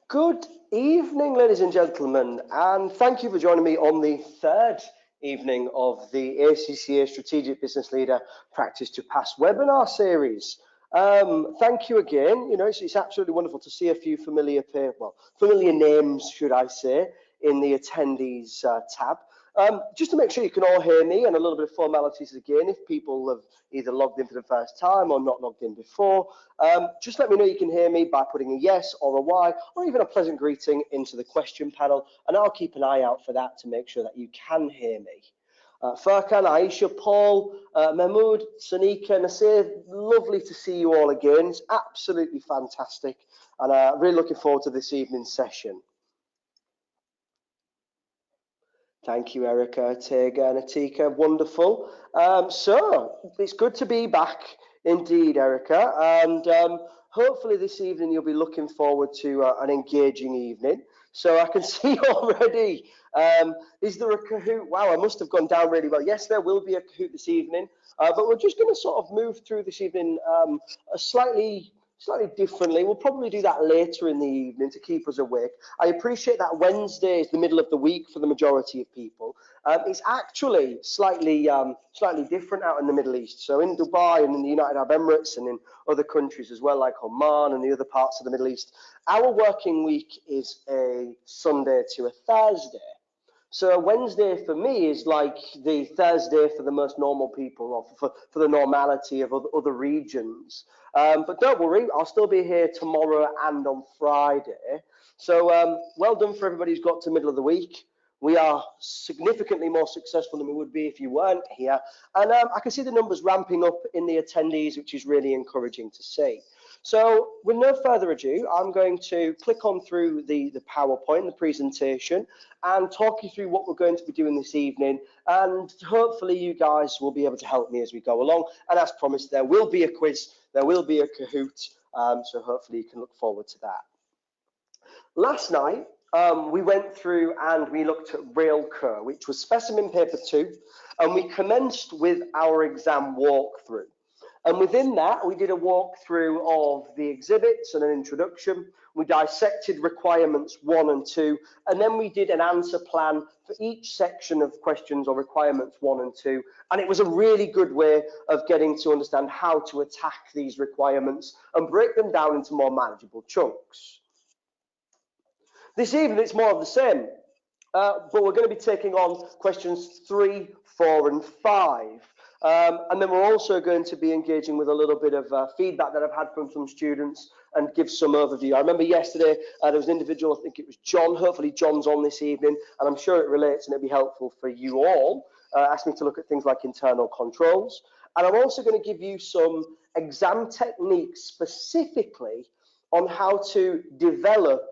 Good evening, ladies and gentlemen, and thank you for joining me on the third evening of the ACCA Strategic Business Leader Practice to Pass webinar series. Thank you again. It's absolutely wonderful to see a few familiar names, should I say, in the attendees tab. Just to make sure you can all hear me, and a little bit of formalities again, if people have either logged in for the first time or not logged in before, just let me know you can hear me by putting a yes or a Y or even a pleasant greeting into the question panel, and I'll keep an eye out for that to make sure that you can hear me. Furkan, Aisha, Paul, Mahmood, Sanika, Nasir, lovely to see you all again. It's absolutely fantastic, and really looking forward to this evening's session. Thank you, Erica, Tega, and Atika. Wonderful. So it's good to be back indeed, Erica. And hopefully this evening you'll be looking forward to an engaging evening. So I can see already, is there a Kahoot? Wow, I must have gone down really well. Yes, there will be a Kahoot this evening. But we're just going to sort of move through this evening slightly differently. We'll probably do that later in the evening to keep us awake. I appreciate that Wednesday is the middle of the week for the majority of people. It's actually slightly different out in the Middle East. So in Dubai and in the United Arab Emirates and in other countries as well, like Oman and the other parts of the Middle East, our working week is a Sunday to a Thursday. So a Wednesday for me is like the Thursday for the most normal people, or for the normality of other regions. But don't worry, I'll still be here tomorrow and on Friday. So well done for everybody who's got to the middle of the week. We are significantly more successful than we would be if you weren't here. And I can see the numbers ramping up in the attendees, which is really encouraging to see. So with no further ado, I'm going to click on through the PowerPoint, the presentation, and talk you through what we're going to be doing this evening. And hopefully you guys will be able to help me as we go along. And as promised, there will be a quiz, there will be a Kahoot. So hopefully you can look forward to that. Last night, we went through and we looked at Railco, which was specimen paper 2, and we commenced with our exam walkthrough. And within that, we did a walkthrough of the exhibits and an introduction. We dissected requirements 1 and 2, and then we did an answer plan for each section of questions or requirements 1 and 2. And it was a really good way of getting to understand how to attack these requirements and break them down into more manageable chunks. This evening, it's more of the same, but we're going to be taking on questions 3, 4, and 5. And then we're also going to be engaging with a little bit of feedback that I've had from some students and give some overview. I remember yesterday there was an individual, I think it was John, hopefully John's on this evening, and I'm sure it relates and it'll be helpful for you all, asked me to look at things like internal controls. And I'm also going to give you some exam techniques specifically on how to develop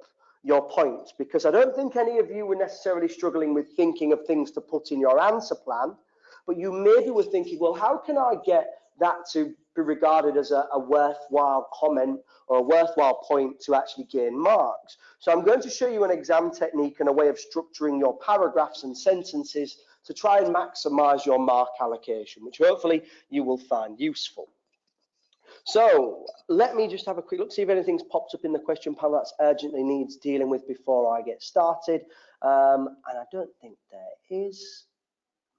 your points, because I don't think any of you were necessarily struggling with thinking of things to put in your answer plan, but you maybe were thinking, well, how can I get that to be regarded as a worthwhile comment or a worthwhile point to actually gain marks? So I'm going to show you an exam technique and a way of structuring your paragraphs and sentences to try and maximize your mark allocation, which hopefully you will find useful. So let me just have a quick look, see if anything's popped up in the question panel that's urgently needs dealing with before I get started. And I don't think there is.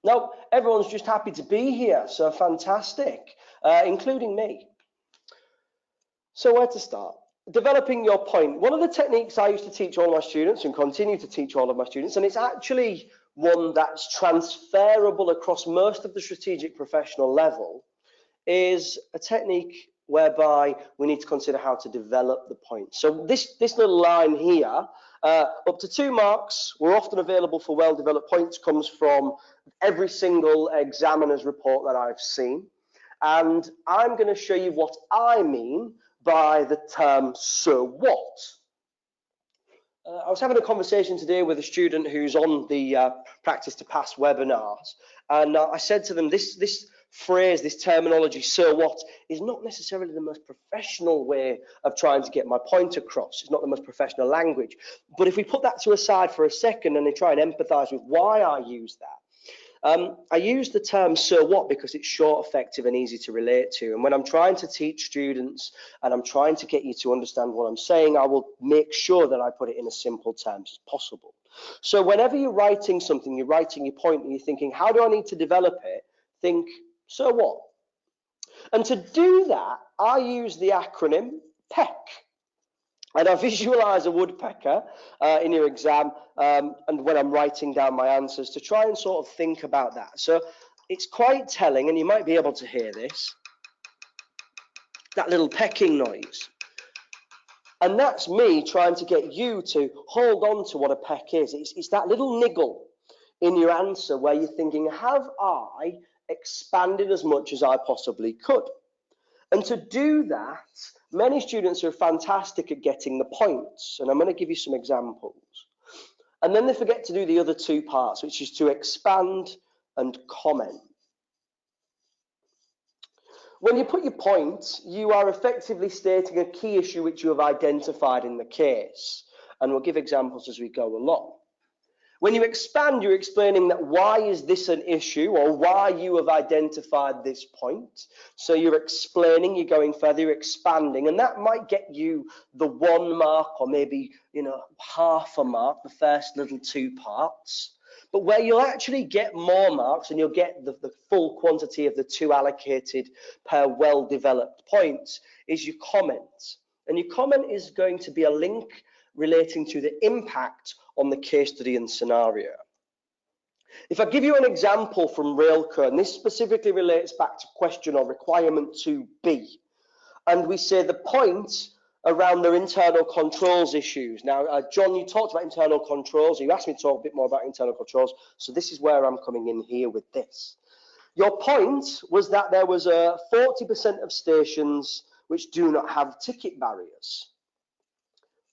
No, everyone's just happy to be here, so fantastic, including me. So where to start? Developing your point. One of the techniques I used to teach all my students and continue to teach all of my students, and it's actually one that's transferable across most of the strategic professional level, is a technique whereby we need to consider how to develop the point. So this little line here, up to 2 marks, were often available for well-developed points, comes from every single examiner's report that I've seen. And I'm going to show you what I mean by the term so what. I was having a conversation today with a student who's on the Practice to Pass webinars, and I said to them, this phrase, this terminology, so what, is not necessarily the most professional way of trying to get my point across. It's not the most professional language. But if we put that to aside for a second and they try and empathize with why I use that, I use the term so what because it's short, effective, and easy to relate to. And when I'm trying to teach students and I'm trying to get you to understand what I'm saying, I will make sure that I put it in as simple terms as possible. So whenever you're writing something, you're writing your point and you're thinking, how do I need to develop it? Think, so what? And to do that, I use the acronym PEC. And I visualize a woodpecker in your exam and when I'm writing down my answers to try and sort of think about that. So it's quite telling, and you might be able to hear this, that little pecking noise. And that's me trying to get you to hold on to what a peck is. It's that little niggle in your answer where you're thinking, have I expanded as much as I possibly could? And to do that, many students are fantastic at getting the points, and I'm going to give you some examples. And then they forget to do the other two parts, which is to expand and comment. When you put your point, you are effectively stating a key issue which you have identified in the case, and we'll give examples as we go along. When you expand, you're explaining that why is this an issue or why you have identified this point. So you're explaining, you're going further, you're expanding, and that might get you the 1 mark or maybe, half a mark, the first little 2 parts. But where you'll actually get more marks and you'll get the full quantity of the 2 allocated per well-developed points is your comment. And your comment is going to be a link relating to the impact on the case study and scenario. If I give you an example from Railco, and this specifically relates back to question or requirement 2B, and we say the point around their internal controls issues. Now, John, you talked about internal controls. You asked me to talk a bit more about internal controls, so this is where I'm coming in here with this. Your point was that there was 40% of stations which do not have ticket barriers.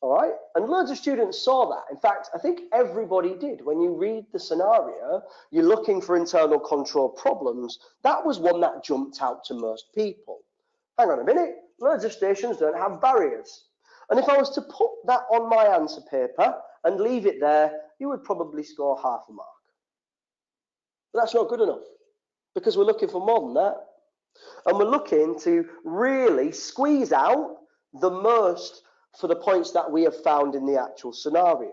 All right, and loads of students saw that. In fact, I think everybody did. When you read the scenario, you're looking for internal control problems. That was one that jumped out to most people. Hang on a minute, loads of stations don't have barriers. And if I was to put that on my answer paper and leave it there, you would probably score half a mark. But that's not good enough because we're looking for more than that. And we're looking to really squeeze out the most for the points that we have found in the actual scenario.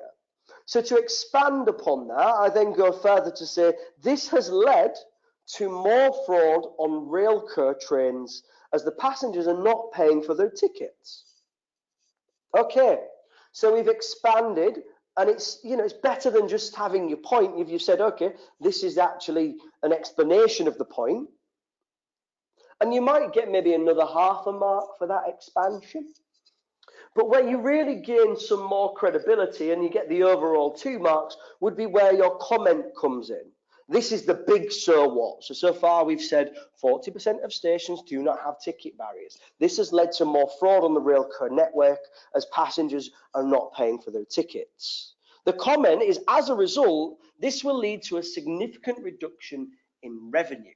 So to expand upon that, I then go further to say this has led to more fraud on Railco trains as the passengers are not paying for their tickets. Okay, so we've expanded, and it's better than just having your point. If you said, okay, this is actually an explanation of the point, and you might get maybe another half a mark for that expansion. But where you really gain some more credibility and you get the overall 2 marks would be where your comment comes in. This is the big so what. So far we've said 40% of stations do not have ticket barriers. This has led to more fraud on the Railco network as passengers are not paying for their tickets. The comment is, as a result, this will lead to a significant reduction in revenue.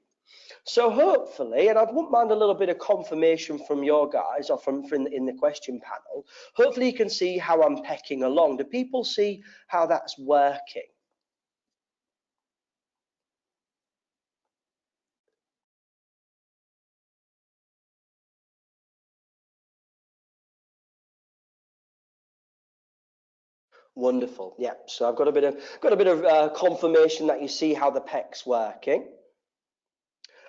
So hopefully, and I wouldn't mind a little bit of confirmation from your guys or from in the question panel, hopefully you can see how I'm pecking along. Do people see how that's working? Wonderful. Yeah. So I've got a bit of confirmation that you see how the PEC's working.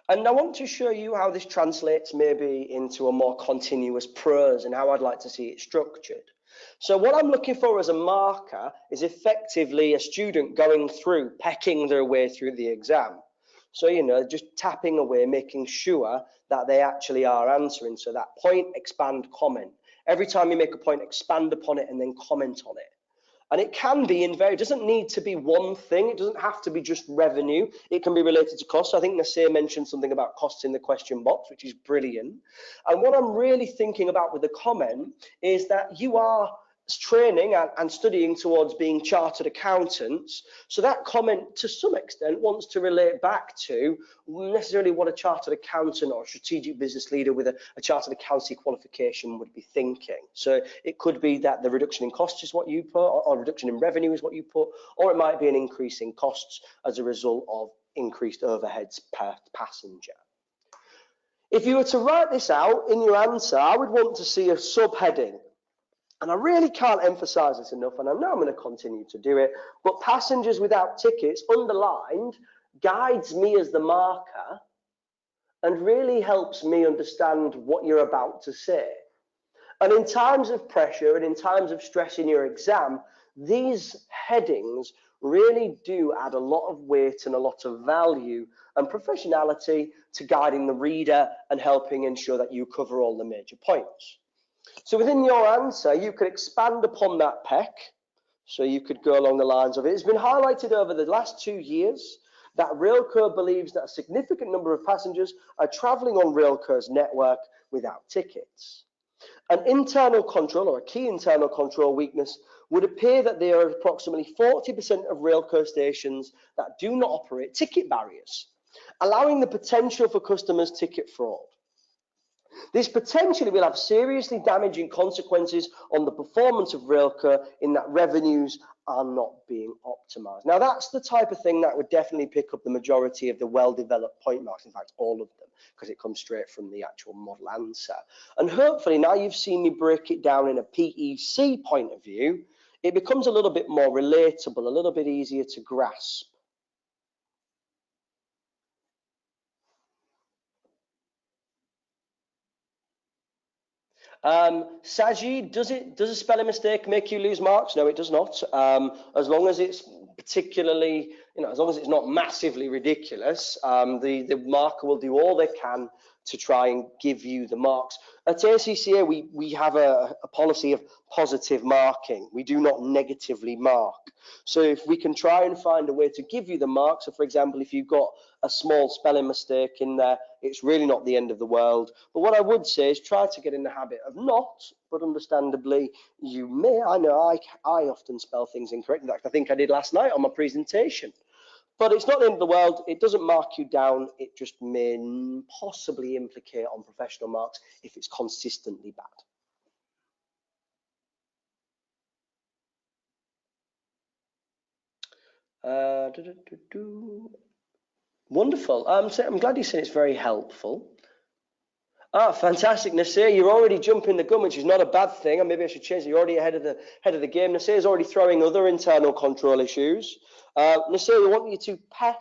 And I want to show you how this translates maybe into a more continuous prose and how I'd like to see it structured. So what I'm looking for as a marker is effectively a student going through, pecking their way through the exam. So, just tapping away, making sure that they actually are answering. So that point, expand, comment. Every time you make a point, expand upon it and then comment on it. And it can be it doesn't need to be one thing. It doesn't have to be just revenue. It can be related to costs. I think Nasir mentioned something about costs in the question box, which is brilliant. And what I'm really thinking about with the comment is that you are training and studying towards being chartered accountants. So that comment to some extent wants to relate back to necessarily what a chartered accountant or a strategic business leader with a chartered accountancy qualification would be thinking. So it could be that the reduction in costs is what you put, or reduction in revenue is what you put, or it might be an increase in costs as a result of increased overheads per passenger. If you were to write this out in your answer, I would want to see a subheading. And I really can't emphasize this enough, and I know I'm going to continue to do it, but passengers without tickets underlined guides me as the marker and really helps me understand what you're about to say. And in times of pressure and in times of stress in your exam, these headings really do add a lot of weight and a lot of value and professionality to guiding the reader and helping ensure that you cover all the major points. So within your answer, you could expand upon that PEC. So you could go along the lines of, it's been highlighted over the last 2 years that Railco believes that a significant number of passengers are travelling on Railco's network without tickets. An internal control, or a key internal control weakness, would appear that there are approximately 40% of Railco stations that do not operate ticket barriers, allowing the potential for customers' ticket fraud. This potentially will have seriously damaging consequences on the performance of Railco in that revenues are not being optimized. Now, that's the type of thing that would definitely pick up the majority of the well-developed point marks, in fact, all of them, because it comes straight from the actual model answer. And hopefully now you've seen me break it down in a PEC point of view, it becomes a little bit more relatable, a little bit easier to grasp. Sajid, does a spelling mistake make you lose marks? No, it does not. As long as it's particularly, as long as it's not massively ridiculous, the marker will do all they can to try and give you the marks. At ACCA, we have a policy of positive marking. We do not negatively mark. So if we can try and find a way to give you the marks, so for example, if you've got a small spelling mistake in there, it's really not the end of the world. But what I would say is try to get in the habit of not, but understandably, you may. I know I often spell things incorrectly. In fact, I think I did last night on my presentation. But it's not the end of the world. It doesn't mark you down. It just may possibly implicate on professional marks if it's consistently bad. Wonderful. So I'm glad you said it's very helpful. Fantastic, Nasir. You're already jumping the gun, which is not a bad thing. And maybe I should change it. You're already ahead of the game. Nasir's already throwing other internal control issues. Nasir, we want you to PEC,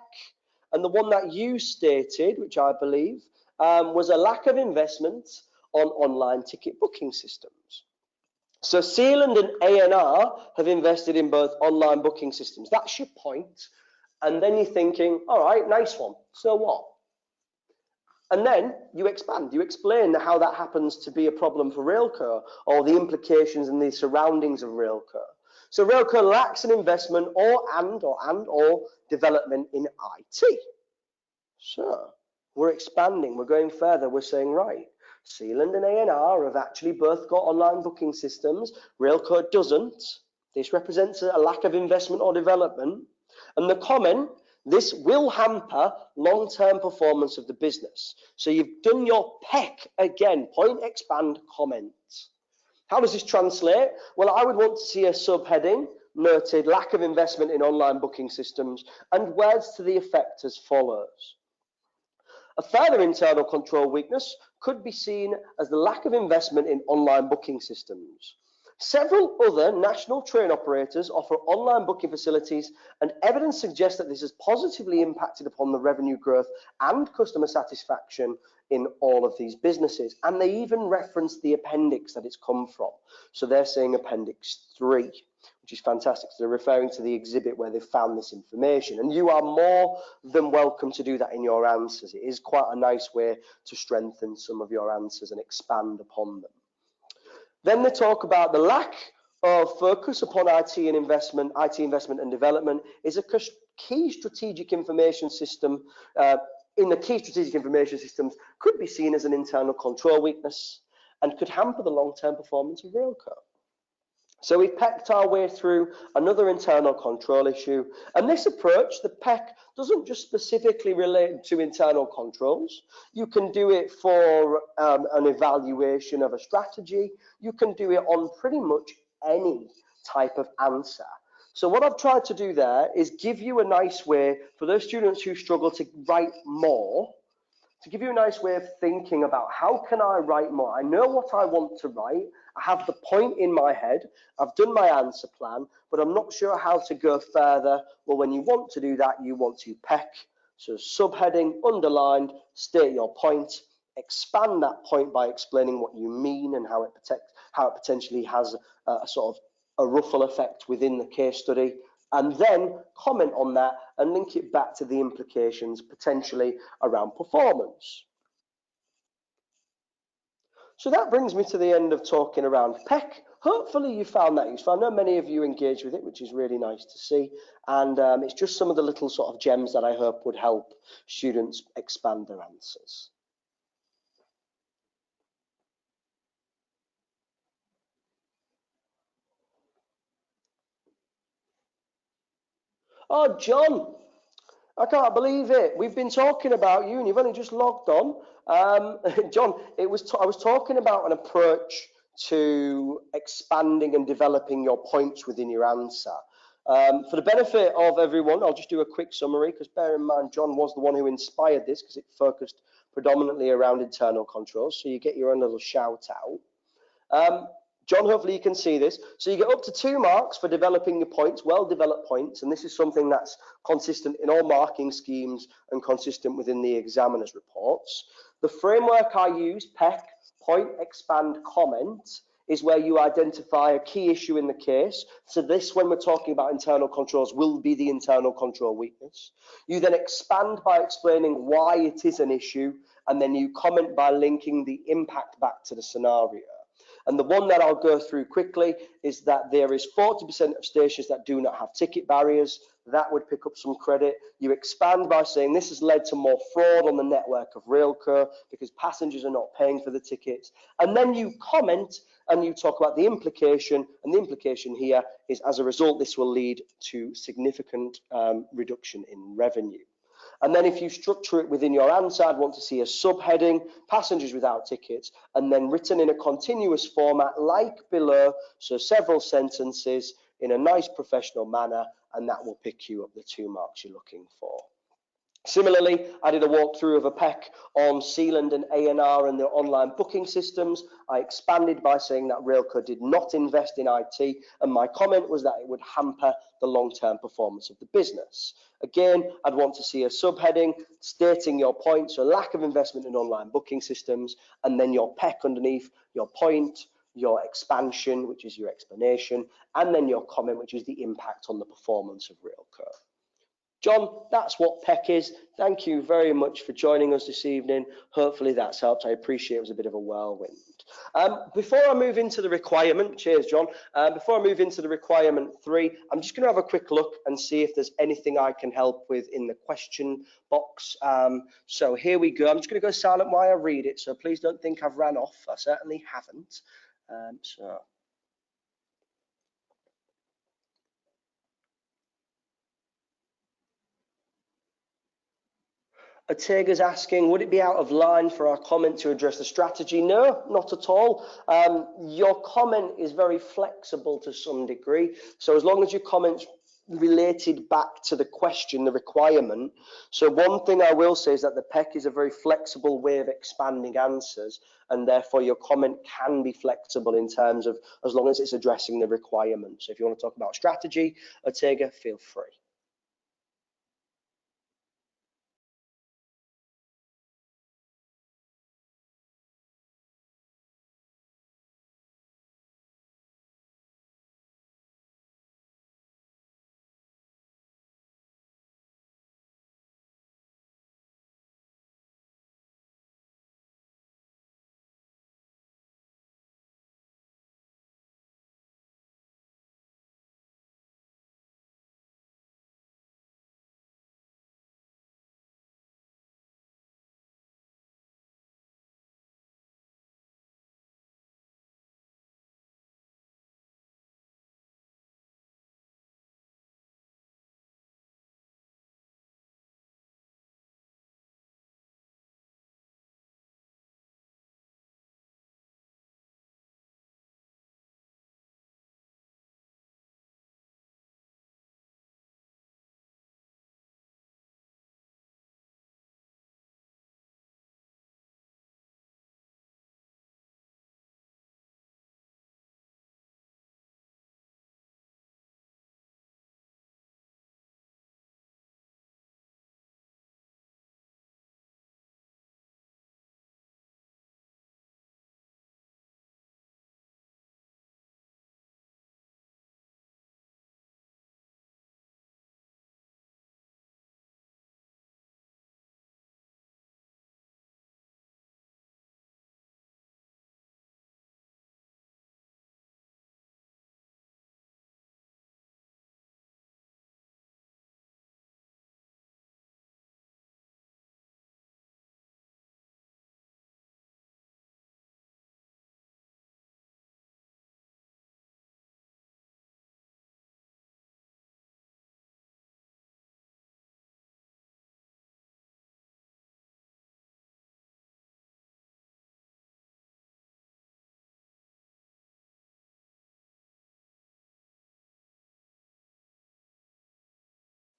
and the one that you stated, which I believe, was a lack of investment on online ticket booking systems. So Sealand and A&R have invested in both online booking systems. That's your point. And then you're thinking, all right, nice one. So what? And then you expand, you explain how that happens to be a problem for Railco or the implications and the surroundings of Railco. So Railco lacks an investment or development in IT. So we're expanding, we're going further, we're saying, right, Sealand and A&R have actually both got online booking systems. Railco doesn't. This represents a lack of investment or development. And the comment, this will hamper long-term performance of the business. So you've done your PEC again, point, expand, comment. How does this translate? Well, I would want to see a subheading noted lack of investment in online booking systems and words to the effect as follows. A further internal control weakness could be seen as the lack of investment in online booking systems. Several other national train operators offer online booking facilities, and evidence suggests that this has positively impacted upon the revenue growth and customer satisfaction in all of these businesses. And they even reference the appendix that it's come from. So they're saying Appendix 3, which is fantastic. So they're referring to the exhibit where they found this information. And you are more than welcome to do that in your answers. It is quite a nice way to strengthen some of your answers and expand upon them. Then they talk about the lack of focus upon IT investment and development is a key strategic information system. In the key strategic information systems could be seen as an internal control weakness and could hamper the long-term performance of Railco. So we've pecked our way through another internal control issue, and this approach, the PEC, doesn't just specifically relate to internal controls. You can do it for an evaluation of a strategy. You can do it on pretty much any type of answer. So what I've tried to do there is give you a nice way for those students who struggle to write more, to give you a nice way of thinking about how can I write more. I know what I want to write. I have the point in my head. I've done my answer plan, but I'm not sure how to go further. Well, when you want to do that, you want to peck. So subheading, underlined, state your point, expand that point by explaining what you mean and how it potentially has a sort of a ruffle effect within the case study, and then comment on that and link it back to the implications potentially around performance. So that brings me to the end of talking around PEC. Hopefully you found that useful. I know many of you engage with it, which is really nice to see. And it's just some of the little sort of gems that I hope would help students expand their answers. Oh, John, I can't believe it. We've been talking about you and you've only just logged on. John, I was talking about an approach to expanding and developing your points within your answer. For the benefit of everyone, I'll just do a quick summary because bear in mind, John was the one who inspired this because it focused predominantly around internal controls. So you get your own little shout out. John, hopefully you can see this. So you get up to 2 marks for developing your points, well-developed points, and this is something that's consistent in all marking schemes and consistent within the examiner's reports. The framework I use, PEC, point, expand, comment, is where you identify a key issue in the case. So this, when we're talking about internal controls, will be the internal control weakness. You then expand by explaining why it is an issue, and then you comment by linking the impact back to the scenario. And the one that I'll go through quickly is that there is 40% of stations that do not have ticket barriers. That would pick up some credit. You expand by saying this has led to more fraud on the network of Railco because passengers are not paying for the tickets. And then you comment and you talk about the implication, and the implication here is as a result, this will lead to significant reduction in revenue. And then if you structure it within your answer, I'd want to see a subheading, passengers without tickets, and then written in a continuous format like below, so several sentences in a nice professional manner, and that will pick you up the 2 marks you're looking for. Similarly, I did a walkthrough of a PEC on Sealand and A&R and their online booking systems. I expanded by saying that Railco did not invest in IT, and my comment was that it would hamper the long-term performance of the business. Again, I'd want to see a subheading stating your point, so lack of investment in online booking systems, and then your PEC underneath, your point, your expansion, which is your explanation, and then your comment, which is the impact on the performance of Railco. John, that's what PEC is. Thank you very much for joining us this evening. Hopefully that's helped. I appreciate it was a bit of a whirlwind. Before I move into the requirement, cheers, John. Before I move into the requirement 3, I'm just going to have a quick look and see if there's anything I can help with in the question box. So here we go. I'm just going to go silent while I read it, so please don't think I've ran off. I certainly haven't. Ortega's asking, would it be out of line for our comment to address the strategy? No, not at all. Your comment is very flexible to some degree. So as long as your comment's related back to the question, the requirement. So one thing I will say is that the PEC is a very flexible way of expanding answers, and therefore your comment can be flexible in terms of as long as it's addressing the requirement. So if you want to talk about strategy, Ortega, feel free.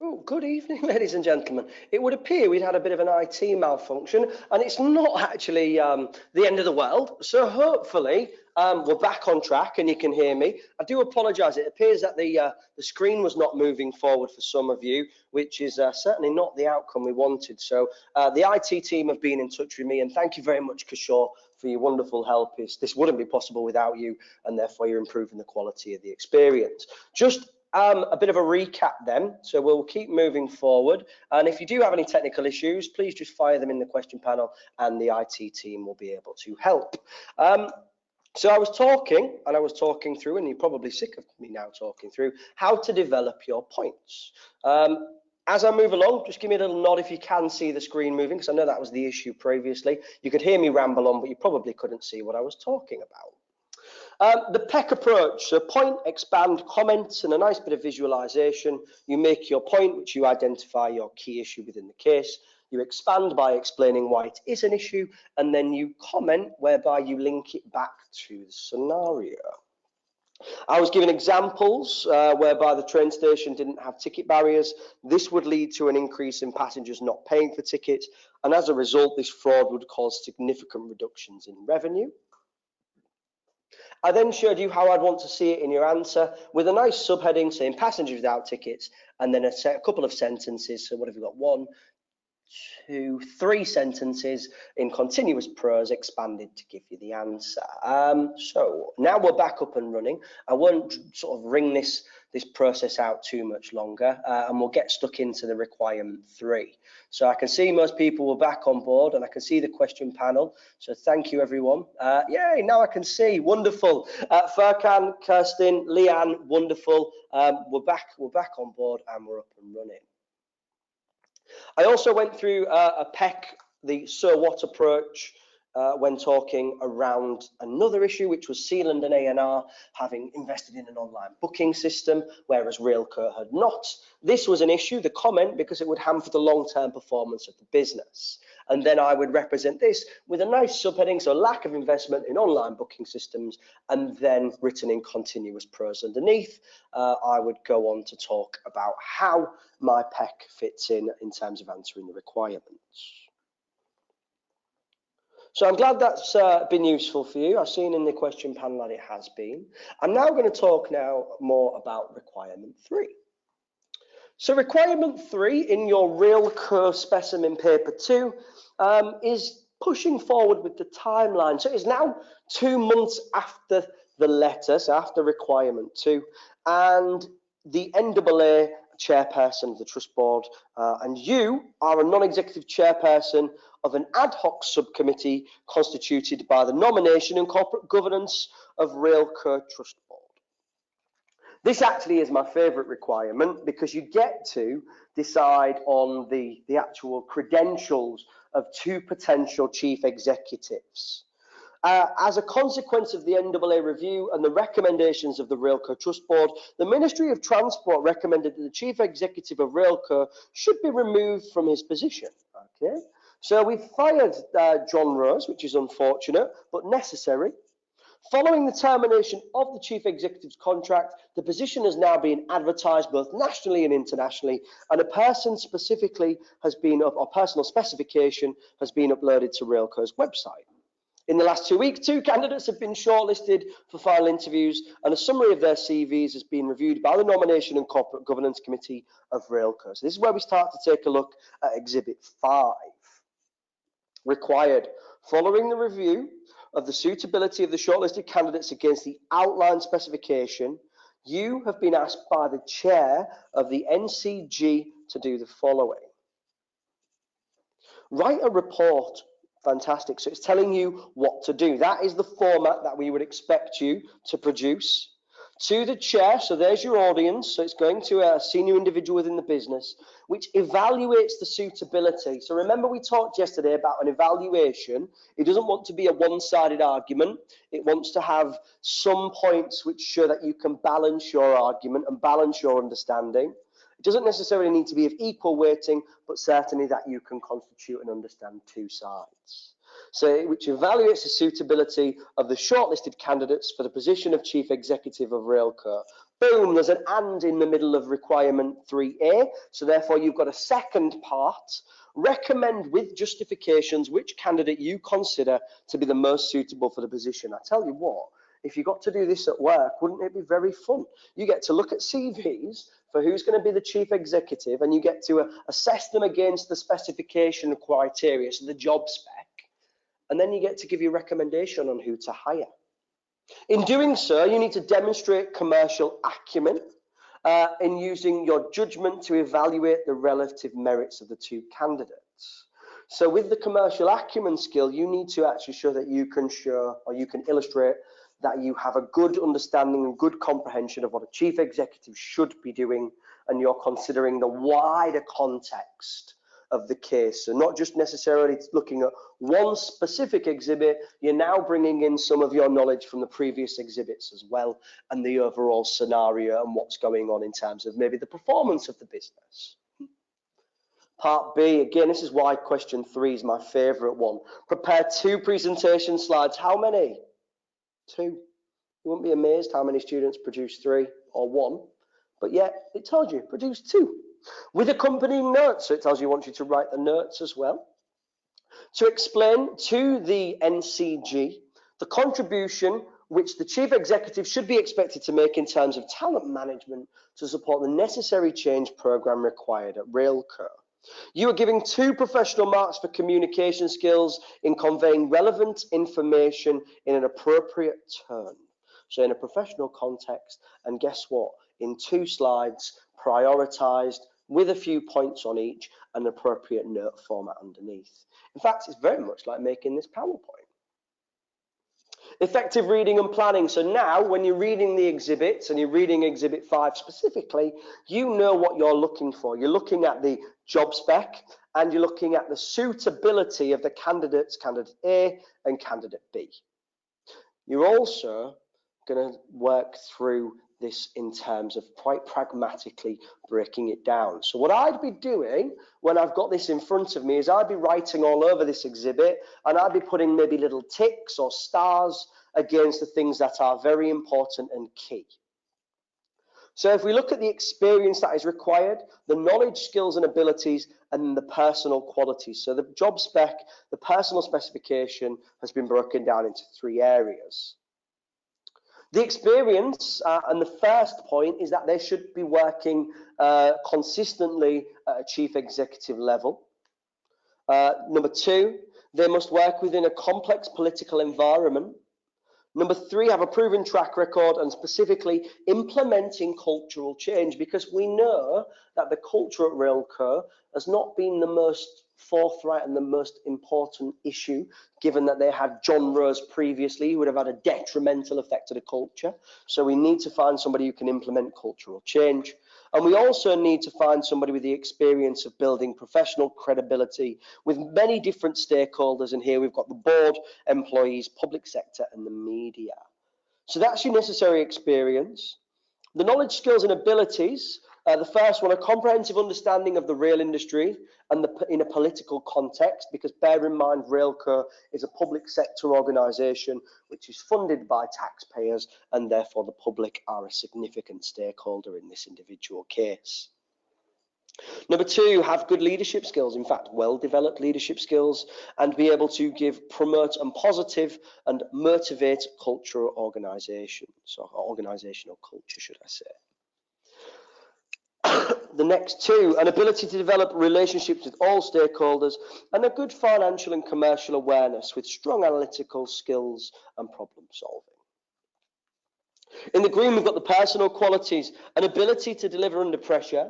Oh, good evening, ladies and gentlemen. It would appear we'd had a bit of an IT malfunction, and it's not actually the end of the world. So hopefully we're back on track and you can hear me. I do apologise. It appears that the screen was not moving forward for some of you, which is certainly not the outcome we wanted. So the IT team have been in touch with me, and thank you very much, Kishore, for your wonderful help. This wouldn't be possible without you, and therefore you're improving the quality of the experience. Just a bit of a recap then, so we'll keep moving forward, and if you do have any technical issues, please just fire them in the question panel and the IT team will be able to help. So I was talking through, and you're probably sick of me now talking through, how to develop your points. As I move along, just give me a little nod if you can see the screen moving, because I know that was the issue previously. You could hear me ramble on, but you probably couldn't see what I was talking about. The PEC approach, so point, expand, comment, and a nice bit of visualization. You make your point, which you identify your key issue within the case. You expand by explaining why it is an issue, and then you comment, whereby you link it back to the scenario. I was given examples whereby the train station didn't have ticket barriers. This would lead to an increase in passengers not paying for tickets, and as a result, this fraud would cause significant reductions in revenue. I then showed you how I'd want to see it in your answer with a nice subheading saying passengers without tickets, and then a couple of sentences. So what have we got? 1, 2, 3 sentences in continuous prose expanded to give you the answer. So now we're back up and running. I won't sort of wring this process out too much longer, and we'll get stuck into the requirement 3. So I can see most people were back on board, and I can see the question panel. So thank you, everyone. Yay, now I can see. Wonderful. Furkan, Kirsten, Leanne, wonderful. We're back on board and we're up and running. I also went through a PEC, the so what approach, when talking around another issue, which was Sealand and A&R having invested in an online booking system, whereas Railco had not. This was an issue, the comment, because it would hamper the long-term performance of the business. And then I would represent this with a nice subheading, so lack of investment in online booking systems, and then written in continuous prose underneath. I would go on to talk about how my PEC fits in terms of answering the requirements. So I'm glad that's been useful for you. I've seen in the question panel that it has been. I'm now going to talk now more about requirement 3. So requirement 3 in your Railco specimen paper 2 is pushing forward with the timeline. So it's now 2 months after the letter, so after requirement 2, and the NAA chairperson of the trust board, and you are a non-executive chairperson of an ad hoc subcommittee constituted by the Nomination and Corporate Governance of Railco Trust Board. This actually is my favourite requirement because you get to decide on the actual credentials of 2 potential chief executives. As a consequence of the NAA review and the recommendations of the Railco Trust Board, the Ministry of Transport recommended that the Chief Executive of Railco should be removed from his position. Okay, so we've fired John Rose, which is unfortunate but necessary. Following the termination of the Chief Executive's contract, the position has now been advertised both nationally and internationally, and a person specifically has been, or personal specification has been uploaded to Railco's website. In the last 2 weeks, 2 candidates have been shortlisted for final interviews, and a summary of their CVs has been reviewed by the Nomination and Corporate Governance Committee of Railco. So this is where we start to take a look at Exhibit 5. Required. Following the review of the suitability of the shortlisted candidates against the outlined specification, you have been asked by the chair of the NCG to do the following. Write a report. Fantastic. So it's telling you what to do. That is the format that we would expect you to produce. To the chair, so there's your audience, so it's going to a senior individual within the business, which evaluates the suitability. So remember we talked yesterday about an evaluation. It doesn't want to be a one-sided argument. It wants to have some points which show that you can balance your argument and balance your understanding. It doesn't necessarily need to be of equal weighting, but certainly that you can constitute and understand 2 sides. So, which evaluates the suitability of the shortlisted candidates for the position of Chief Executive of Railco Boom, there's an and in the middle of requirement 3A. So therefore you've got a second part. Recommend with justifications which candidate you consider to be the most suitable for the position. I tell you what, if you got to do this at work, wouldn't it be very fun? You get to look at CVs for who's going to be the chief executive, and you get to assess them against the specification criteria, so the job spec, and then you get to give your recommendation on who to hire. In doing so, you need to demonstrate commercial acumen in using your judgment to evaluate the relative merits of the two candidates. So with the commercial acumen skill, you need to actually show that you can show, or you can illustrate that you have a good understanding and good comprehension of what a chief executive should be doing, and you're considering the wider context of the case. So not just necessarily looking at one specific exhibit, you're now bringing in some of your knowledge from the previous exhibits as well, and the overall scenario and what's going on in terms of maybe the performance of the business. Part B, again, this is why question 3 is my favorite one. Prepare 2 presentation slides. How many? 2. You wouldn't be amazed how many students produce 3 or 1, but yet it told you produce 2 with accompanying notes. So it tells you wants you to write the notes as well. To explain to the NCG the contribution which the chief executive should be expected to make in terms of talent management to support the necessary change program required at Railco. You are giving 2 professional marks for communication skills in conveying relevant information in an appropriate tone. So in a professional context, and guess what? In 2 slides, prioritized with a few points on each, an appropriate note format underneath. In fact, it's very much like making this PowerPoint. Effective reading and planning. So now when you're reading the exhibits and you're reading exhibit 5 specifically, you know what you're looking for. You're looking at the job spec and you're looking at the suitability of the candidates, candidate A and candidate B. You're also going to work through this in terms of quite pragmatically breaking it down. So what I'd be doing when I've got this in front of me is I'd be writing all over this exhibit, and I'd be putting maybe little ticks or stars against the things that are very important and key. So if we look at the experience that is required, the knowledge, skills and abilities, and the personal qualities. So the job spec, the personal specification has been broken down into 3 areas. The experience, and the first point is that they should be working consistently at a chief executive level. Number 2, they must work within a complex political environment. Number 3, have a proven track record and specifically implementing cultural change, because we know that the culture at Railco has not been the most forthright and the most important issue, given that they had John Rose previously who would have had a detrimental effect to the culture. So we need to find somebody who can implement cultural change. And we also need to find somebody with the experience of building professional credibility with many different stakeholders. And here we've got the board, employees, public sector, and the media. So that's your necessary experience. The knowledge, skills, and abilities. The first one, a comprehensive understanding of the rail industry and in a political context, because bear in mind, Railco is a public sector organisation which is funded by taxpayers, and therefore the public are a significant stakeholder in this individual case. Number 2, have good leadership skills, in fact, well-developed leadership skills, and be able to promote and positive and motivate cultural organisations, or organisational culture, should I say. The next 2, an ability to develop relationships with all stakeholders and a good financial and commercial awareness with strong analytical skills and problem solving. In the green, we've got the personal qualities, an ability to deliver under pressure,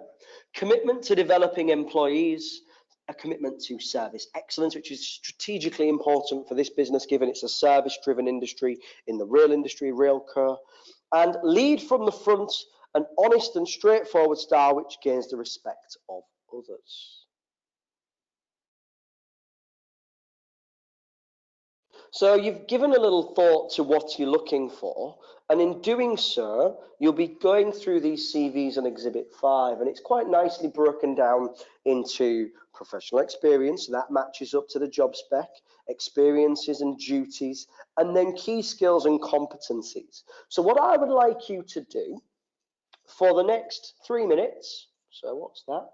commitment to developing employees, a commitment to service excellence, which is strategically important for this business, given it's a service-driven industry in the rail industry, Railco, and lead from the front, an honest and straightforward style which gains the respect of others. So you've given a little thought to what you're looking for, and in doing so, you'll be going through these CVs on Exhibit 5, and it's quite nicely broken down into professional experience, so that matches up to the job spec, experiences and duties, and then key skills and competencies. So what I would like you to do for the next 3 minutes, so what's that,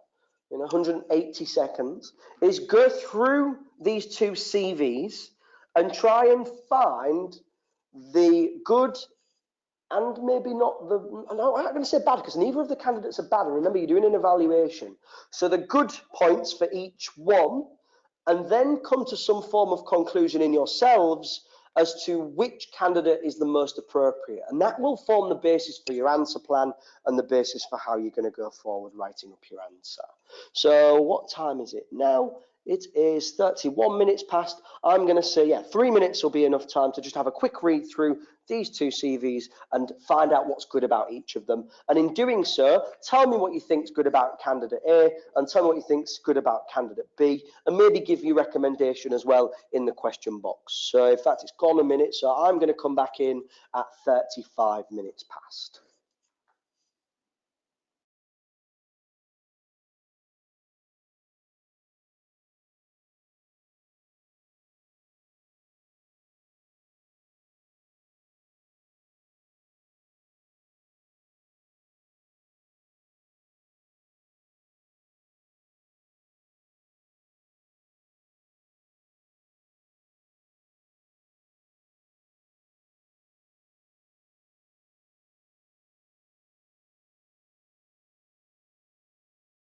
in 180 seconds, is go through these two CVs and try and find the good and maybe not the, no, I'm not going to say bad because neither of the candidates are bad. And remember, you're doing an evaluation. So the good points for each one, and then come to some form of conclusion in yourselves as to which candidate is the most appropriate. And that will form the basis for your answer plan and the basis for how you're going to go forward writing up your answer. So what time is it now? It is 31 minutes past. I'm going to say, yeah, 3 minutes will be enough time to just have a quick read through these two CVs and find out what's good about each of them. And in doing so, tell me what you think is good about candidate A and tell me what you think is good about candidate B, and maybe give you recommendation as well in the question box. So in fact, it's gone a minute, so I'm going to come back in at 35 minutes past.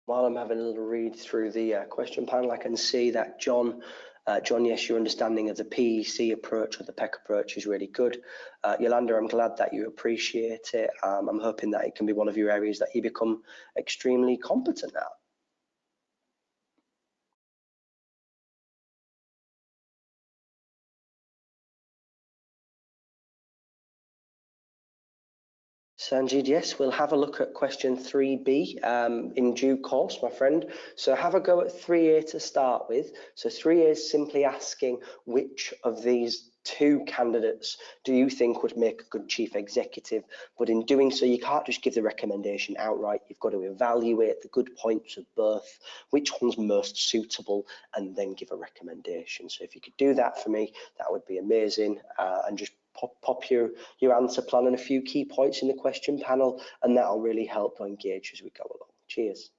While I'm having a little read through the question panel, I can see that John, yes, your understanding of the PEC approach or the PEC approach is really good. Yolanda, I'm glad that you appreciate it. I'm hoping that it can be one of your areas that you become extremely competent at. Sanjid, yes, we'll have a look at question 3B in due course, my friend. So have a go at 3A to start with. So 3A is simply asking which of these two candidates do you think would make a good chief executive? But in doing so, you can't just give the recommendation outright. You've got to evaluate the good points of both, which one's most suitable, and then give a recommendation. So if you could do that for me, that would be amazing. And just pop your answer plan and a few key points in the question panel, and that'll really help engage as we go along. Cheers.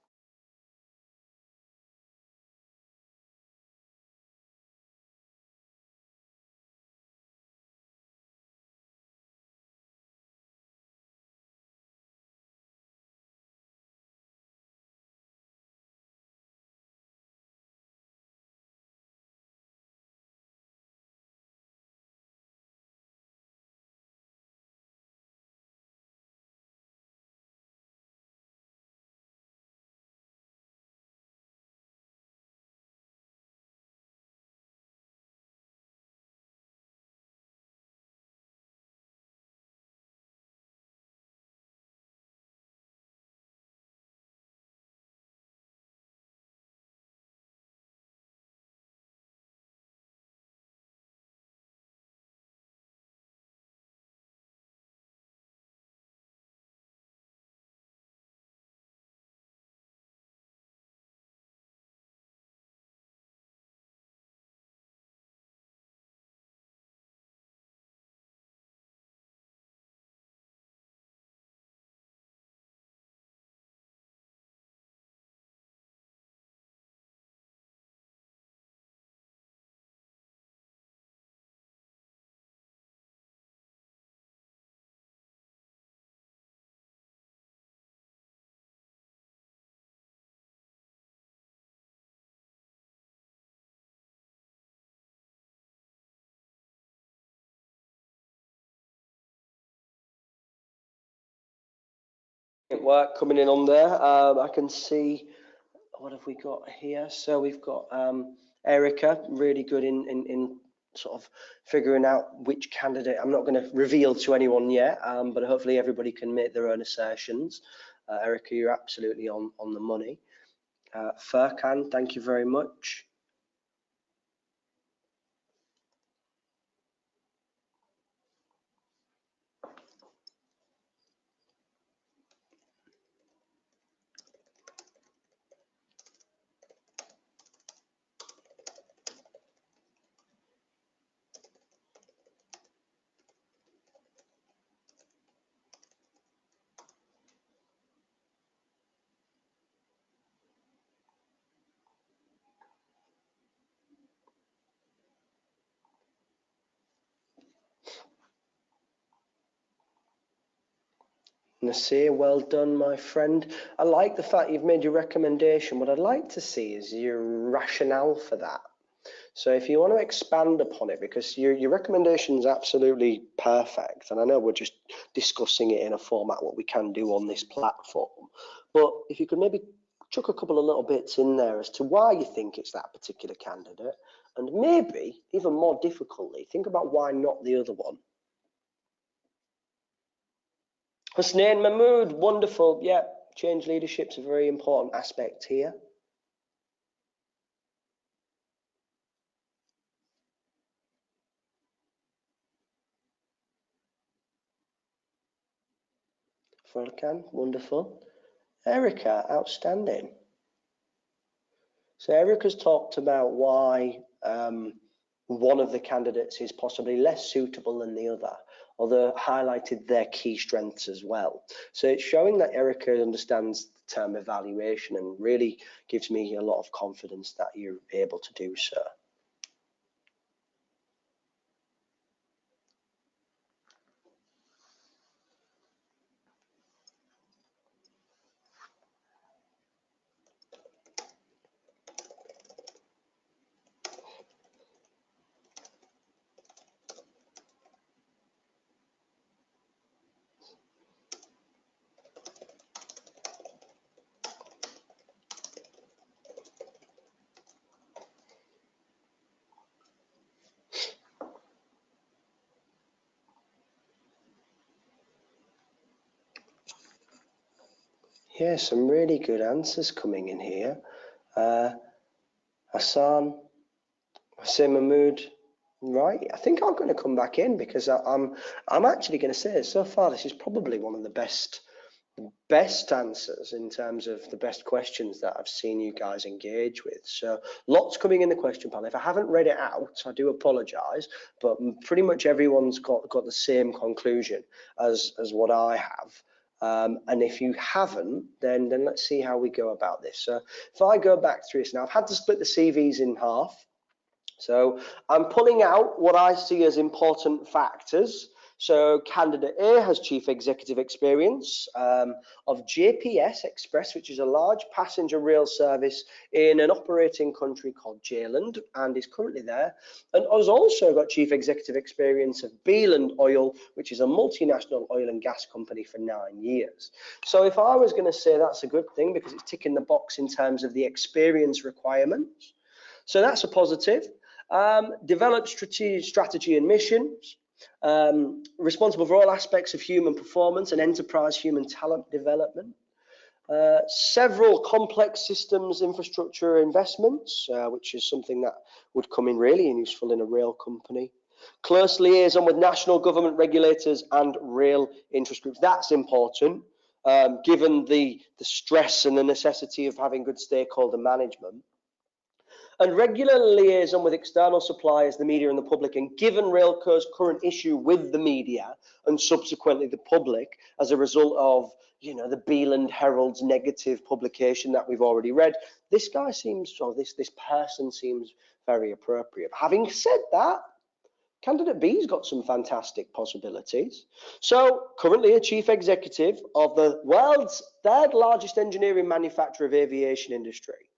Work coming in on there. I can see, what have we got here? So we've got Erica, really good in sort of figuring out which candidate. I'm not going to reveal to anyone yet, but hopefully everybody can make their own assertions. Erica, you're absolutely on the money. Furkan, thank you very much. Nasir, well done, my friend. I like the fact you've made your recommendation. What I'd like to see is your rationale for that. So if you want to expand upon it, because your recommendation is absolutely perfect, and I know we're just discussing it in a format what we can do on this platform, but if you could maybe chuck a couple of little bits in there as to why you think it's that particular candidate, and maybe even more difficultly, think about why not the other one. Husnain Mahmood, wonderful. Yeah, change leadership's a very important aspect here. Furkan, wonderful. Erica, outstanding. So Erica's talked about why one of the candidates is possibly less suitable than the other, although highlighted their key strengths as well. So it's showing that Erica understands the term evaluation and really gives me a lot of confidence that you're able to do so. Yeah, some really good answers coming in here. Hassan Mahmood, right? I think I'm going to come back in because I'm actually going to say so far this is probably one of the best answers in terms of the best questions that I've seen you guys engage with. So lots coming in the question panel. If I haven't read it out, I do apologise, but pretty much everyone's got the same conclusion as what I have. And if you haven't, then let's see how we go about this. So if I go back through this now, I've had to split the CVs in half. So I'm pulling out what I see as important factors. So candidate A has chief executive experience of JPS Express, which is a large passenger rail service in an operating country called Jayland, and is currently there, and has also got chief executive experience of Beeland Oil, which is a multinational oil and gas company for 9 years. So if I was going to say that's a good thing because it's ticking the box in terms of the experience requirements, so that's a positive. Develop strategy and missions, responsible for all aspects of human performance and enterprise human talent development. Several complex systems infrastructure investments, which is something that would come in really useful in a rail company. Close liaison with national government regulators and rail interest groups. That's important, given the stress and the necessity of having good stakeholder management. And regular liaison with external suppliers, the media and the public, and given Railco's current issue with the media and subsequently the public as a result of, the Beeland Herald's negative publication that we've already read, this guy seems, or this person seems very appropriate. Having said that, candidate B's got some fantastic possibilities. So currently a chief executive of the world's third largest engineering manufacturer of aviation industry,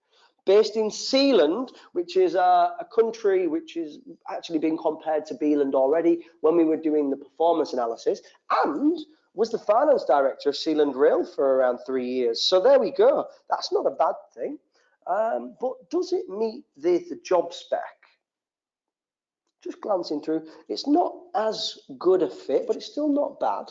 based in Sealand, which is a country which is actually being compared to Beeland already when we were doing the performance analysis, and was the finance director of Sealand Rail for around 3 years. So there we go. That's not a bad thing. But does it meet the job spec? Just glancing through, it's not as good a fit, but it's still not bad.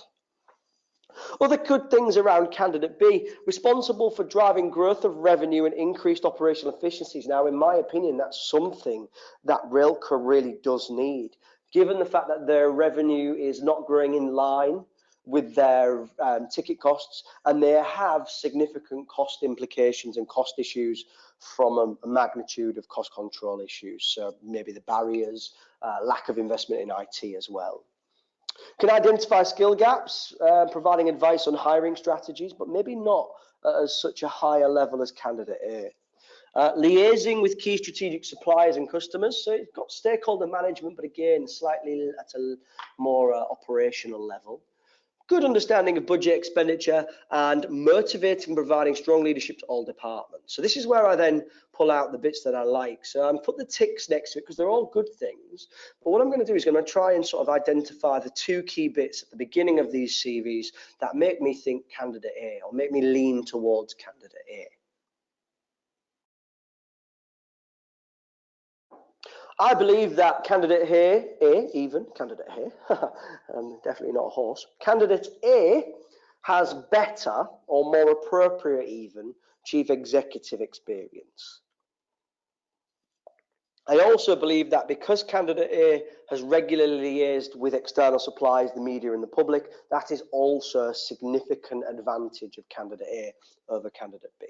Other good things around candidate B, responsible for driving growth of revenue and increased operational efficiencies. Now, in my opinion, that's something that Railco really does need, given the fact that their revenue is not growing in line with their ticket costs, and they have significant cost implications and cost issues from a magnitude of cost control issues. So maybe the barriers, lack of investment in IT as well. Can identify skill gaps, providing advice on hiring strategies, but maybe not at such a higher level as candidate A. Liaising with key strategic suppliers and customers, so it's got stakeholder management, but again, slightly at a more operational level. good understanding of budget expenditure, and motivating and providing strong leadership to all departments. So this is where I then pull out the bits that I like. So I'm put the ticks next to it because they're all good things. But what I'm going to do is I'm going to try and sort of identify the two key bits at the beginning of these CVs that make me think candidate A, or make me lean towards candidate A. I believe that candidate candidate A, definitely not a horse, candidate A has better or more appropriate even chief executive experience. I also believe that because candidate A has regularly liaised with external suppliers, the media and the public, that is also a significant advantage of candidate A over candidate B.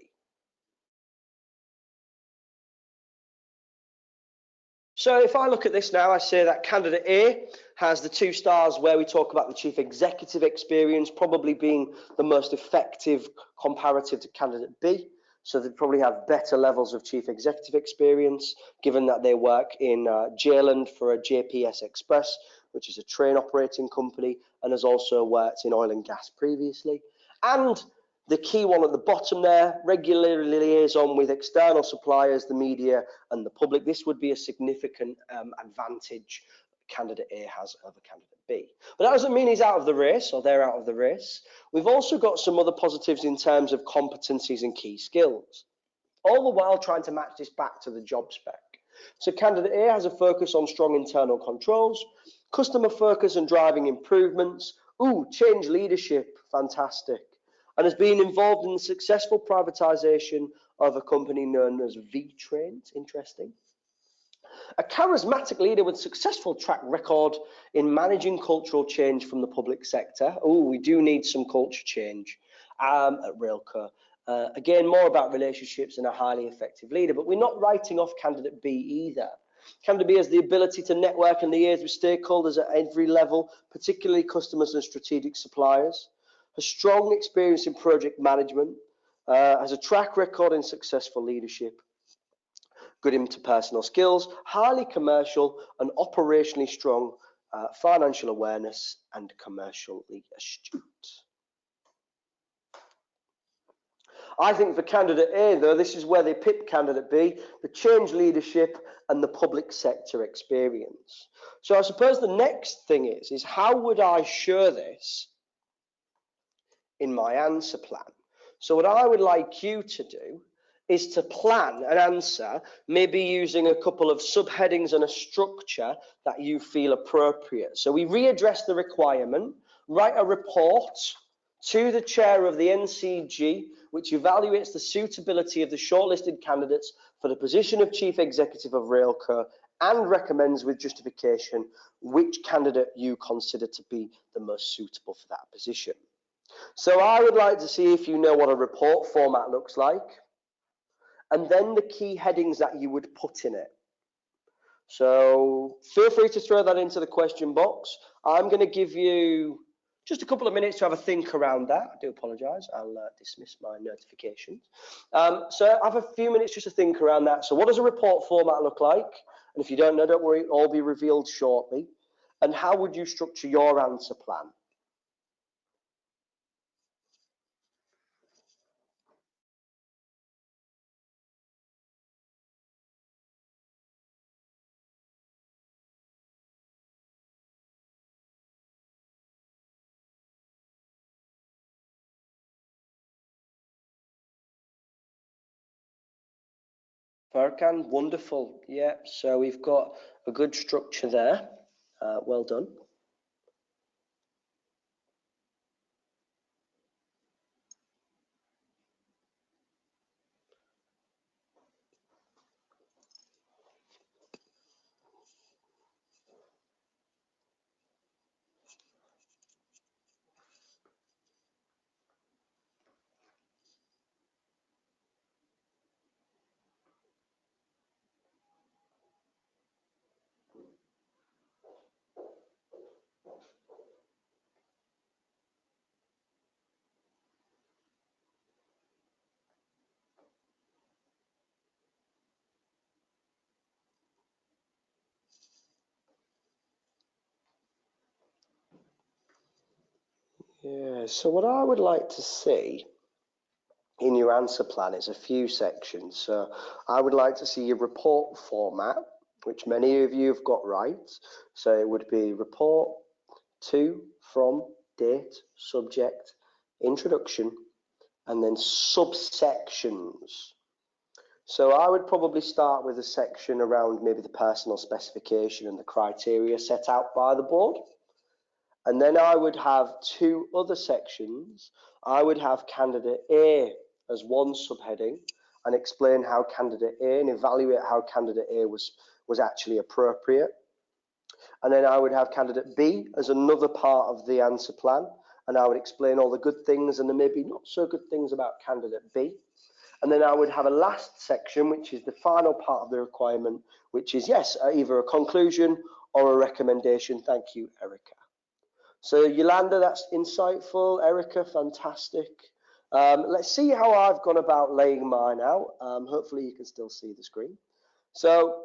So if I look at this now, I say that candidate A has the 2 stars where we talk about the chief executive experience probably being the most effective comparative to candidate B. So they probably have better levels of chief executive experience, given that they work in Jayland for a JPS Express, which is a train operating company, and has also worked in oil and gas previously. And the key one at the bottom there, regular liaison with external suppliers, the media and the public. This would be a significant advantage candidate A has over candidate B. But that doesn't mean he's out of the race or they're out of the race. We've also got some other positives in terms of competencies and key skills, all the while trying to match this back to the job spec. So candidate A has a focus on strong internal controls, customer focus and driving improvements. Change leadership, fantastic. And has been involved in the successful privatization of a company known as V-Trains, interesting. A charismatic leader with successful track record in managing cultural change from the public sector. We do need some culture change at Railco. Again, more about relationships and a highly effective leader, but we're not writing off candidate B either. Candidate B has the ability to network and liaise with stakeholders at every level, particularly customers and strategic suppliers. Has strong experience in project management, has a track record in successful leadership, good interpersonal skills, highly commercial and operationally strong, financial awareness and commercially astute. I think for candidate A, though, this is where they pip candidate B, the change leadership and the public sector experience. So I suppose the next thing is how would I show this in my answer plan? So what I would like you to do is to plan an answer, maybe using a couple of subheadings and a structure that you feel appropriate. So we readdress the requirement, write a report to the chair of the NCG, which evaluates the suitability of the shortlisted candidates for the position of Chief Executive of Railco and recommends with justification which candidate you consider to be the most suitable for that position. So I would like to see if you know what a report format looks like, and then the key headings that you would put in it. So feel free to throw that into the question box. I'm going to give you just a couple of minutes to have a think around that. I do apologise. I'll dismiss my notifications. So I have a few minutes just to think around that. So what does a report format look like? And if you don't know, don't worry, it'll all be revealed shortly. And how would you structure your answer plan? Farkan, wonderful. Yeah, so we've got a good structure there. Well done. Yeah, so what I would like to see in your answer plan is a few sections. So I would like to see your report format, which many of you have got right. So it would be report, to, from, date, subject, introduction, and then subsections. So I would probably start with a section around maybe the personal specification and the criteria set out by the board. And then I would have two other sections. I would have candidate A as one subheading and explain how candidate A and evaluate how candidate A was actually appropriate. And then I would have candidate B as another part of the answer plan, and I would explain all the good things and the maybe not so good things about candidate B. And then I would have a last section, which is the final part of the requirement, which is, yes, either a conclusion or a recommendation. Thank you, Erica. So Yolanda, that's insightful. Erica, fantastic. Let's see how I've gone about laying mine out. Hopefully you can still see the screen. So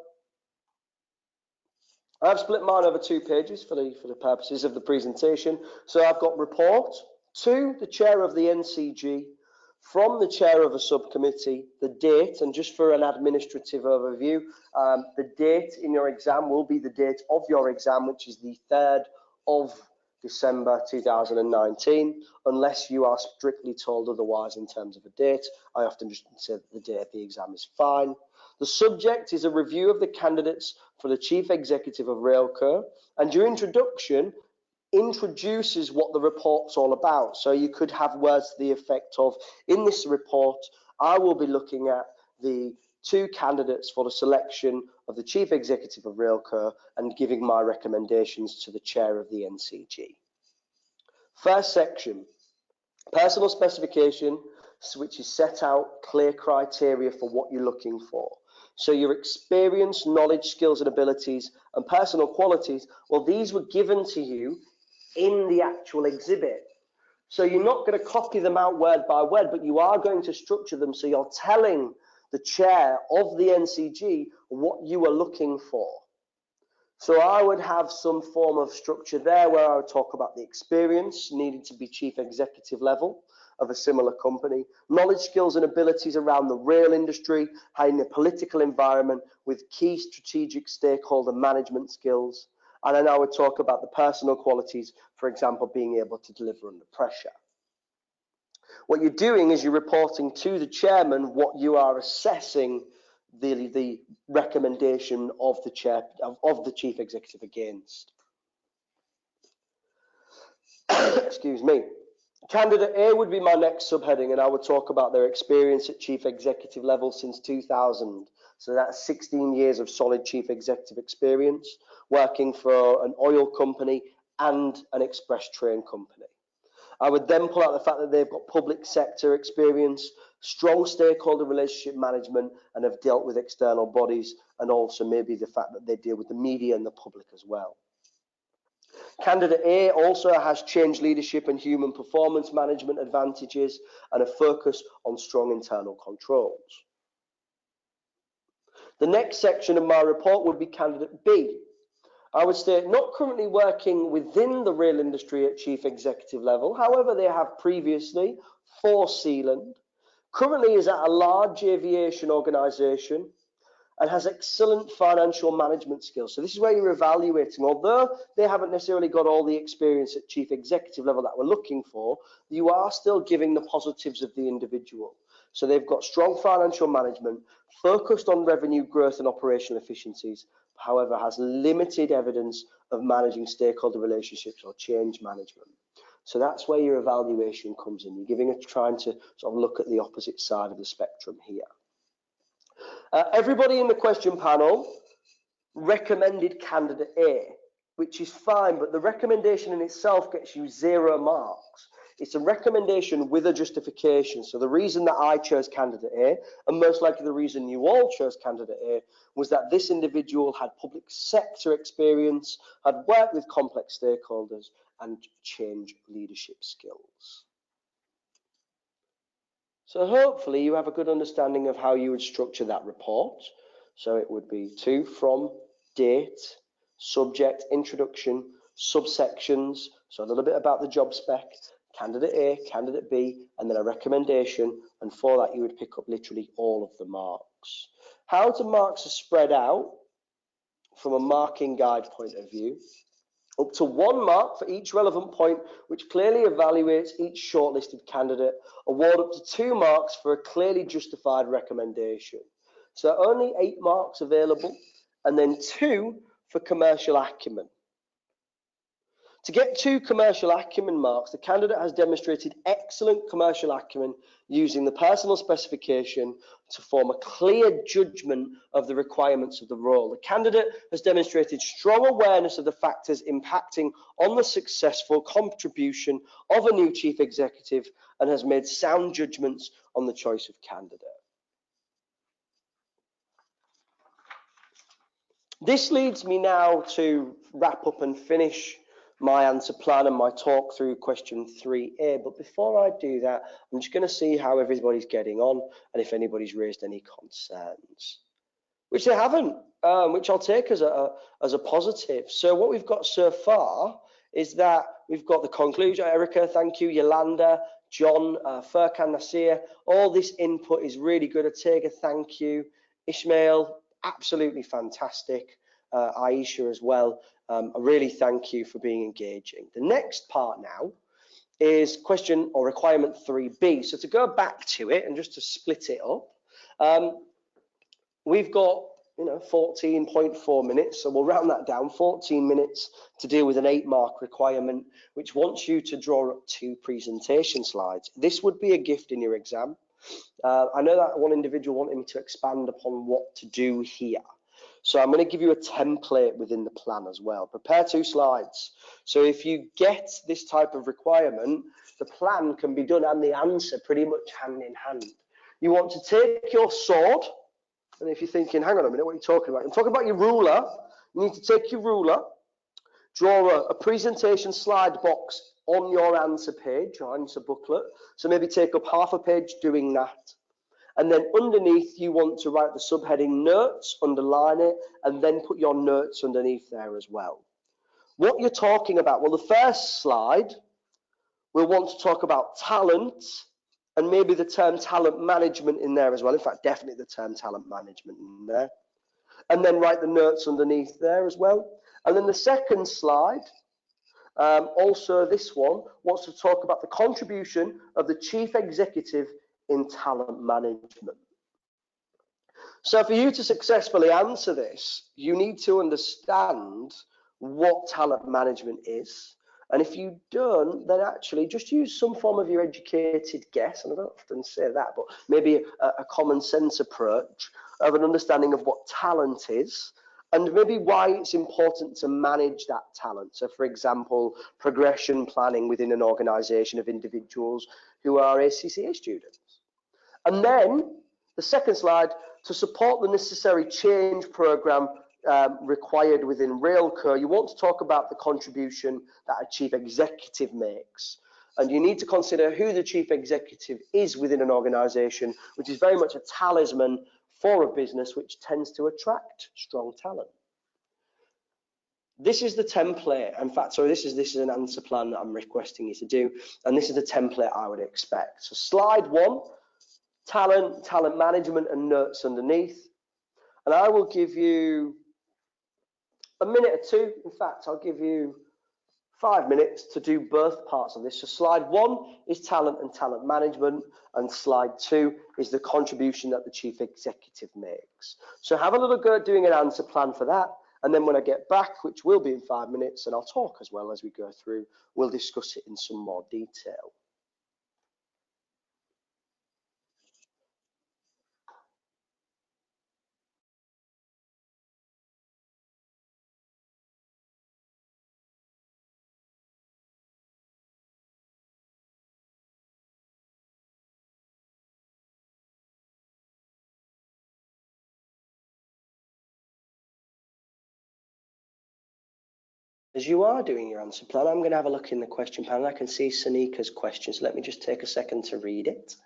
I've split mine over 2 pages for the purposes of the presentation. So I've got report, to the chair of the NCG, from the chair of a subcommittee, the date, and just for an administrative overview, the date in your exam will be the date of your exam, which is the 3rd of December 2019, unless you are strictly told otherwise in terms of a date. I often just say that the date of the exam is fine. The subject is a review of the candidates for the Chief Executive of Railco, and your introduction introduces what the report's all about. So you could have words to the effect of, in this report, I will be looking at the 2 candidates for the selection of the Chief Executive of Railco and giving my recommendations to the chair of the NCG. First section, personal specification, which is set out clear criteria for what you're looking for. So your experience, knowledge, skills and abilities and personal qualities, well, these were given to you in the actual exhibit. So you're not going to copy them out word by word, but you are going to structure them so you're telling the chair of the NCG what you are looking for. So I would have some form of structure there where I would talk about the experience needed to be chief executive level of a similar company, knowledge, skills and abilities around the rail industry, in a political environment with key strategic stakeholder management skills. And then I would talk about the personal qualities, for example, being able to deliver under pressure. What you're doing is you're reporting to the chairman what you are assessing the recommendation of the chair of the chief executive against. Excuse me. Candidate A would be my next subheading, and I would talk about their experience at chief executive level since 2000. So that's 16 years of solid chief executive experience, working for an oil company and an express train company. I would then pull out the fact that they've got public sector experience, strong stakeholder relationship management, and have dealt with external bodies, and also maybe the fact that they deal with the media and the public as well. Candidate A also has change leadership and human performance management advantages and a focus on strong internal controls. The next section of my report would be candidate B. I would state not currently working within the rail industry at chief executive level, however they have previously for Sealand, currently is at a large aviation organisation and has excellent financial management skills. So this is where you're evaluating. Although they haven't necessarily got all the experience at chief executive level that we're looking for, you are still giving the positives of the individual. So they've got strong financial management, focused on revenue growth and operational efficiencies, however has limited evidence of managing stakeholder relationships or change management. So that's where your evaluation comes in. You're trying to sort of look at the opposite side of the spectrum here. Everybody in the question panel recommended candidate A, which is fine, but the recommendation in itself gets you 0 marks. It's a recommendation with a justification. So the reason that I chose candidate A, and most likely the reason you all chose candidate A, was that this individual had public sector experience, had worked with complex stakeholders, and change leadership skills. So hopefully you have a good understanding of how you would structure that report. So it would be to, from, date, subject, introduction, subsections, so a little bit about the job spec, candidate A, candidate B, and then a recommendation, and for that you would pick up literally all of the marks. How the marks are spread out from a marking guide point of view: up to 1 mark for each relevant point, which clearly evaluates each shortlisted candidate. Award up to 2 marks for a clearly justified recommendation. So only 8 marks available, and then 2 for commercial acumen. To get 2 commercial acumen marks, the candidate has demonstrated excellent commercial acumen using the personal specification to form a clear judgment of the requirements of the role. The candidate has demonstrated strong awareness of the factors impacting on the successful contribution of a new chief executive and has made sound judgments on the choice of candidate. This leads me now to wrap up and finish my answer plan and my talk through question 3A. But before I do that, I'm just going to see how everybody's getting on and if anybody's raised any concerns, which they haven't, which I'll take as a positive. So what we've got so far is that we've got the conclusion. Erica, thank you. Yolanda, John, Furkan, Nasir, all this input is really good. Atega, thank you. Ishmael, absolutely fantastic. Aisha as well. I really thank you for being engaging. The next part now is question or requirement 3B. So to go back to it and just to split it up, we've got 14.4 minutes, so we'll round that down. 14 minutes to deal with an 8-mark requirement, which wants you to draw up 2 presentation slides. This would be a gift in your exam. I know that one individual wanted me to expand upon what to do here. So I'm going to give you a template within the plan as well. Prepare 2 slides. So if you get this type of requirement, the plan can be done and the answer pretty much hand in hand. You want to take your sword, and if you're thinking, hang on a minute, what are you talking about? I'm talking about your ruler. You need to take your ruler, draw a presentation slide box on your answer page, your answer booklet. So maybe take up half a page doing that. And then underneath, you want to write the subheading notes, underline it, and then put your notes underneath there as well. What you're talking about, well, the first slide, we'll want to talk about talent and maybe the term talent management in there as well. In fact, definitely the term talent management in there. And then write the notes underneath there as well. And then the second slide, also this one, wants to talk about the contribution of the chief executive in talent management. So for you to successfully answer this, you need to understand what talent management is. And if you don't, then actually just use some form of your educated guess, and I don't often say that, but maybe a common sense approach of an understanding of what talent is, and maybe why it's important to manage that talent. So for example, progression planning within an organization of individuals who are ACCA students. And then the second slide, to support the necessary change program required within Railco, you want to talk about the contribution that a chief executive makes. And you need to consider who the chief executive is within an organization, which is very much a talisman for a business which tends to attract strong talent. This is the template. In fact, sorry, this is an answer plan that I'm requesting you to do, and this is the template I would expect. So slide 1, talent management and notes underneath. And I will give you a minute or 2. In fact, I'll give you 5 minutes to do both parts of this. So slide 1 is talent and talent management, and slide 2 is the contribution that the chief executive makes. So have a little go at doing an answer plan for that. And then when I get back, which will be in 5 minutes, and I'll talk as well as we go through, we'll discuss it in some more detail. As you are doing your answer plan, I'm going to have a look in the question panel. I can see Sanika's question, so let me just take a second to read it.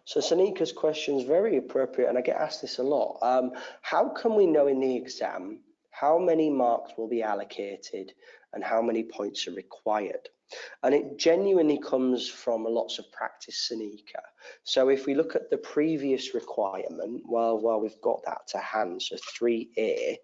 So Sanika's question is very appropriate, and I get asked this a lot. How can we know in the exam how many marks will be allocated and how many points are required? And it genuinely comes from lots of practice, Sanika. So if we look at the previous requirement, well, we've got that to hand, so 3A,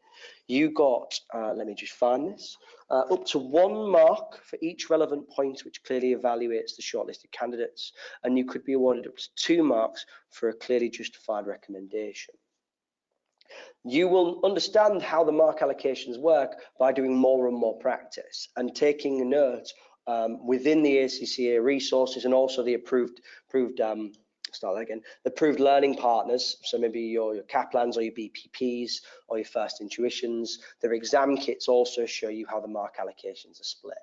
you got, let me just find this, up to 1 mark for each relevant point, which clearly evaluates the shortlisted candidates, and you could be awarded up to 2 marks for a clearly justified recommendation. You will understand how the mark allocations work by doing more and more practice and taking a note within the ACCA resources and also the approved learning partners. So maybe your Kaplans or your BPPs or your first intuitions. Their exam kits also show you how the mark allocations are split.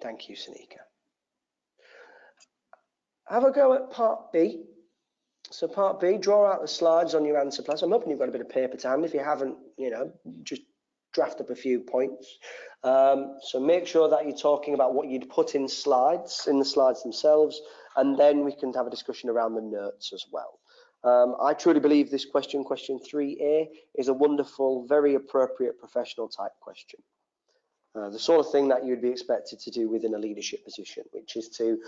Thank you, Sanika. Have a go at part B. So part B, draw out the slides on your answer plans. I'm hoping you've got a bit of paper to hand. If you haven't, just draft up a few points. So make sure that you're talking about what you'd put in the slides themselves, and then we can have a discussion around the notes as well. I truly believe this question 3A, is a wonderful, very appropriate professional type question. The sort of thing that you'd be expected to do within a leadership position, which is to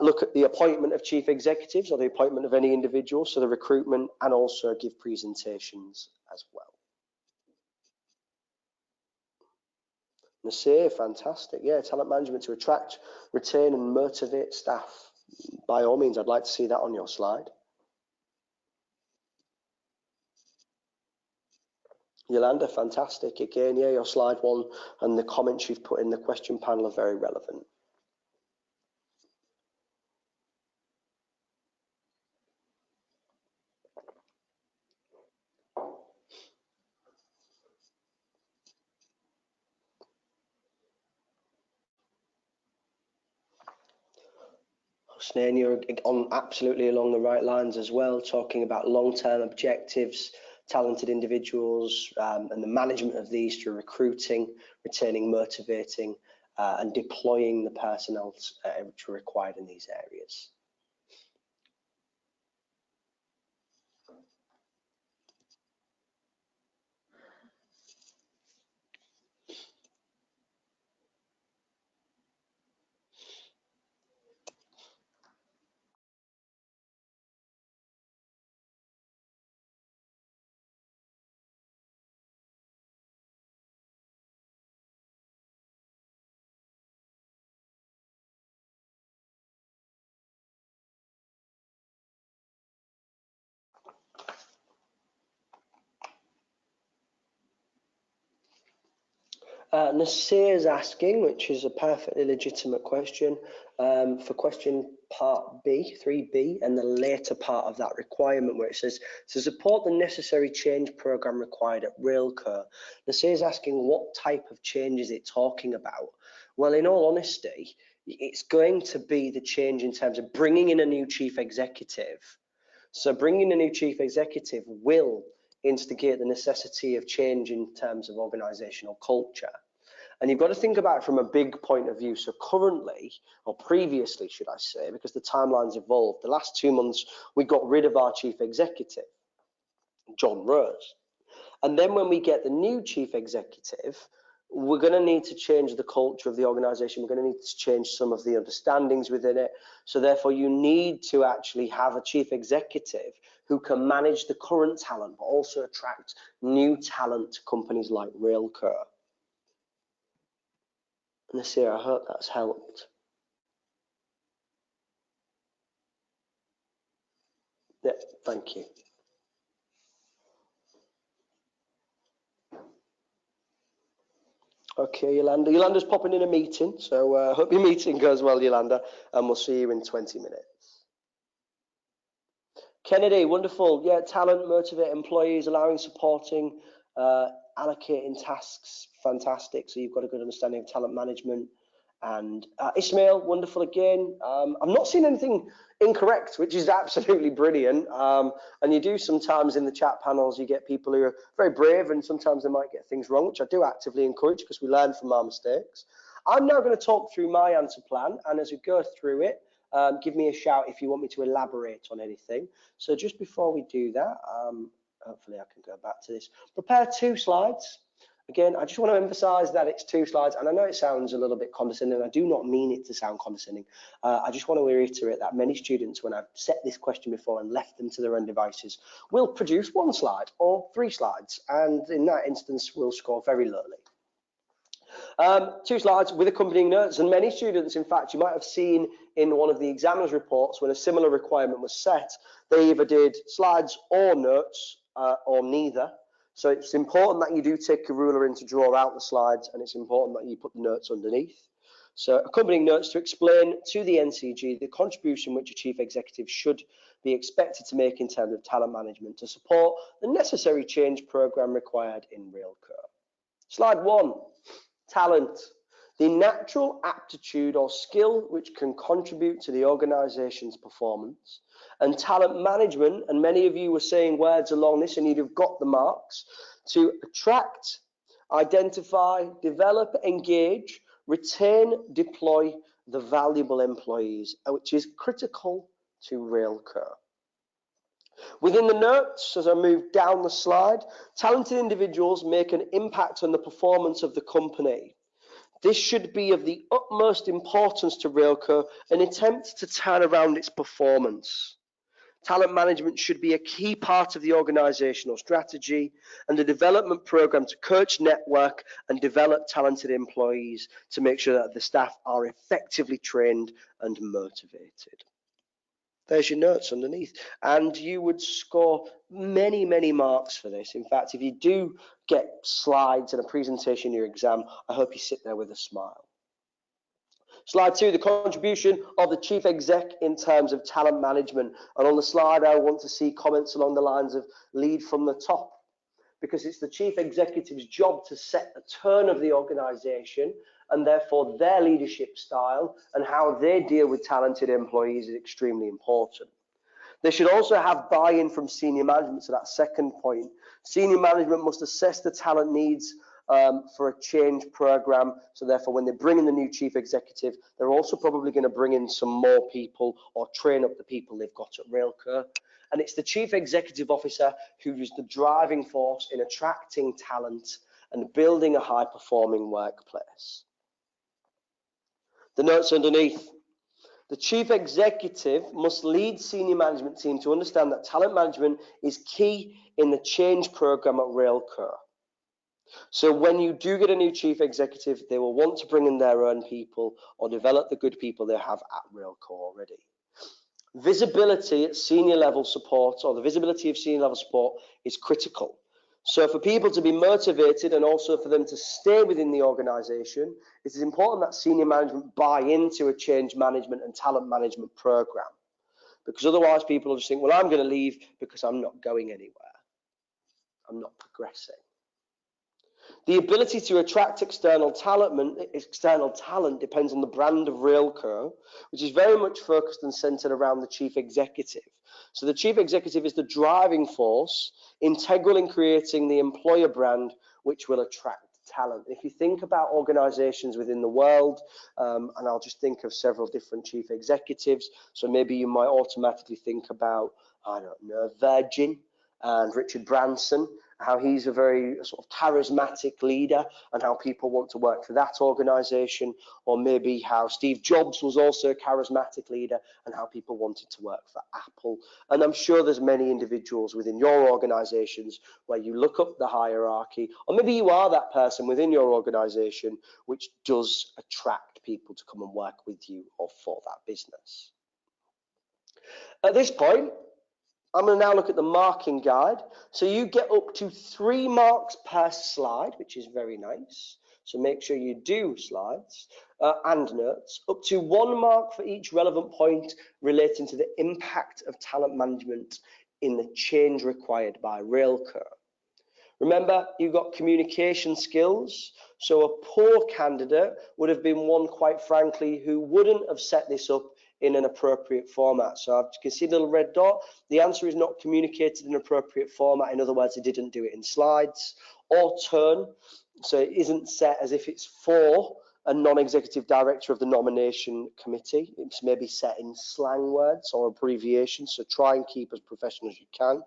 look at the appointment of chief executives or the appointment of any individual, so the recruitment, and also give presentations as well. Nasir, fantastic. Yeah, talent management to attract, retain, and motivate staff. By all means, I'd like to see that on your slide. Yolanda, fantastic. Again, yeah, your slide 1 and the comments you've put in the question panel are very relevant. Husnain, you're absolutely along the right lines as well, talking about long-term objectives, talented individuals, and the management of these through recruiting, retaining, motivating, and deploying the personnel which are required in these areas. Nasir is asking, which is a perfectly legitimate question, for question part B, 3B, and the later part of that requirement where it says, to support the necessary change programme required at Railco. Nasir is asking what type of change is it talking about? Well, in all honesty, it's going to be the change in terms of bringing in a new chief executive. So bringing a new chief executive will instigate the necessity of change in terms of organisational culture. And you've got to think about it from a big point of view. So currently, or previously, should I say, because the timeline's evolved, the last 2 months, we got rid of our chief executive, John Rose. And then when we get the new chief executive, we're going to need to change the culture of the organisation. We're going to need to change some of the understandings within it. So therefore, you need to actually have a chief executive who can manage the current talent, but also attract new talent to companies like Railco. Nasir, I hope that's helped. Yeah, thank you. Okay, Yolanda. Yolanda's popping in a meeting, so I hope your meeting goes well, Yolanda, and we'll see you in 20 minutes. Kennedy, wonderful. Yeah, talent, motivate employees, allowing, supporting, allocating tasks, fantastic. So you've got a good understanding of talent management And Ismail, wonderful again. I'm not seeing anything incorrect, which is absolutely brilliant. And you do sometimes in the chat panels, you get people who are very brave, and sometimes they might get things wrong, which I do actively encourage because we learn from our mistakes. I'm now going to talk through my answer plan, and as we go through it, give me a shout if you want me to elaborate on anything. So just before we do that, hopefully I can go back to this. Prepare 2 slides. Again, I just want to emphasize that it's 2 slides, and I know it sounds a little bit condescending. I do not mean it to sound condescending. I just want to reiterate that many students, when I've set this question before and left them to their own devices, will produce 1 slide or 3 slides, and in that instance, will score very lowly. 2 slides with accompanying notes, and many students, in fact, you might have seen in one of the examiner's reports when a similar requirement was set, they either did slides or notes or neither. So it's important that you do take a ruler in to draw out the slides, and it's important that you put the notes underneath. So accompanying notes to explain to the NCG the contribution which a chief executive should be expected to make in terms of talent management to support the necessary change programme required in Railco. Slide 1, talent. The natural aptitude or skill which can contribute to the organisation's performance. And talent management, and many of you were saying words along this and you'd have got the marks, to attract, identify, develop, engage, retain, deploy the valuable employees, which is critical to Railco. Within the notes, as I move down the slide, talented individuals make an impact on the performance of the company. This should be of the utmost importance to Railco, an attempt to turn around its performance. Talent management should be a key part of the organisational strategy and the development programme to coach, network and develop talented employees to make sure that the staff are effectively trained and motivated. There's your notes underneath, and you would score many, many marks for this. In fact, if you do get slides and a presentation in your exam, I hope you sit there with a smile. Slide 2, the contribution of the chief exec in terms of talent management. And on the slide, I want to see comments along the lines of lead from the top, because it's the chief executive's job to set the tone of the organisation, and therefore their leadership style and how they deal with talented employees is extremely important. They should also have buy-in from senior management. So that second point, senior management must assess the talent needs for a change program. So therefore, when they bring in the new chief executive, they're also probably going to bring in some more people or train up the people they've got at Railco. And it's the chief executive officer who is the driving force in attracting talent and building a high-performing workplace. The notes underneath. The chief executive must lead senior management team to understand that talent management is key in the change program at Railco. So when you do get a new chief executive, they will want to bring in their own people or develop the good people they have at Railco already. Visibility at senior level support, or the visibility of senior level support, is critical. So for people to be motivated and also for them to stay within the organisation, it is important that senior management buy into a change management and talent management program, because otherwise people will just think, well, I'm going to leave because I'm not going anywhere. I'm not progressing. The ability to attract external talent depends on the brand of Railco, which is very much focused and centred around the chief executive. So the chief executive is the driving force, integral in creating the employer brand, which will attract talent. If you think about organisations within the world, and I'll just think of several different chief executives, so maybe you might automatically think about, I don't know, Virgin and Richard Branson, how he's a very sort of charismatic leader and how people want to work for that organisation, or maybe how Steve Jobs was also a charismatic leader and how people wanted to work for Apple. And I'm sure there's many individuals within your organisations where you look up the hierarchy, or maybe you are that person within your organisation which does attract people to come and work with you or for that business. At this point, I'm going to now look at the marking guide. So you get up to 3 marks per slide, which is very nice. So make sure you do slides and notes. Up to 1 mark for each relevant point relating to the impact of talent management in the change required by Railco. Remember, you've got communication skills. So a poor candidate would have been one, quite frankly, who wouldn't have set this up in an appropriate format. So you can see the little red dot. The answer is not communicated in an appropriate format. In other words, they didn't do it in slides. Or turn. So it isn't set as if it's for a non-executive director of the nomination committee. It's maybe set in slang words or abbreviations. So try and keep as professional as you can.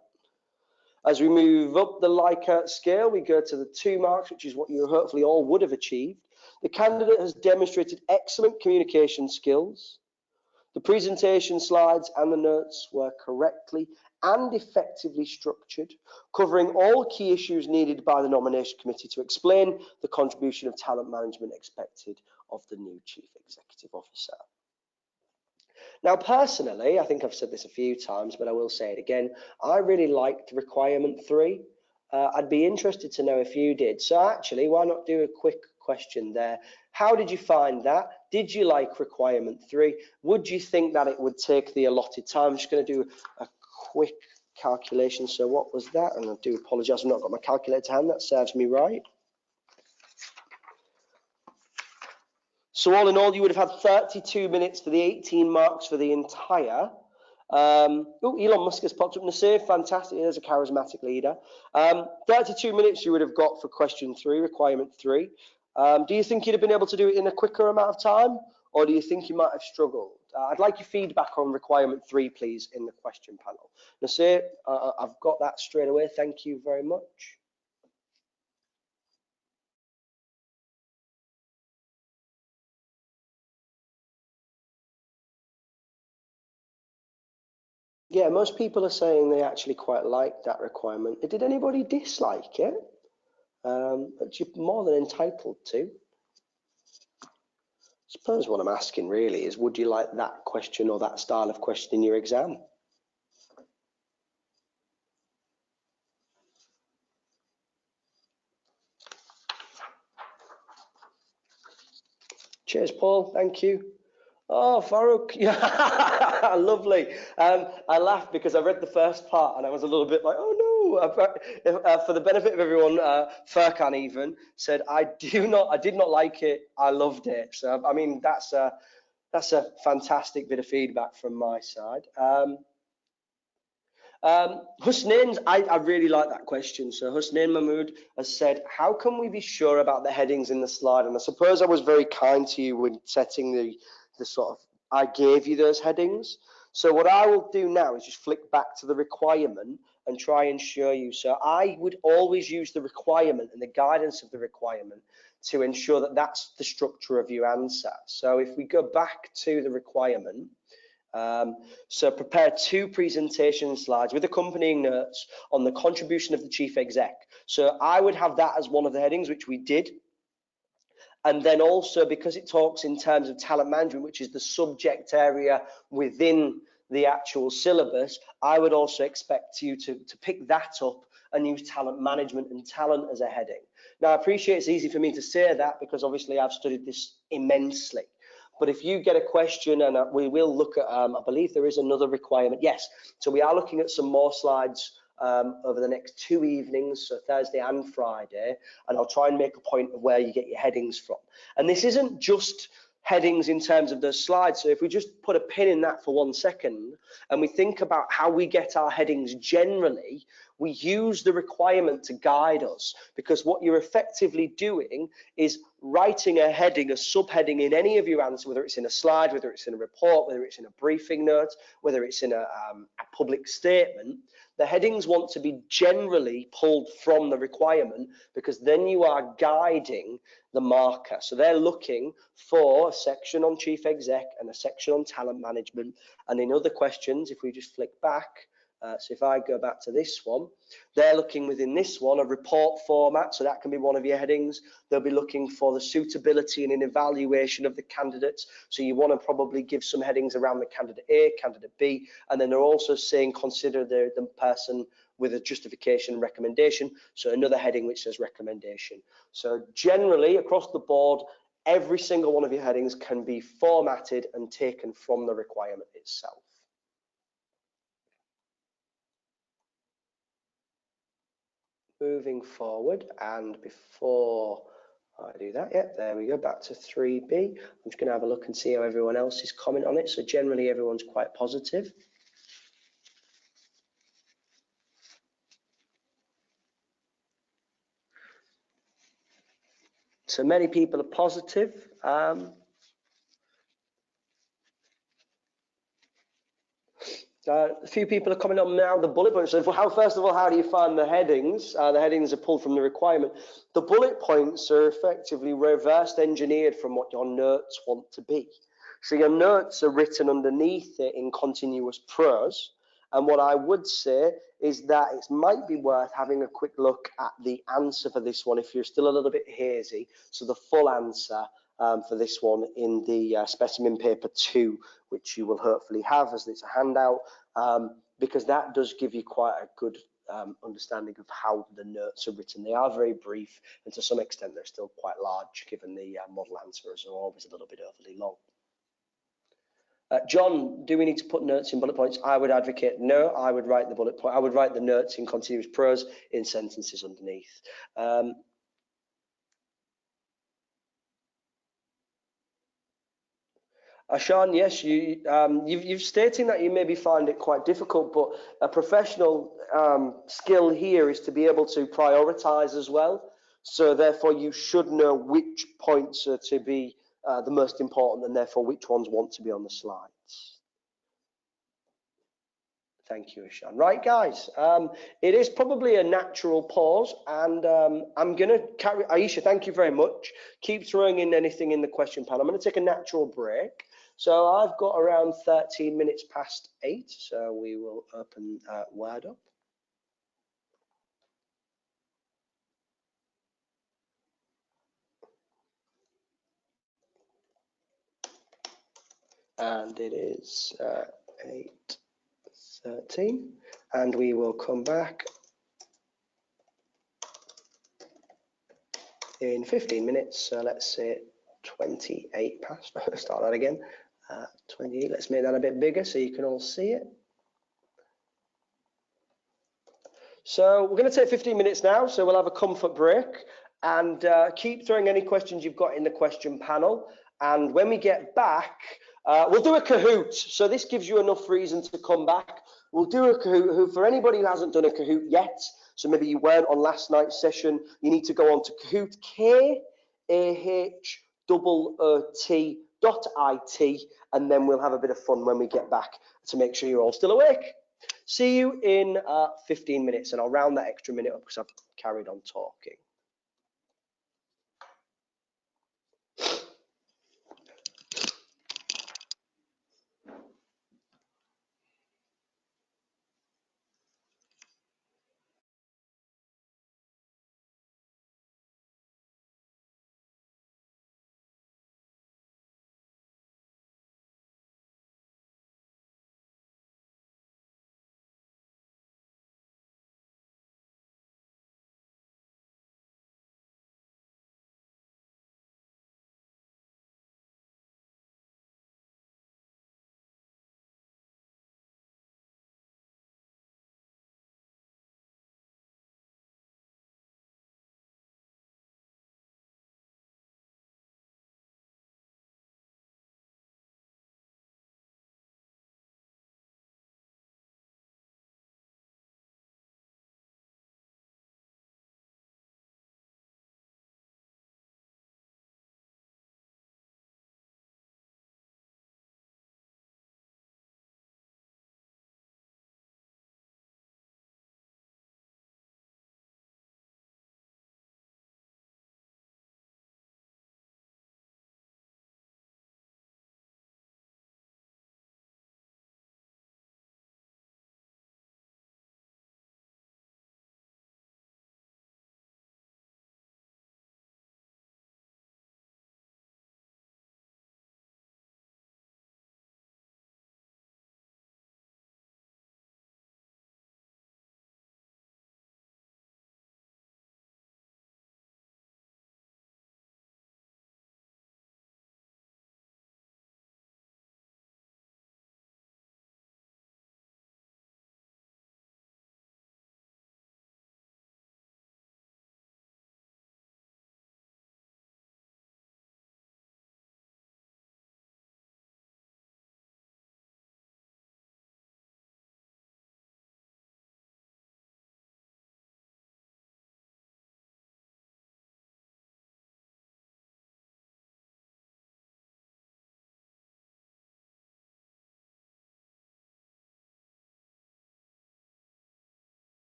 As we move up the Likert scale, we go to the 2 marks, which is what you hopefully all would have achieved. The candidate has demonstrated excellent communication skills. The presentation slides and the notes were correctly and effectively structured, covering all key issues needed by the nomination committee to explain the contribution of talent management expected of the new chief executive officer. Now, personally, I think I've said this a few times, but I will say it again. I really liked requirement 3. I'd be interested to know if you did. So actually, why not do a quick question there? How did you find that? Did you like requirement 3? Would you think that it would take the allotted time? I'm just going to do a quick calculation. So what was that? And I do apologize, I've not got my calculator to hand. That serves me right. So all in all, you would have had 32 minutes for the 18 marks for the entire. Oh, Elon Musk has popped up in the save. Fantastic. There's a charismatic leader. 32 minutes you would have got for question 3, requirement 3. Do you think you'd have been able to do it in a quicker amount of time, or do you think you might have struggled? I'd like your feedback on requirement 3, please, in the question panel. Nasir, I've got that straight away. Thank you very much. Yeah, most people are saying they actually quite like that requirement. Did anybody dislike it? But you're more than entitled to. I suppose what I'm asking really is, would you like that question or that style of question in your exam? Cheers, Paul. Thank you. Oh, Farouk, yeah, lovely. I laughed because I read the first part and I was a little bit like, oh no. For the benefit of everyone, Furkan even said, I did not like it. I loved it. So I mean, that's a fantastic bit of feedback from my side. Husnain's, I really like that question. So Husnain Mahmood has said, how can we be sure about the headings in the slide? And I suppose I was very kind to you when setting the sort of, I gave you those headings. So what I will do now is just flick back to the requirement and try and show you. So I would always use the requirement and the guidance of the requirement to ensure that that's the structure of your answer. So if we go back to the requirement, so prepare 2 presentation slides with accompanying notes on the contribution of the chief exec. So I would have that as one of the headings, which we did. And then also, because it talks in terms of talent management, which is the subject area within the actual syllabus, I would also expect you to pick that up and use talent management and talent as a heading. Now, I appreciate it's easy for me to say that because obviously I've studied this immensely. But if you get a question, and we will look at, I believe there is another requirement. Yes, so we are looking at some more slides over the next 2 evenings, so Thursday and Friday, and I'll try and make a point of where you get your headings from. And this isn't just headings in terms of those slides. So if we just put a pin in that for 1 second and we think about how we get our headings generally, we use the requirement to guide us, because what you're effectively doing is writing a heading, a subheading in any of your answers, whether it's in a slide, whether it's in a report, whether it's in a briefing note, whether it's in a public statement. The headings want to be generally pulled from the requirement, because then you are guiding the marker. So they're looking for a section on chief exec and a section on talent management. And in other questions, if we just flick back, so if I go back to this one, they're looking within this one, a report format, so that can be one of your headings. They'll be looking for the suitability and an evaluation of the candidates. So you want to probably give some headings around the candidate A, candidate B, and then they're also saying consider the person with a justification and recommendation. So another heading which says recommendation. So generally across the board, every single one of your headings can be formatted and taken from the requirement itself. moving forward, and before I do that, yeah, there we go, back to 3B. I'm just going to have a look and see how everyone else is comment on it. So generally everyone's quite positive. So many people are positive. A few people are coming on now. The bullet points. So, first of all, how do you find the headings? The headings are pulled from the requirement. The bullet points are effectively reversed engineered from what your notes want to be. So your notes are written underneath it in continuous prose. And what I would say is that it might be worth having a quick look at the answer for this one if you're still a little bit hazy. So the full answer for this one in the specimen paper 2, which you will hopefully have as it's a handout, because that does give you quite a good understanding of how the notes are written. They are very brief, and to some extent they're still quite large, given the model answers are always a little bit overly long. John, do we need to put notes in bullet points? I would advocate no. I would write the bullet point. I would write the notes in continuous prose in sentences underneath. Sean, yes, you've stated that you maybe find it quite difficult, but a professional skill here is to be able to prioritize as well. So therefore, you should know which points are to be the most important, and therefore which ones want to be on the slides. Thank you, Ishan. Right, guys, it is probably a natural pause, and I'm going to carry. Aisha, thank you very much. Keep throwing in anything in the question panel. I'm going to take a natural break. So I've got around 13 minutes past 8, so we will open Word up. And it is 8:13, and we will come back in 15 minutes. So let's say 28 past. Start that again. 28. Let's make that a bit bigger so you can all see it. So we're going to take 15 minutes now, so we'll have a comfort break, and keep throwing any questions you've got in the question panel. And when we get back, we'll do a Kahoot. So this gives you enough reason to come back. We'll do a Kahoot. For anybody who hasn't done a Kahoot yet, so maybe you weren't on last night's session, you need to go on to Kahoot, KAHOOT.IT, and then we'll have a bit of fun when we get back to make sure you're all still awake. See you in 15 minutes, and I'll round that extra minute up because I've carried on talking.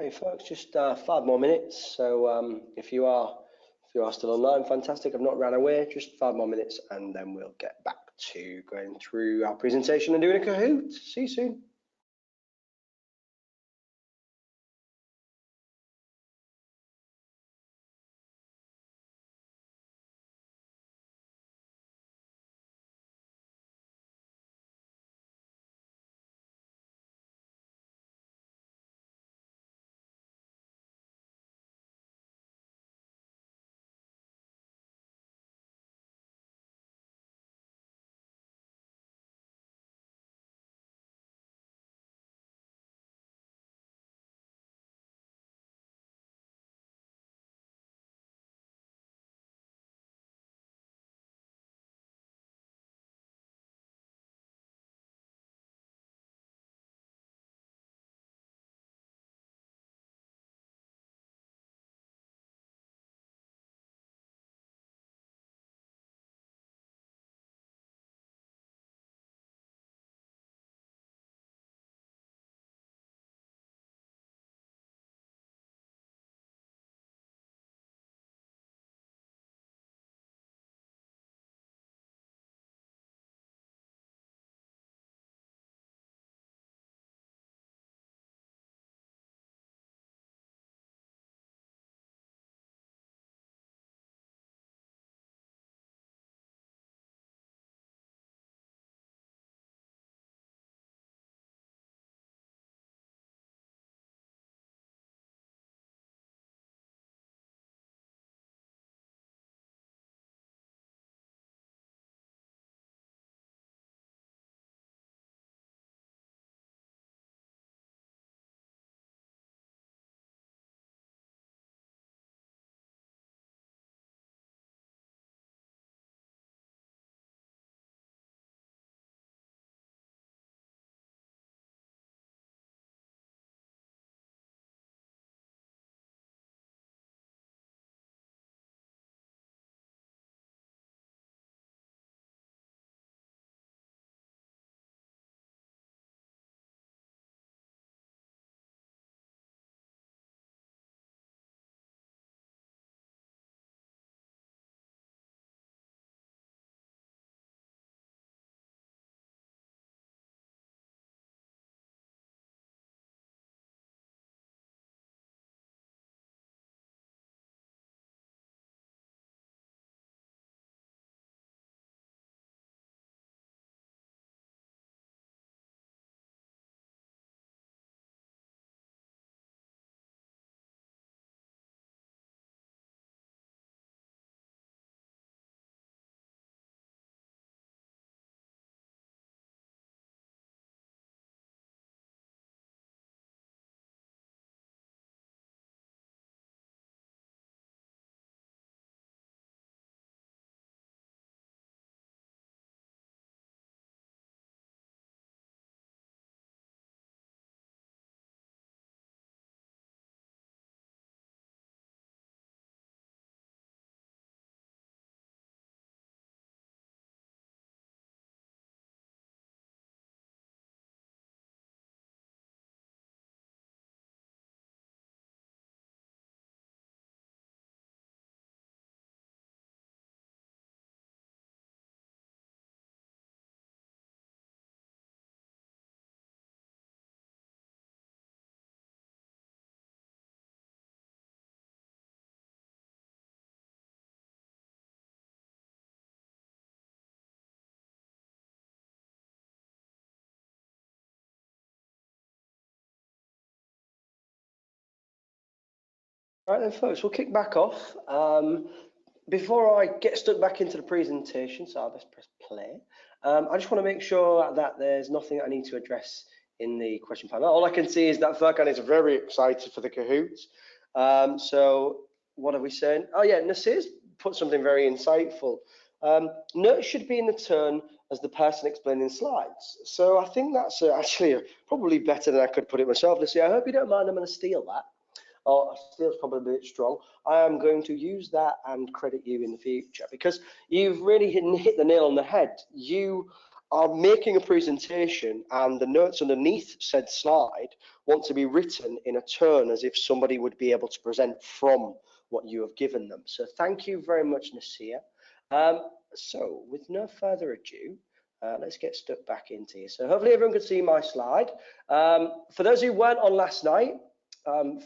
Hey folks, just 5 more minutes. So if you are still online, fantastic. I've not ran away. Just 5 more minutes, and then we'll get back to going through our presentation and doing a Kahoot. See you soon. Right then, folks, we'll kick back off. Before I get stuck back into the presentation, so I'll just press play. I just want to make sure that there's nothing I need to address in the question panel. All I can see is that Furkan is very excited for the Kahoots. So what are we saying? Oh yeah, Nasir's put something very insightful. Notes should be in the turn as the person explaining slides. So I think that's actually probably better than I could put it myself. Nasir, I hope you don't mind. I'm going to steal that. Oh, steel's probably a bit strong. I am going to use that and credit you in the future because you've really hit the nail on the head. You are making a presentation and the notes underneath said slide want to be written in a tone as if somebody would be able to present from what you have given them. So thank you very much, Nasir. So with no further ado, let's get stuck back into here. So hopefully everyone can see my slide. For those who weren't on last night,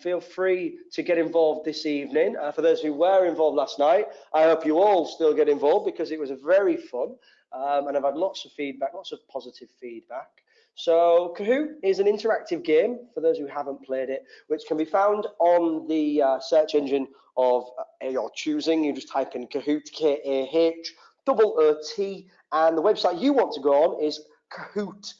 feel free to get involved this evening. For those who were involved last night, I hope you all still get involved because it was very fun. And I've had lots of feedback, lots of positive feedback. So Kahoot is an interactive game, for those who haven't played it, which can be found on the search engine of your choosing. You just type in Kahoot, K-A-H-O-O-T, and the website you want to go on is kahoot.it.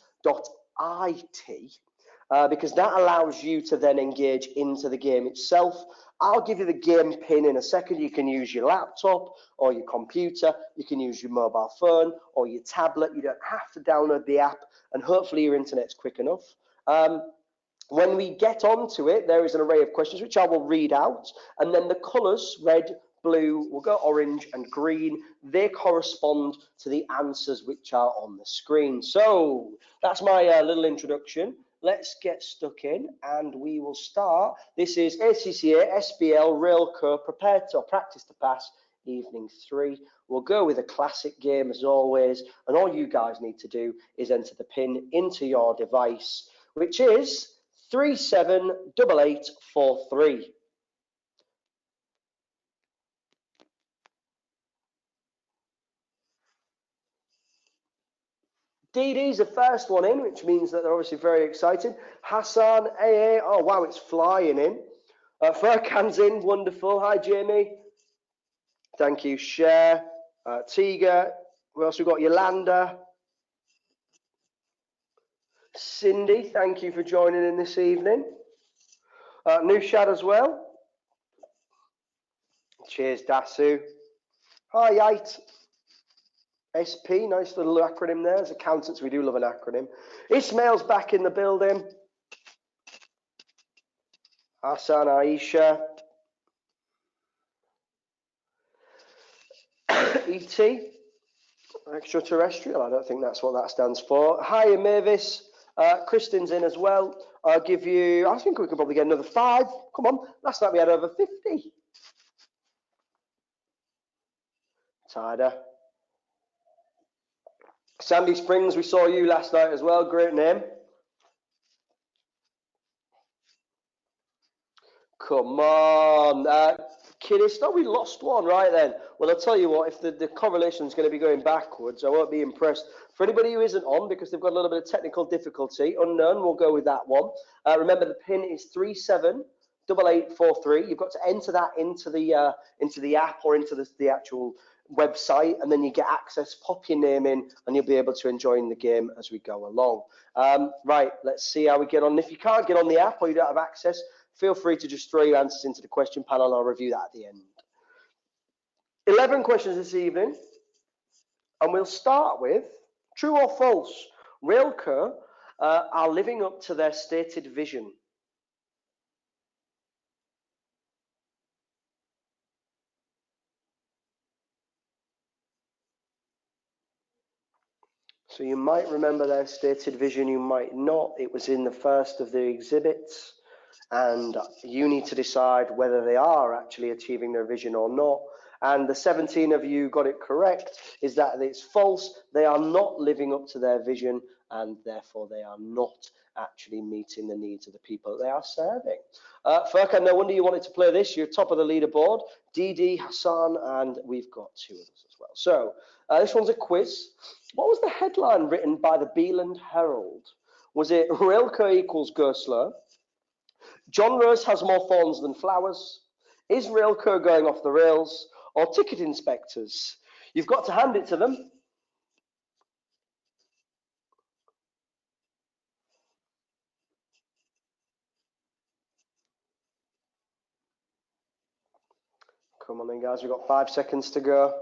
Because that allows you to then engage into the game itself. I'll give you the game pin in a second. You can use your laptop or your computer. You can use your mobile phone or your tablet. You don't have to download the app, and hopefully your internet's quick enough. When we get onto it, there is an array of questions which I will read out, and then the colours, red, blue, will go orange and green. They correspond to the answers which are on the screen. So that's my little introduction. Let's get stuck in and we will start. This is ACCA, SBL, Railco, Prepare to Practice to Pass, Evening 3. We'll go with a classic game as always, and all you guys need to do is enter the pin into your device, which is 378843. DD's the first one in, which means that they're obviously very excited. Hassan, AA, oh wow, it's flying in. Furkan's in, wonderful. Hi, Jamie. Thank you, Cher. Tiga, we also got Yolanda. Cindy, thank you for joining in this evening. Nushad as well. Cheers, Dasu. Hi, Yite. SP, nice little acronym there. As accountants, we do love an acronym. Ismail's back in the building. Hassan, Aisha. ET, extraterrestrial. I don't think that's what that stands for. Hi, Mavis. Kristen's in as well. I'll give you, I think we can probably get another 5. Come on. Last night we had over 50. Tider. Sandy Springs, we saw you last night as well. Great name. Come on. Kiddisto, we lost one right then. Well, I'll tell you what, if the correlation is going to be going backwards, I won't be impressed. For anybody who isn't on, because they've got a little bit of technical difficulty, unknown, we'll go with that one. Remember, the pin is 378843. You've got to enter that into the app or into the actual website, and then you get access. Pop your name in and you'll be able to enjoy the game as we go along. Right, let's see how we get on. If you can't get on the app or you don't have access, feel free to just throw your answers into the question panel and I'll review that at the end. 11 questions this evening, and we'll start with true or false. Railco are living up to their stated vision. So you might remember their stated vision, you might not. It was in the first of the exhibits, and you need to decide whether they are actually achieving their vision or not. And the 17 of you got it correct, is that it's false. They are not living up to their vision, and therefore they are not actually meeting the needs of the people they are serving. Furkan, no wonder you wanted to play this. You're top of the leaderboard. Didi, Hassan, and we've got 2 others as well. So this one's a quiz. What was the headline written by the Beeland Herald? Was it Railco equals go slow? John Rose has more thorns than flowers? Is Railco going off the rails? Or ticket inspectors? You've got to hand it to them. Come on then, guys. We've got 5 seconds to go.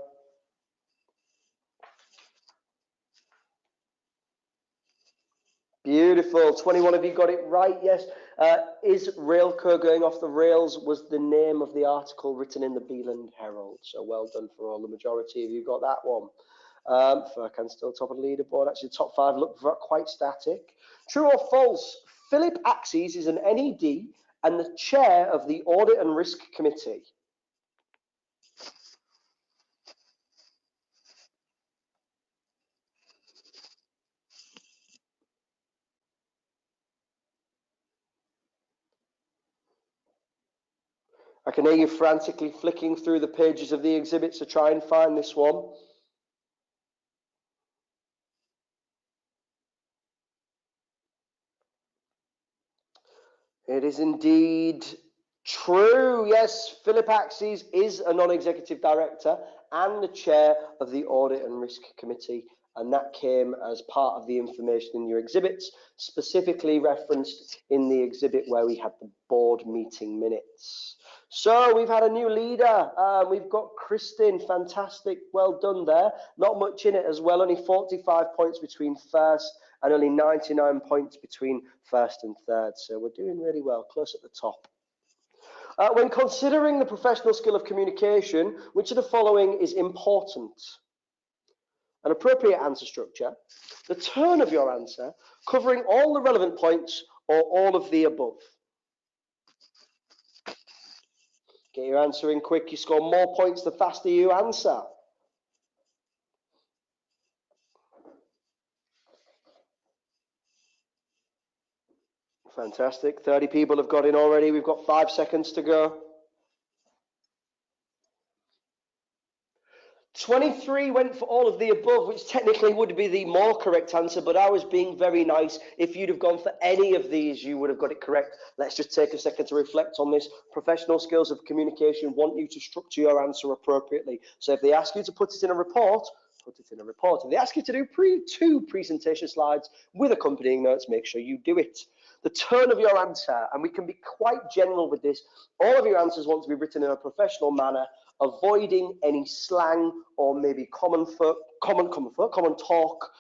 Beautiful. 21 of you got it right. Yes. Is Railco going off the rails was the name of the article written in the Beeland Herald. So well done for all. The majority of you got that one. Furkan still top of the leaderboard. Actually, the top 5 look quite static. True or false? Philip Axes is an NED and the chair of the Audit and Risk Committee. I can hear you frantically flicking through the pages of the exhibits to try and find this one. It is indeed true. Yes, Philip Axes is a non-executive director and the chair of the Audit and Risk Committee, and that came as part of the information in your exhibits, specifically referenced in the exhibit where we had the board meeting minutes. So we've had a new leader. We've got Kristin. Fantastic. Well done there. Not much in it as well. Only 45 points between first and only 99 points between first and third. So we're doing really well, close at the top. When considering the professional skill of communication, which of the following is important? An appropriate answer structure, the turn of your answer, covering all the relevant points, or all of the above. Get your answer in quick. You score more points the faster you answer. Fantastic. 30 people have got in already. We've got 5 seconds to go. 23 went for all of the above, which technically would be the more correct answer, but I was being very nice. If you'd have gone for any of these, you would have got it correct. Let's just take a second to reflect on this. Professional skills of communication want you to structure your answer appropriately. So if they ask you to put it in a report, put it in a report. If they ask you to do 2 presentation slides with accompanying notes, make sure you do it. The turn of your answer, and we can be quite general with this, all of your answers want to be written in a professional manner, avoiding any slang or maybe common talk,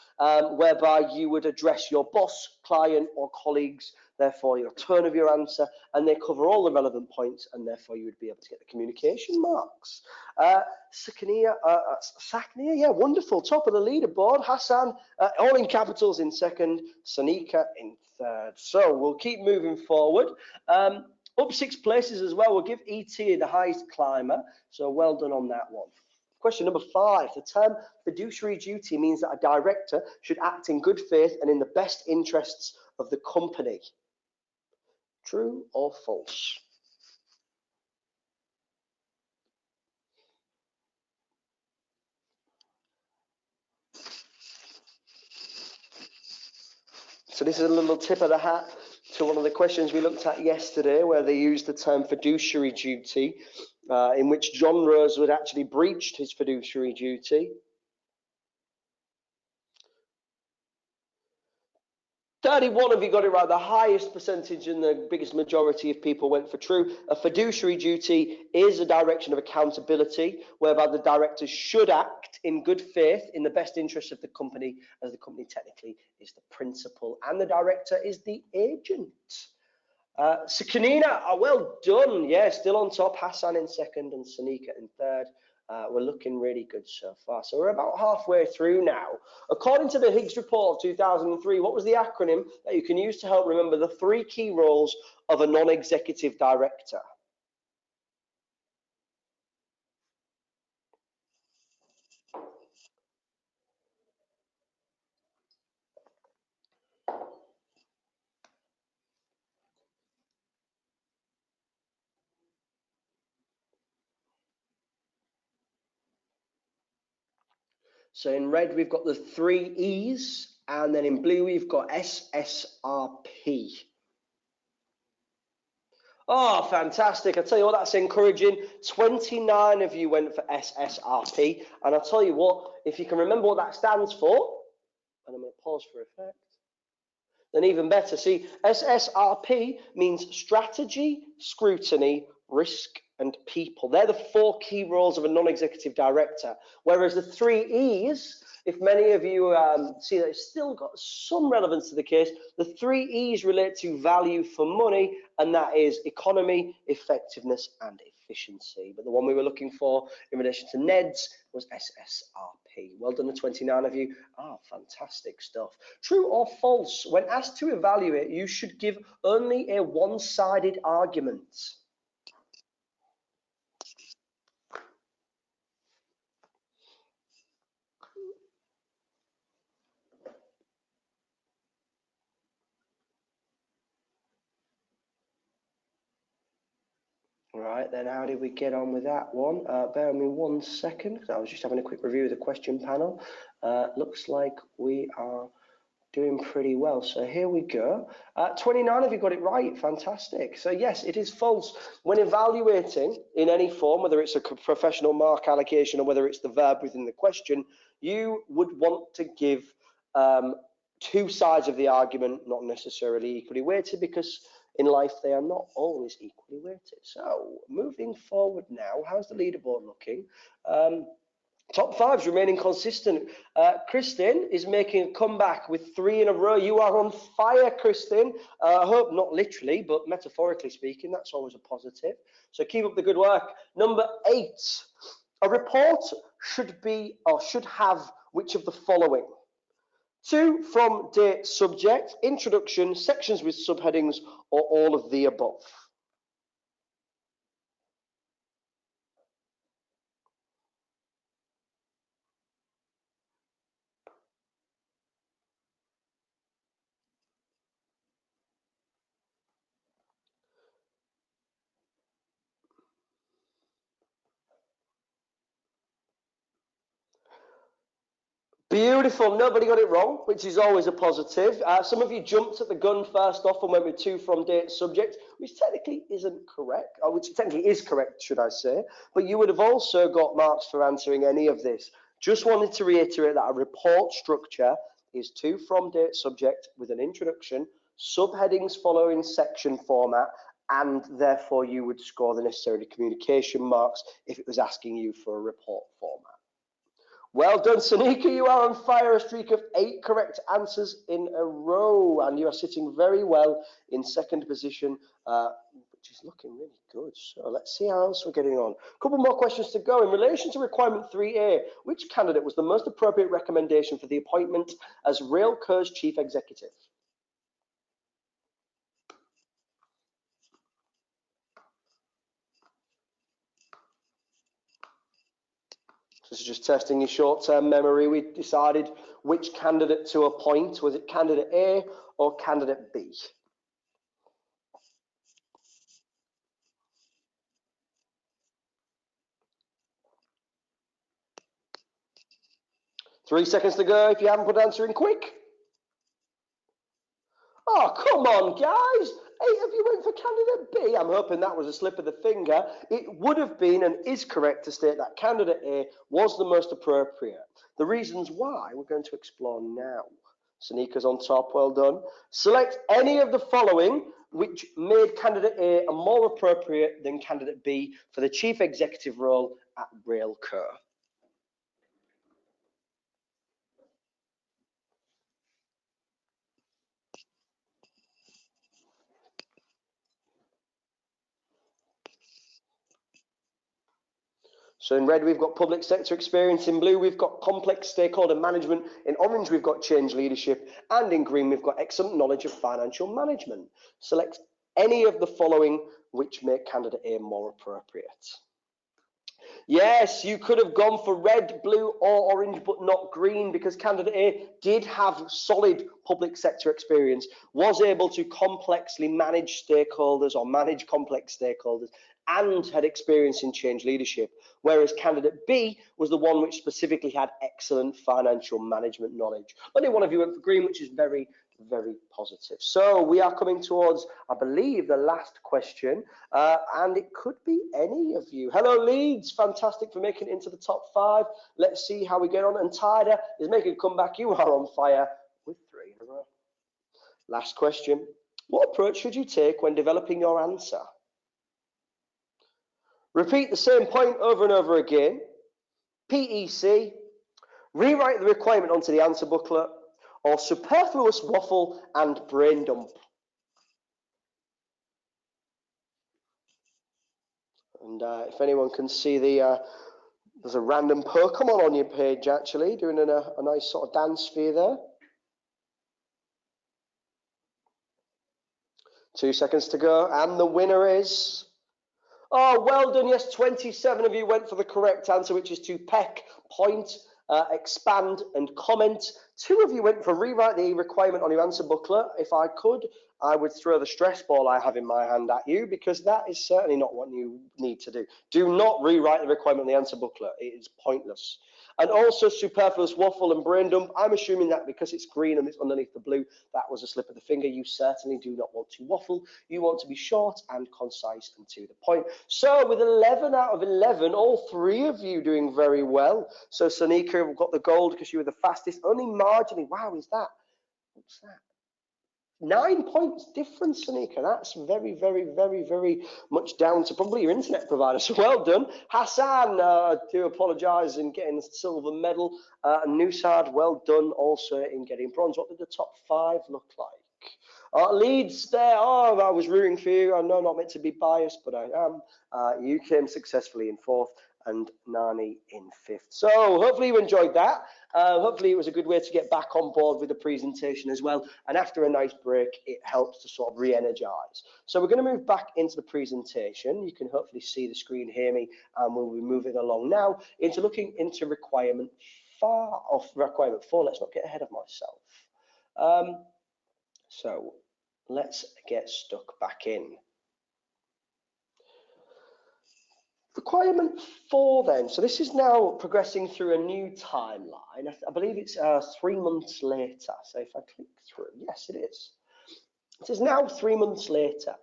whereby you would address your boss, client, or colleagues. Therefore, your turn of your answer, and they cover all the relevant points, and therefore you would be able to get the communication marks. Saknia, yeah, wonderful. Top of the leaderboard. Hassan, all in capitals in second. Sanika in third. So we'll keep moving forward. Up 6 places as well. We'll give ET the highest climber. So well done on that one. Question number 5. The term fiduciary duty means that a director should act in good faith and in the best interests of the company. True or false? So this is a little tip of the hat to one of the questions we looked at yesterday, where they used the term fiduciary duty, in which John Rosewood actually breached his fiduciary duty. 31 of you got it right. The highest percentage and the biggest majority of people went for true. A fiduciary duty is a direction of accountability, whereby the director should act in good faith in the best interest of the company, as the company technically is the principal and the director is the agent. Sakanina, well done. Yeah, still on top. Hassan in second and Sanika in third. We're looking really good so far. So we're about halfway through now. According to the Higgs report of 2003, what was the acronym that you can use to help remember the 3 key roles of a non-executive director? So in red, we've got the 3 E's, and then in blue, we've got SSRP. Oh, fantastic. I tell you what, that's encouraging. 29 of you went for SSRP. And I'll tell you what, if you can remember what that stands for, and I'm going to pause for effect, then even better. See, SSRP means strategy, scrutiny, risk, and people. They're the 4 key roles of a non-executive director. Whereas the 3 E's, if many of you see that it's still got some relevance to the case, the 3 E's relate to value for money, and that is economy, effectiveness, and efficiency. But the one we were looking for in relation to NEDs was SSRP. P. Well done to 29 of you. Fantastic stuff. True or false? When asked to evaluate, you should give only a one-sided argument. Right, then how did we get on with that one? Bear with me 1 second, because I was just having a quick review of the question panel. Looks like we are doing pretty well. So here we go. 29 of you got it right. Fantastic. So yes, it is false. When evaluating in any form, whether it's a professional mark allocation or whether it's the verb within the question, you would want to give two sides of the argument, not necessarily equally weighted, because in life they are not always equally weighted. So moving forward now, how's the leaderboard looking? Top five's remaining consistent. Kristin is making a comeback with 3 in a row. You are on fire, Kristin. I hope not literally, but metaphorically speaking, that's always a positive. So keep up the good work. Number 8, a report should be or should have which of the following? 2 from date subject, introduction, sections with subheadings, or all of the above. Beautiful. Nobody got it wrong, which is always a positive. Some of you jumped at the gun first off and went with 2 from date subject, which technically isn't correct, or which technically is correct, should I say. But you would have also got marks for answering any of this. Just wanted to reiterate that a report structure is 2 from date subject with an introduction, subheadings following section format, and therefore you would score the necessary communication marks if it was asking you for a report format. Well done, Sanika. You are on fire, a streak of 8 correct answers in a row, and you are sitting very well in second position, which is looking really good. So let's see how else we're getting on. A couple more questions to go. In relation to requirement 3A, which candidate was the most appropriate recommendation for the appointment as Railco's chief executive? This is just testing your short-term memory. We decided which candidate to appoint. Was it candidate A or candidate B? Three seconds to go if you haven't put an answer in quick. Oh, come on, guys. 8 of you went for candidate B. I'm hoping that was a slip of the finger. It would have been and is correct to state that candidate A was the most appropriate. The reasons why we're going to explore now. Sanika's on top, well done. Select any of the following which made candidate A more appropriate than candidate B for the chief executive role at Railco. So in red, we've got public sector experience. In blue, we've got complex stakeholder management. In orange, we've got change leadership. And in green, we've got excellent knowledge of financial management. Select any of the following which make candidate A more appropriate. Yes, you could have gone for red, blue, or orange, but not green, because candidate A did have solid public sector experience, was able to complexly manage stakeholders or manage complex stakeholders, and had experience in change leadership, whereas candidate B was the one which specifically had excellent financial management knowledge. Only one of you went for green, which is very, very positive. So we are coming towards, I believe, the last question, and it could be any of you. Hello, Leeds. Fantastic for making it into the top 5. Let's see how we get on. And Tyder is making a comeback. You are on fire with 3 in a row. Last question. What approach should you take when developing your answer? Repeat the same point over and over again. PEC. Rewrite the requirement onto the answer booklet, or superfluous waffle and brain dump. And if anyone can see the There's a random Pokemon on your page, actually, doing a nice sort of dance for you there. 2 seconds to go, and the winner is... Oh, well done. Yes, 27 of you went for the correct answer, which is to peck, point, expand, and comment. 2 of you went for rewrite the requirement on your answer booklet. If I could, I would throw the stress ball I have in my hand at you, because that is certainly not what you need to do. Do not rewrite the requirement on the answer booklet. It is pointless. And also superfluous waffle and brain dump. I'm assuming that because it's green and it's underneath the blue, that was a slip of the finger. You certainly do not want to waffle. You want to be short and concise and to the point. So with 11 out of 11, all 3 of you doing very well. So Sonika got the gold because you were the fastest, only marginally. Wow, is that? What's that? 9 points difference, Sonika. That's very, very, very, very much down to probably your internet provider. So well done. Hassan, I do apologise in getting the silver medal. Nusad, well done also in getting bronze. What did the top 5 look like? Leeds there. Oh, I was rooting for you. I know not meant to be biased, but I am. You came successfully in 4th and Nani in 5th. So hopefully you enjoyed that. Hopefully it was a good way to get back on board with the presentation as well. And after a nice break, it helps to sort of re-energize. So we're going to move back into the presentation. You can hopefully see the screen, hear me, and we'll be moving along now into looking into requirement 4. Let's not get ahead of myself. So let's get stuck back in. Requirement 4 then, so this is now progressing through a new timeline. I believe it's 3 months later, so if I click through, yes it is. It is now 3 months later.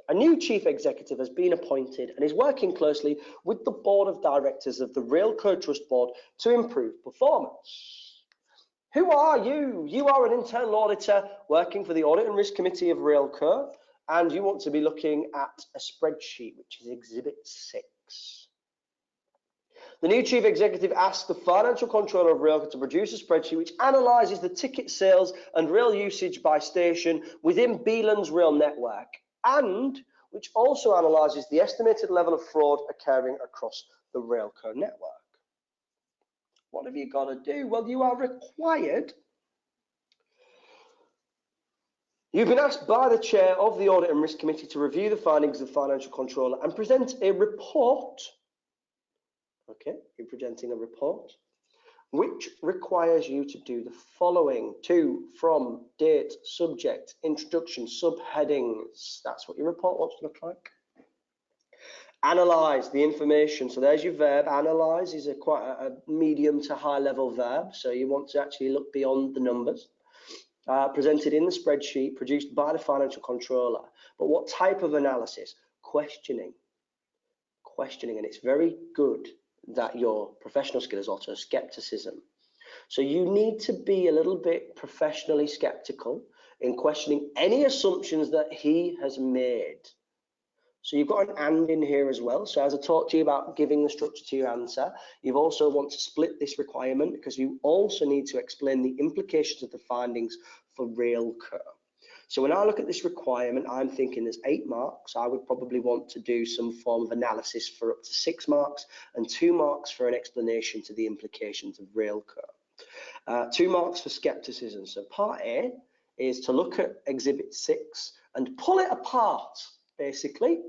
A new chief executive has been appointed and is working closely with the board of directors of the Railco Trust Board to improve performance. Who are you? You are an internal auditor working for the Audit and Risk Committee of Railco, and you want to be looking at a spreadsheet, which is Exhibit 6. The new chief executive asked the financial controller of Railco to produce a spreadsheet which analyses the ticket sales and rail usage by station within Beeland's rail network, and which also analyses the estimated level of fraud occurring across the Railco network. What have you got to do? Well, you are required. You've been asked by the chair of the Audit and Risk Committee to review the findings of the financial controller and present a report. Okay, you're presenting a report, which requires you to do the following: to, from, date, subject, introduction, subheadings. That's what your report wants to look like. Analyze the information. So there's your verb. Analyze is quite a medium to high level verb. So you want to actually look beyond the numbers. Presented in the spreadsheet, produced by the financial controller. But what type of analysis? Questioning. And it's very good that your professional skill is also skepticism. So you need to be a little bit professionally skeptical in questioning any assumptions that he has made. So you've got an and in here as well. So as I talked to you about giving the structure to your answer, you also want to split this requirement because you also need to explain the implications of the findings for Railco. So when I look at this requirement, I'm thinking there's 8 marks. I would probably want to do some form of analysis for up to 6 marks and 2 marks for an explanation to the implications of Railco. 2 marks for skepticism. So part A is to look at Exhibit 6 and pull it apart, basically.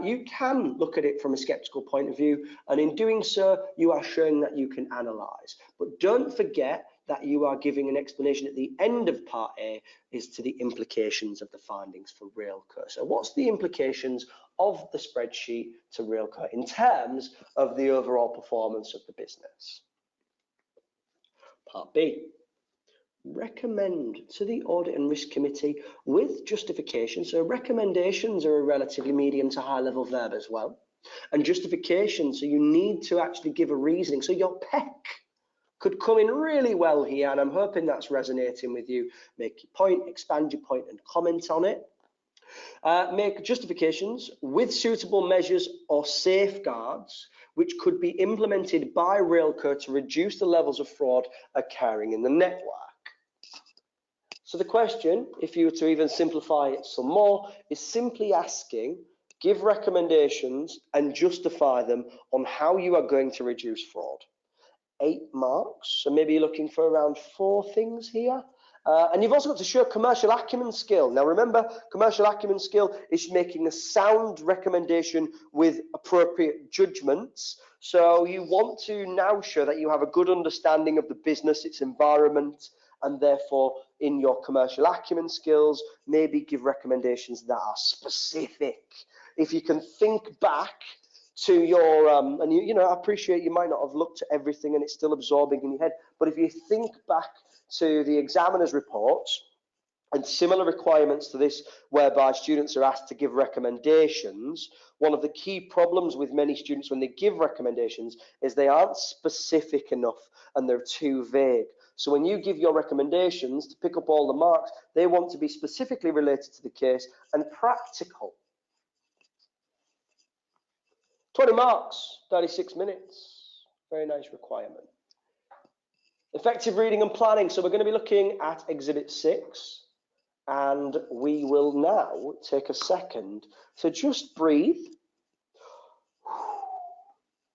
You can look at it from a skeptical point of view, and in doing so, you are showing that you can analyze. But don't forget that you are giving an explanation at the end of part A is to the implications of the findings for Railco. So what's the implications of the spreadsheet to Railco in terms of the overall performance of the business? Part B. Recommend to the Audit and Risk Committee with justification. So recommendations are a relatively medium to high level verb as well. And justification, so you need to actually give a reasoning. So your PEC could come in really well here, and I'm hoping that's resonating with you. Make your point, expand your point, and comment on it. Make justifications with suitable measures or safeguards which could be implemented by Railco to reduce the levels of fraud occurring in the network. So the question, if you were to even simplify it some more, is simply asking, give recommendations and justify them on how you are going to reduce fraud. 8 marks, so maybe you're looking for around 4 things here. And you've also got to show commercial acumen skill. Now remember, commercial acumen skill is making a sound recommendation with appropriate judgments. So you want to now show that you have a good understanding of the business, its environment, and therefore in your commercial acumen skills, maybe give recommendations that are specific. If you can think back to your, and you know, I appreciate you might not have looked at everything and it's still absorbing in your head, but if you think back to the examiner's reports and similar requirements to this, whereby students are asked to give recommendations, one of the key problems with many students when they give recommendations is they aren't specific enough and they're too vague. So when you give your recommendations to pick up all the marks, they want to be specifically related to the case and practical. 20 marks, 36 minutes. Very nice requirement. Effective reading and planning. So we're going to be looking at Exhibit 6. And we will now take a second to just breathe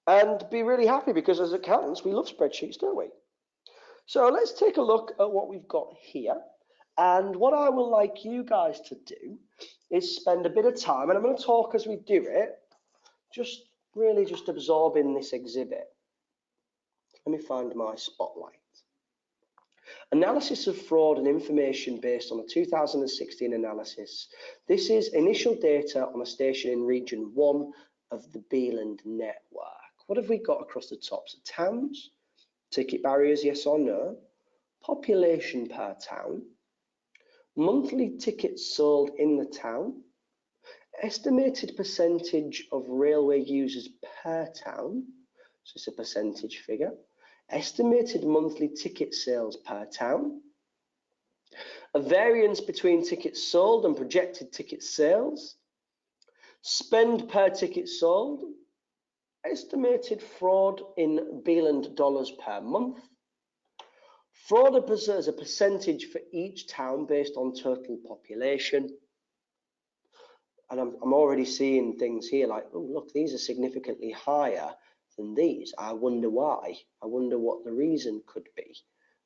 and be really happy, because as accountants, we love spreadsheets, don't we? So let's take a look at what we've got here. And what I would like you guys to do is spend a bit of time, and I'm going to talk as we do it, just really just absorbing this exhibit. Let me find my spotlight. Analysis of fraud and information based on a 2016 analysis. This is initial data on a station in Region 1 of the Beeland network. What have we got across the top? So towns, ticket barriers, yes or no, population per town, monthly tickets sold in the town, estimated percentage of railway users per town, so it's a percentage figure, estimated monthly ticket sales per town, a variance between tickets sold and projected ticket sales, spend per ticket sold, estimated fraud in Beeland dollars per month, fraud as a percentage for each town based on total population. And I'm already seeing things here like, oh, look, these are significantly higher than these. I wonder why. I wonder what the reason could be.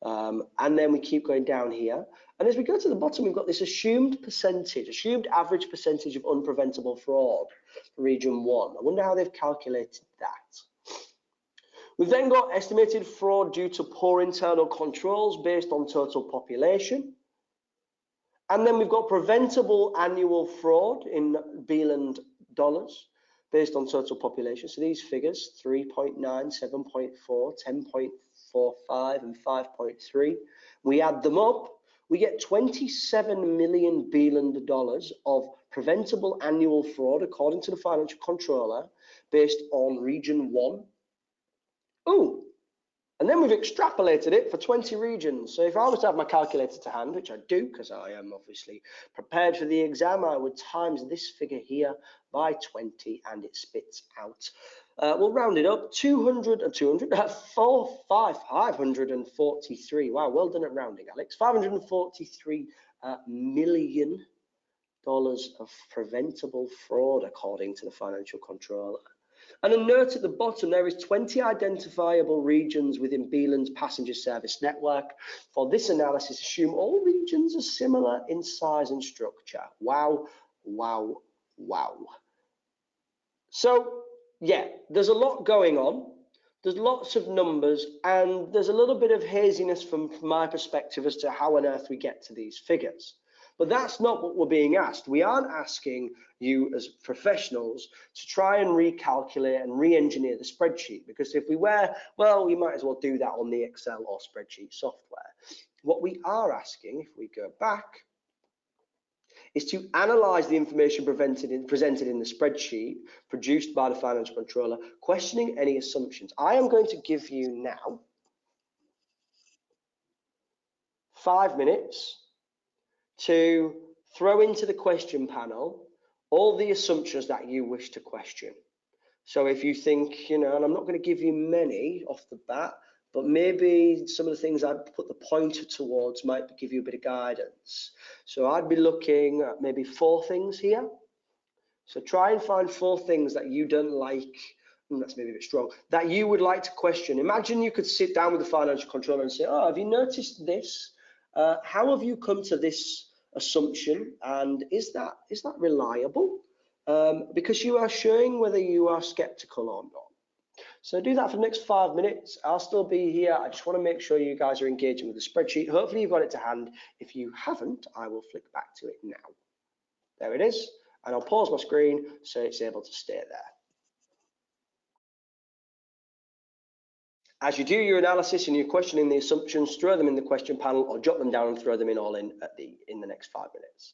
And then we keep going down here. And as we go to the bottom, we've got this assumed percentage, assumed average percentage of unpreventable fraud for Region 1. I wonder how they've calculated that. We've then got estimated fraud due to poor internal controls based on total population. And then we've got preventable annual fraud in Beeland dollars based on total population. So these figures, 3.9, 7.4, 10.45 and 5.3, we add them up, we get 27 million Beeland dollars of preventable annual fraud according to the financial controller based on Region 1. Ooh, and then we've extrapolated it for 20 regions. So if I was to have my calculator to hand, which I do because I am obviously prepared for the exam, I would times this figure here by 20 and it spits out. We'll round it up, 543. Wow, well done at rounding, Alex. $543 million of preventable fraud according to the financial controller. And a note at the bottom, there is 20 identifiable regions within Beeland's passenger service network. For this analysis, assume all regions are similar in size and structure. Wow, wow, wow. So, yeah, there's a lot going on. There's lots of numbers, and there's a little bit of haziness from my perspective as to how on earth we get to these figures. But that's not what we're being asked. We aren't asking you as professionals to try and recalculate and re-engineer the spreadsheet, because if we were, well, we might as well do that on the Excel or spreadsheet software. What we are asking, if we go back, is to analyze the information presented in the spreadsheet produced by the financial controller, questioning any assumptions. I am going to give you now 5 minutes to throw into the question panel all the assumptions that you wish to question. So if you think, you know, and I'm not going to give you many off the bat, but maybe some of the things I'd put the pointer towards might give you a bit of guidance. So I'd be looking at maybe 4 things here. So try and find 4 things that you don't like, and that's maybe a bit strong, that you would like to question. Imagine you could sit down with the financial controller and say, oh, have you noticed this? How have you come to this assumption? And is that reliable? Because you are showing whether you are skeptical or not. So do that for the next 5 minutes. I'll still be here. I just want to make sure you guys are engaging with the spreadsheet. Hopefully you've got it to hand. If you haven't, I will flick back to it now. There it is. And I'll pause my screen so it's able to stay there. As you do your analysis and you're questioning the assumptions, throw them in the question panel or jot them down and throw them in all in the next 5 minutes.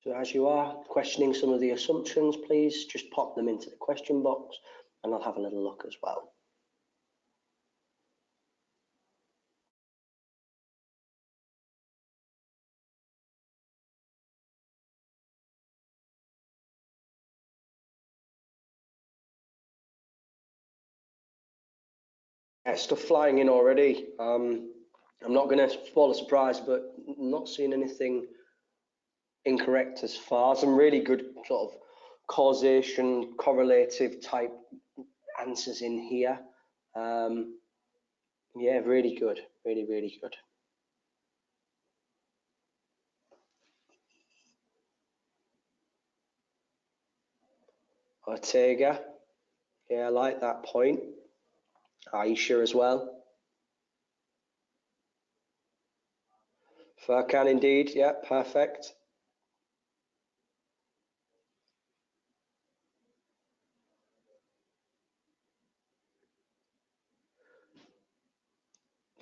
So as you are questioning some of the assumptions, please just pop them into the question box and I'll have a little look as well. Yeah, stuff flying in already. I'm not going to spoil a surprise, but not seeing anything incorrect as far. Some really good sort of causation, correlative type answers in here. Yeah, really good, really, really good. Ortega, yeah, I like that point. Aisha as well. Furkan indeed, yeah, perfect.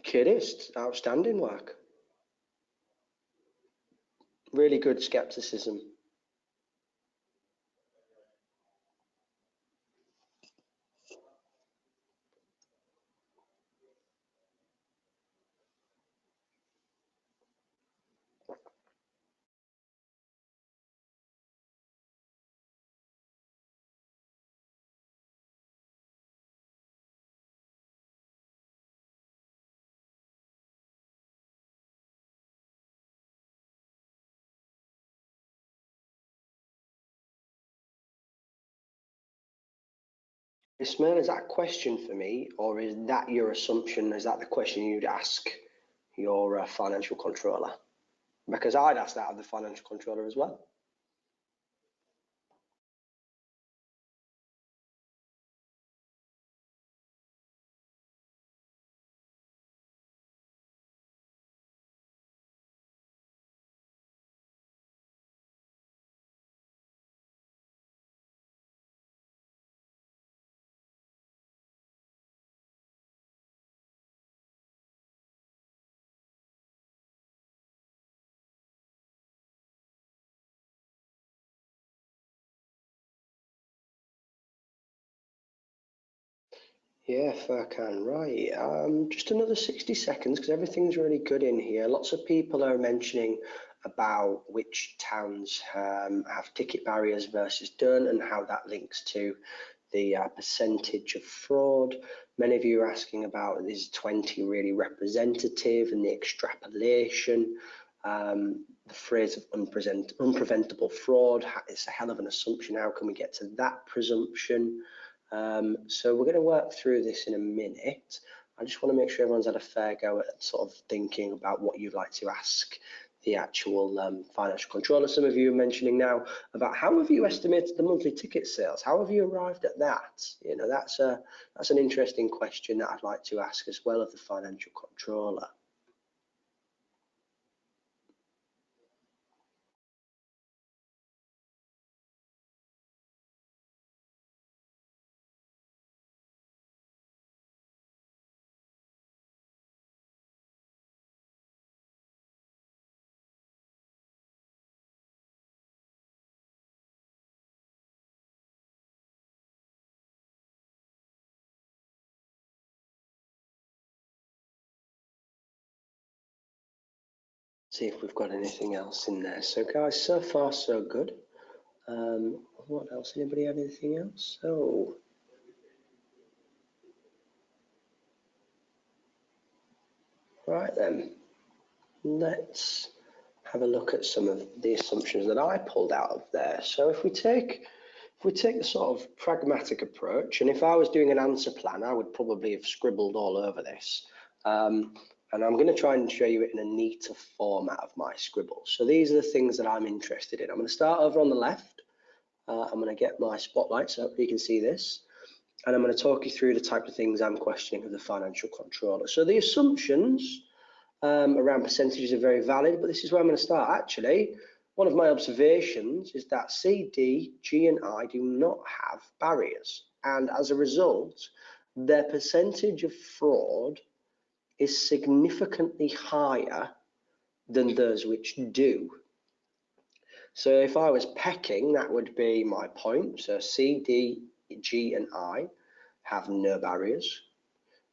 Kidist, outstanding work. Really good skepticism. Ismail, is that a question for me, or is that your assumption? Is that the question you'd ask your financial controller? Because I'd ask that of the financial controller as well. Yeah, Furkan, right. Just another 60 seconds because everything's really good in here. Lots of people are mentioning about which towns have ticket barriers versus don't and how that links to the percentage of fraud. Many of you are asking about, is 20 really representative, and the extrapolation. The phrase of unpreventable fraud, it's a hell of an assumption. How can we get to that presumption? So we're going to work through this in a minute. I just want to make sure everyone's had a fair go at sort of thinking about what you'd like to ask the actual financial controller. Some of you are mentioning now about how have you estimated the monthly ticket sales? How have you arrived at that? You know, that's an interesting question that I'd like to ask as well of the financial controller. See if we've got anything else in there. So guys, so far so good. What else? Anybody have anything else? So right then, let's have a look at some of the assumptions that I pulled out of there. So if we take the sort of pragmatic approach, and if I was doing an answer plan, I would probably have scribbled all over this. And I'm going to try and show you it in a neater format of my scribble. So these are the things that I'm interested in. I'm going to start over on the left. I'm going to get my spotlight so you can see this. And I'm going to talk you through the type of things I'm questioning of the financial controller. So the assumptions around percentages are very valid, but this is where I'm going to start. Actually, one of my observations is that C, D, G, and I do not have barriers. And as a result, their percentage of fraud is significantly higher than those which do. So if I was pecking, that would be my point. So C, D, G, and I have no barriers.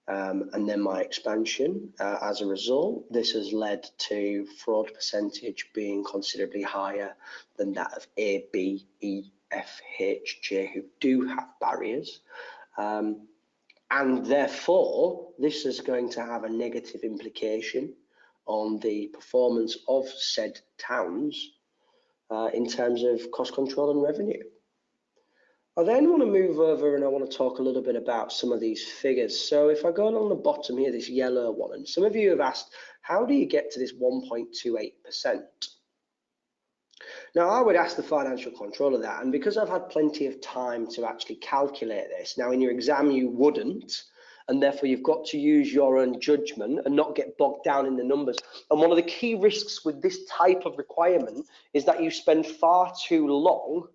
And then my expansion, as a result, this has led to fraud percentage being considerably higher than that of A, B, E, F, H, J, who do have barriers. And therefore, this is going to have a negative implication on the performance of said towns in terms of cost control and revenue. I then want to move over and I want to talk a little bit about some of these figures. So if I go along the bottom here, this yellow one, and some of you have asked, how do you get to this 1.28%? Now, I would ask the financial controller that, and because I've had plenty of time to actually calculate this, now in your exam you wouldn't, and therefore you've got to use your own judgment and not get bogged down in the numbers. And one of the key risks with this type of requirement is that you spend far too long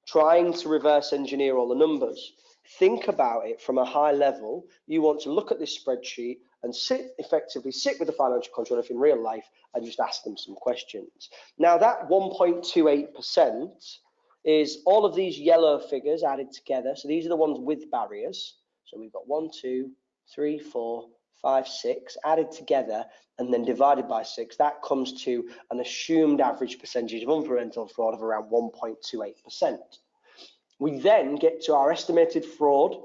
trying to reverse engineer all the numbers. Think about it from a high level. You want to look at this spreadsheet and effectively sit with the financial controller in real life and just ask them some questions. Now that 1.28% is all of these yellow figures added together. So these are the ones with barriers. So we've got 1, 2, 3, 4, 5, 6 added together and then divided by 6. That comes to an assumed average percentage of unpreventable fraud of around 1.28%. We then get to our estimated fraud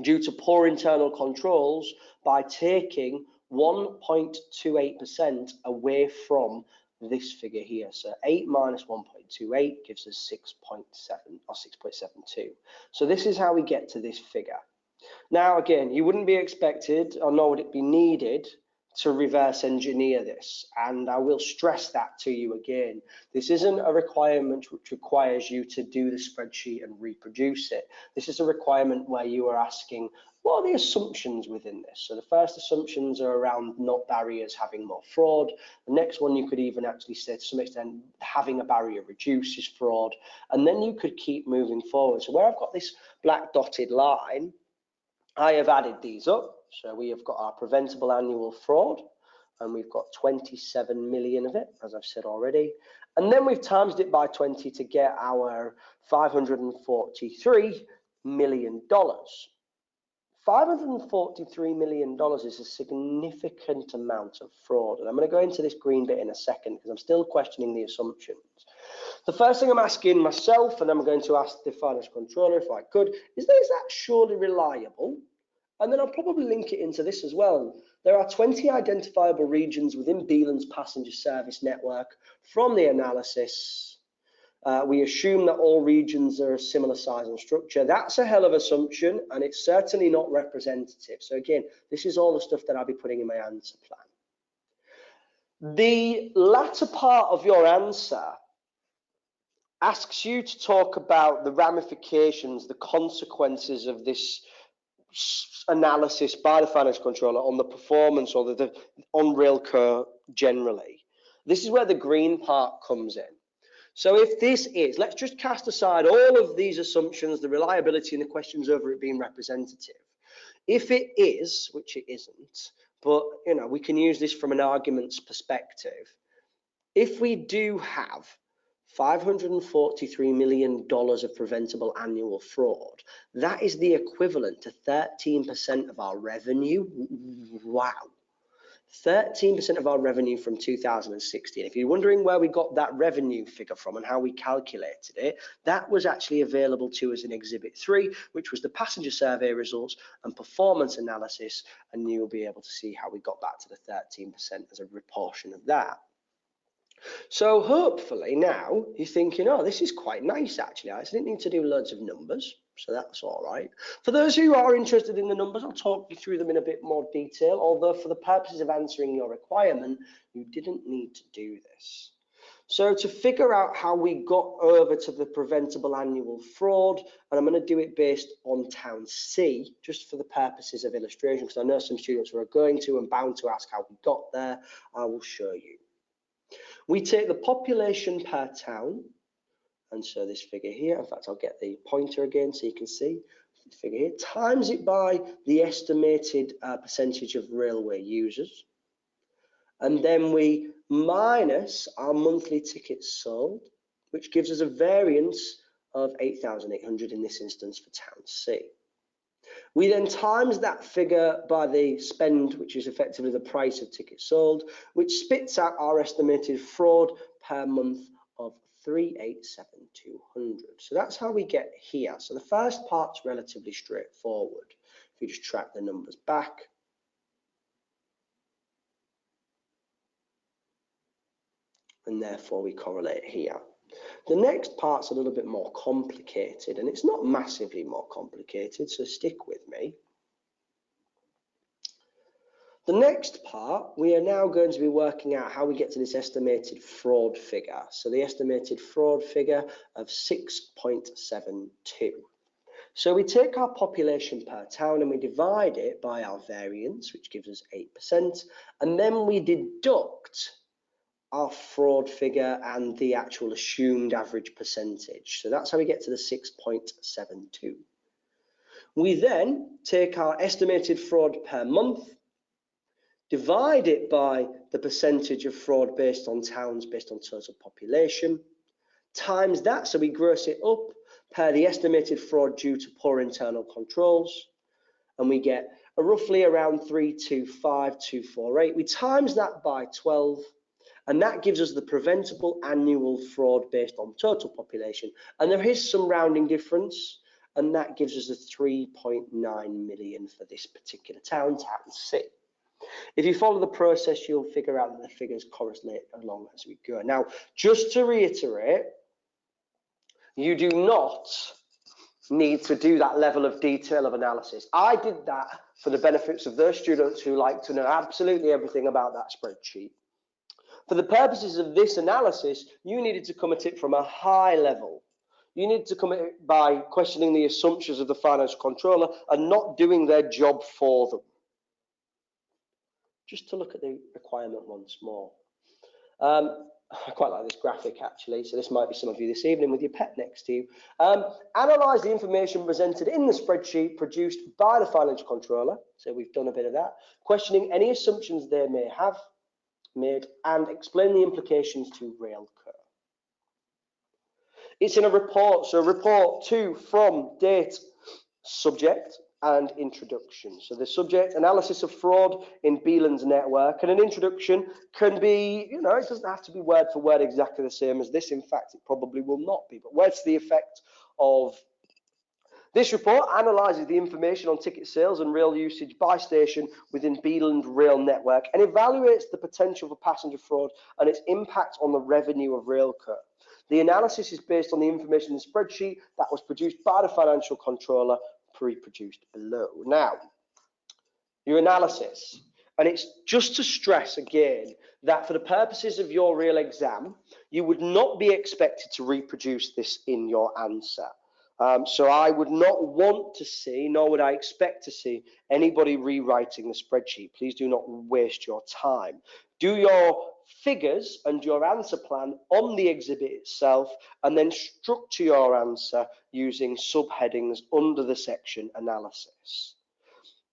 due to poor internal controls by taking 1.28% away from this figure here. So 8 minus 1.28 gives us 6.7 or 6.72. So this is how we get to this figure. Now, again, you wouldn't be expected, or nor would it be needed, to reverse engineer this. And I will stress that to you again. This isn't a requirement which requires you to do the spreadsheet and reproduce it. This is a requirement where you are asking, what are the assumptions within this? So the first assumptions are around not barriers having more fraud. The next one, you could even actually say to some extent, having a barrier reduces fraud. And then you could keep moving forward. So where I've got this black dotted line, I have added these up. So we have got our preventable annual fraud, and we've got 27 million of it, as I've said already. And then we've times it by 20 to get our $543 million. $543 million is a significant amount of fraud. And I'm going to go into this green bit in a second because I'm still questioning the assumptions. The first thing I'm asking myself, and I'm going to ask the finance controller if I could, is that surely reliable? And then I'll probably link it into this as well. There are 20 identifiable regions within Beeland's passenger service network. From the analysis, we assume that all regions are a similar size and structure. That's a hell of an assumption, and it's certainly not representative. So again, this is all the stuff that I'll be putting in my answer plan. The latter part of your answer asks you to talk about the ramifications, the consequences of this analysis by the finance controller on the performance or on Railco generally. This is where the green part comes in. So if this is, let's just cast aside all of these assumptions, the reliability and the questions over it being representative. If it is, which it isn't, but you know, we can use this from an arguments perspective. If we do have $543 million of preventable annual fraud, that is the equivalent to 13% of our revenue. Wow. 13% of our revenue from 2016. If you're wondering where we got that revenue figure from and how we calculated it, that was actually available to us in Exhibit 3, which was the passenger survey results and performance analysis, and you'll be able to see how we got back to the 13% as a proportion of that. So hopefully now you're thinking, oh, this is quite nice actually. I didn't need to do loads of numbers, so that's all right. For those who are interested in the numbers, I'll talk you through them in a bit more detail, although for the purposes of answering your requirement, you didn't need to do this. So to figure out how we got over to the preventable annual fraud, and I'm going to do it based on Town C, just for the purposes of illustration, because I know some students who are going to and bound to ask how we got there. I will show you. We take the population per town, and so this figure here, in fact, I'll get the pointer again so you can see the figure here, times it by the estimated percentage of railway users, and then we minus our monthly tickets sold, which gives us a variance of 8,800 in this instance for Town C. We then times that figure by the spend, which is effectively the price of tickets sold, which spits out our estimated fraud per month of 387,200. So that's how we get here. So the first part's relatively straightforward. If you just track the numbers back. And therefore we correlate here. The next part's a little bit more complicated, and it's not massively more complicated, so stick with me. The next part, we are now going to be working out how we get to this estimated fraud figure. So the estimated fraud figure of 6.72. So we take our population per town and we divide it by our variance, which gives us 8%, and then we deduct our fraud figure and the actual assumed average percentage. So that's how we get to the 6.72. We then take our estimated fraud per month, divide it by the percentage of fraud based on towns based on total population, times that, so we gross it up per the estimated fraud due to poor internal controls, and we get a roughly around 325,248. We times that by 12, and that gives us the preventable annual fraud based on total population. And there is some rounding difference, and that gives us a 3.9 million for this particular town, Town C. If you follow the process, you'll figure out that the figures correlate along as we go. Now, just to reiterate, you do not need to do that level of detail of analysis. I did that for the benefits of those students who like to know absolutely everything about that spreadsheet. For the purposes of this analysis, you needed to come at it from a high level. You need to come at it by questioning the assumptions of the finance controller and not doing their job for them. Just to look at the requirement once more. I quite like this graphic actually, so this might be some of you this evening with your pet next to you. Analyse the information presented in the spreadsheet produced by the finance controller, so we've done a bit of that, questioning any assumptions they may have made and explain the implications to Railco. It's in a report, so report to, from, date, subject, and introduction. So the subject, analysis of fraud in Beeland's network, and an introduction can be, it doesn't have to be word for word exactly the same as this. In fact, it probably will not be, but words to the effect of: this report analyses the information on ticket sales and rail usage by station within Beeland rail network and evaluates the potential for passenger fraud and its impact on the revenue of Railco. The analysis is based on the information in the spreadsheet that was produced by the financial controller, pre-produced below. Now, your analysis, and it's just to stress again that for the purposes of your real exam, you would not be expected to reproduce this in your answer. So I would not want to see, nor would I expect to see, anybody rewriting the spreadsheet. Please do not waste your time. Do your figures and your answer plan on the exhibit itself, and then structure your answer using subheadings under the section analysis.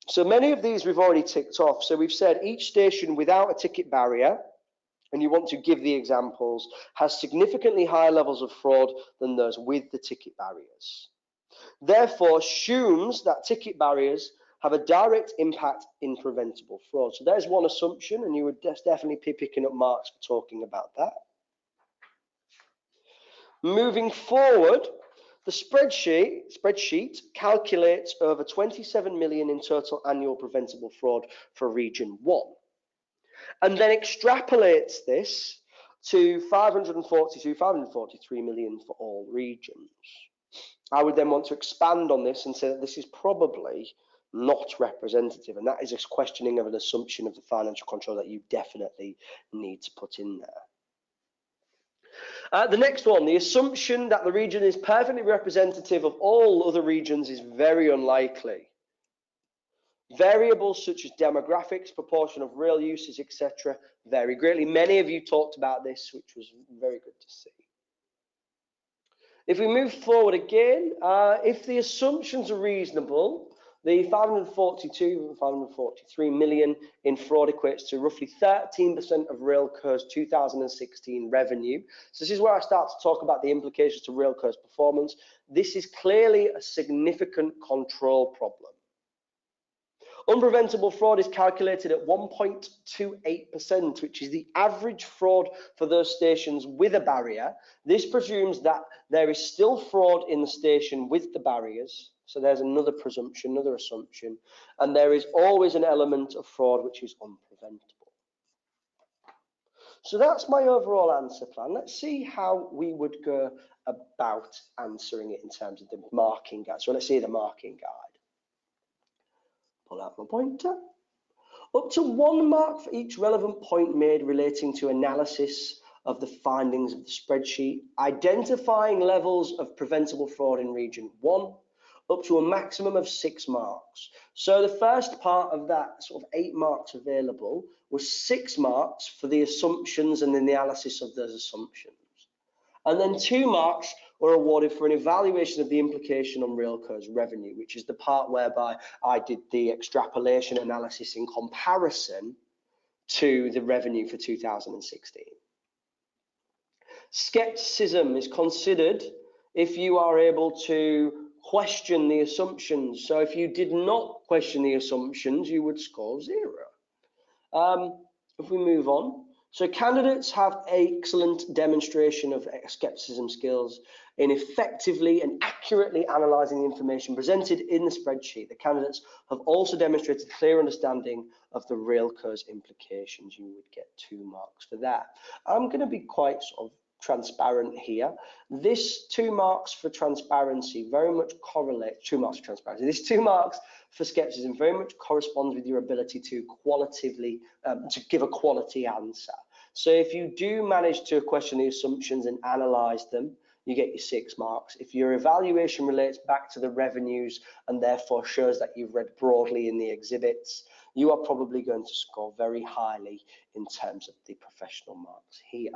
So many of these we've already ticked off. So we've said each station without a ticket barrier, and you want to give the examples, has significantly higher levels of fraud than those with the ticket barriers. Therefore, assumes that ticket barriers have a direct impact in preventable fraud. So there's one assumption, and you would definitely be picking up marks for talking about that. Moving forward, the spreadsheet calculates over 27 million in total annual preventable fraud for Region 1. And then extrapolates this to 543 million for all regions. I would then want to expand on this and say that this is probably not representative, and that is a questioning of an assumption of the financial control that you definitely need to put in there. The next one, the assumption that the region is perfectly representative of all other regions is very unlikely. Variables such as demographics, proportion of rail uses, etc. vary greatly. Many of you talked about this, which was very good to see. If we move forward again, if the assumptions are reasonable, the 542 and 543 million in fraud equates to roughly 13% of Railco's 2016 revenue. So this is where I start to talk about the implications to Railco's performance. This is clearly a significant control problem. Unpreventable fraud is calculated at 1.28%, which is the average fraud for those stations with a barrier. This presumes that there is still fraud in the station with the barriers. So there's another presumption, another assumption. And there is always an element of fraud which is unpreventable. So that's my overall answer plan. Let's see how we would go about answering it in terms of the marking guide. So let's see the marking guide. Pull out my pointer. Up to 1 mark for each relevant point made relating to analysis of the findings of the spreadsheet, identifying levels of preventable fraud in Region 1, up to a maximum of 6 marks. So the first part of that sort of 8 marks available was 6 marks for the assumptions and the analysis of those assumptions. And then 2 marks were awarded for an evaluation of the implication on Railco's revenue, which is the part whereby I did the extrapolation analysis in comparison to the revenue for 2016. Skepticism is considered if you are able to question the assumptions. So if you did not question the assumptions, you would score 0. If we move on. So candidates have excellent demonstration of skepticism skills in effectively and accurately analysing the information presented in the spreadsheet. The candidates have also demonstrated clear understanding of the Railco's implications. You would get 2 marks for that. I'm going to be quite sort of transparent here. This 2 marks for transparency very much correlates, 2 marks for transparency. This 2 marks for skepticism very much corresponds with your ability to qualitatively, to give a quality answer. So if you do manage to question the assumptions and analyse them, you get your 6 marks. If your evaluation relates back to the revenues and therefore shows that you've read broadly in the exhibits, you are probably going to score very highly in terms of the professional marks here.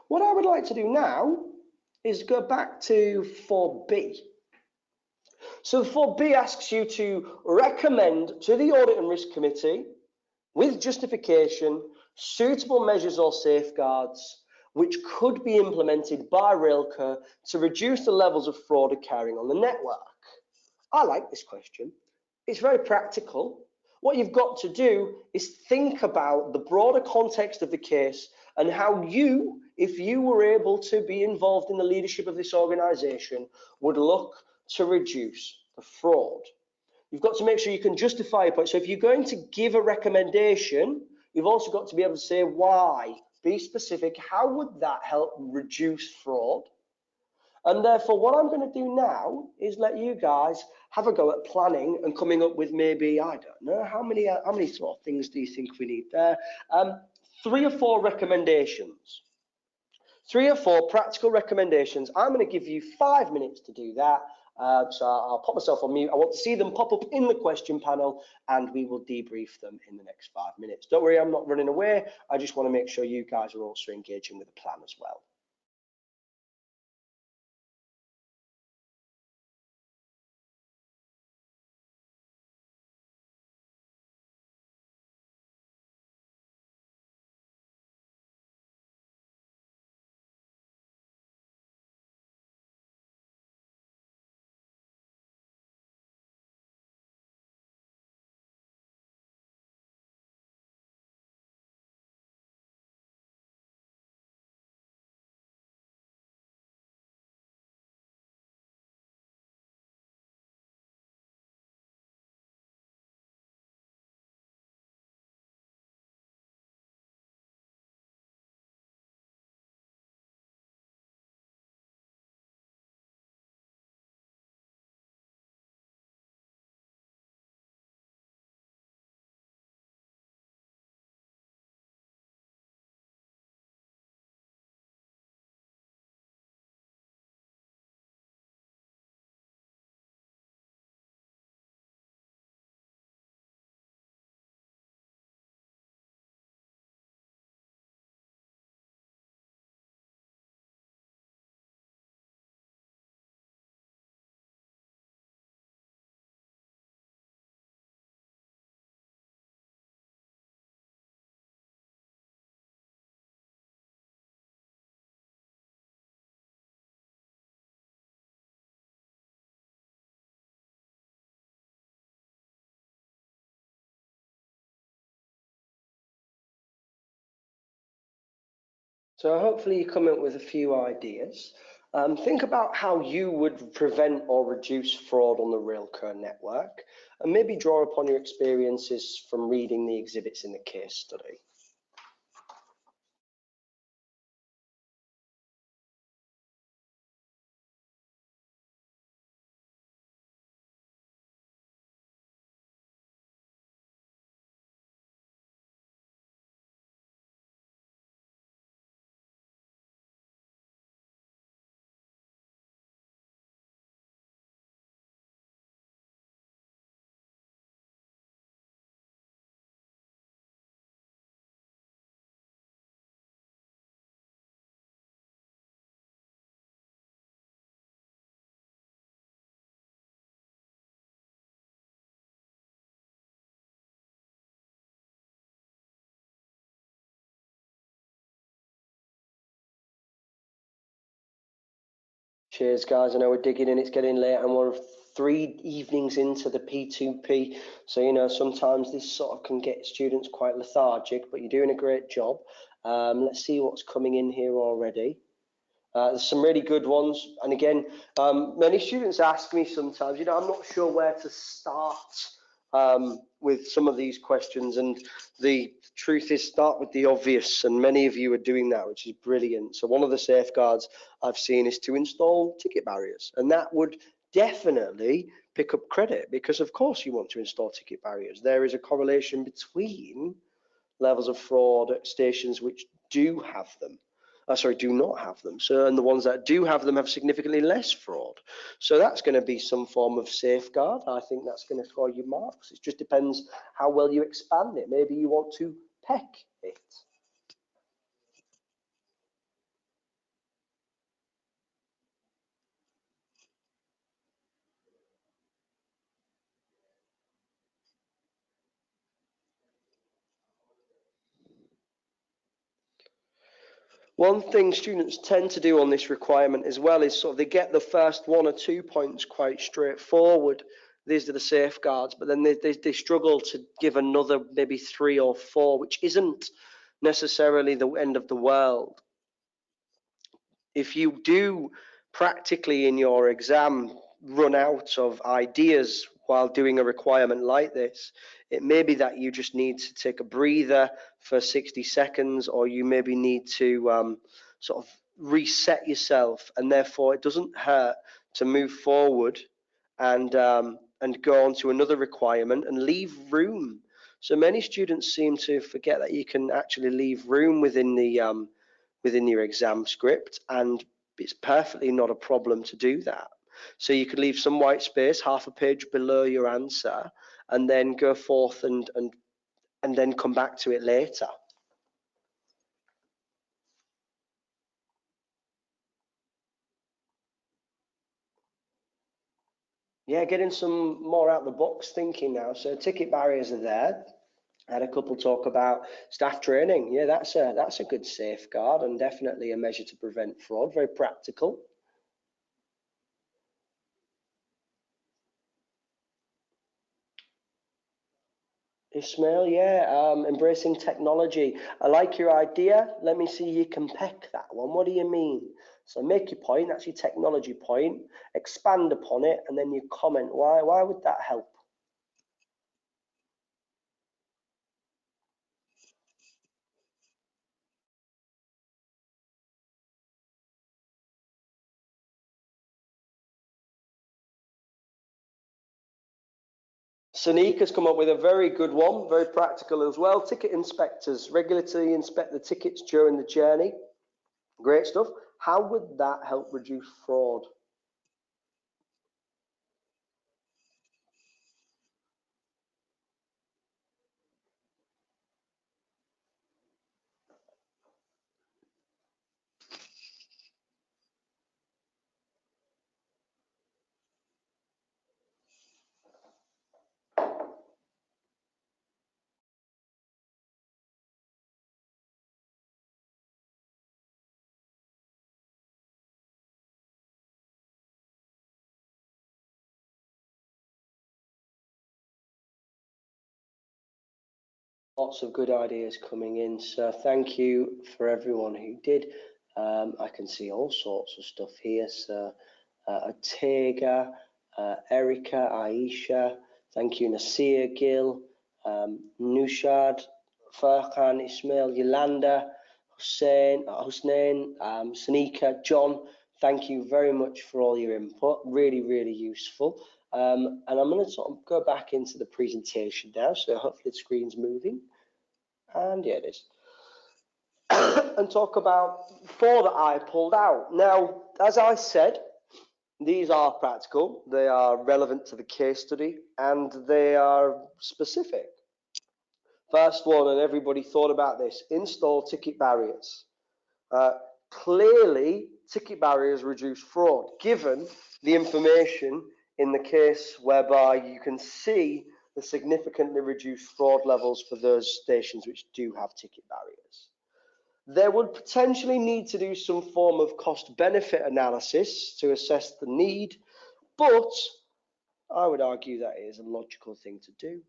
What I would like to do now is go back to 4B. So 4B asks you to recommend to the Audit and Risk Committee, with justification, suitable measures or safeguards which could be implemented by Railcare to reduce the levels of fraud occurring on the network? I like this question. It's very practical. What you've got to do is think about the broader context of the case and how you, if you were able to be involved in the leadership of this organisation, would look to reduce the fraud. You've got to make sure you can justify your point. So if you're going to give a recommendation, you've also got to be able to say why. Be specific. How would that help reduce fraud? And therefore, what I'm going to do now is let you guys have a go at planning and coming up with maybe, I don't know, how many sort of things do you think we need there? 3 or 4 recommendations. 3 or 4 practical recommendations. I'm going to give you 5 minutes to do that. So I'll pop myself on mute. I want to see them pop up in the question panel, and we will debrief them in the next 5 minutes. Don't worry, I'm not running away. I just want to make sure you guys are also engaging with the plan as well. So hopefully you come up with a few ideas. Think about how you would prevent or reduce fraud on the Railcare network, and maybe draw upon your experiences from reading the exhibits in the case study. Cheers, guys. I know we're digging in, it's getting late, and we're 3 evenings into the P2P. So, you know, sometimes this sort of can get students quite lethargic, but you're doing a great job. Let's see what's coming in here already. There's some really good ones. And again, many students ask me sometimes, you know, I'm not sure where to start with some of these questions. And the truth is, start with the obvious. And many of you are doing that, which is brilliant. So one of the safeguards I've seen is to install ticket barriers. And that would definitely pick up credit, because of course you want to install ticket barriers. There is a correlation between levels of fraud at stations which do have them. Do not have them. So, and the ones that do have them have significantly less fraud. So that's going to be some form of safeguard. I think that's going to score you marks. It just depends how well you expand it. Maybe you want to peck it. One thing students tend to do on this requirement as well is sort of they get the first 1 or 2 points quite straightforward. These are the safeguards, but then they struggle to give another maybe 3 or 4, which isn't necessarily the end of the world. If you do practically in your exam run out of ideas while doing a requirement like this, it may be that you just need to take a breather for 60 seconds, or you maybe need to sort of reset yourself, and therefore it doesn't hurt to move forward and go on to another requirement and leave room. So many students seem to forget that you can actually leave room within your exam script, and it's perfectly not a problem to do that. So you could leave some white space, half a page below your answer, and then go forth and then come back to it later. Yeah, getting some more out the box thinking now. So ticket barriers are there. I had a couple talk about staff training. Yeah, that's a good safeguard and definitely a measure to prevent fraud. Very practical. Ismail, yeah, embracing technology. I like your idea. Let me see you can peck that one. What do you mean? So make your point, that's your technology point, expand upon it, and then you comment. Why would that help? Sonique has come up with a very good one, very practical as well. Ticket inspectors regularly inspect the tickets during the journey. Great stuff. How would that help reduce fraud? Lots of good ideas coming in, so thank you for everyone who did. I can see all sorts of stuff here. So Atega, Erica, Aisha, thank you, Nasir, Gil, Nushad, Farhan, Ismail, Yolanda, Hussein, Sanika, John, thank you very much for all your input. Really, really useful. And I'm going to sort of go back into the presentation now, so hopefully the screen's moving. And yeah, it is. And talk about 4 that I pulled out. Now, as I said, these are practical, they are relevant to the case study, and they are specific. First one, and everybody thought about this, install ticket barriers. Clearly, ticket barriers reduce fraud, given the information in the case whereby you can see the significantly reduced fraud levels for those stations which do have ticket barriers. There would potentially need to do some form of cost-benefit analysis to assess the need, but I would argue that it is a logical thing to do.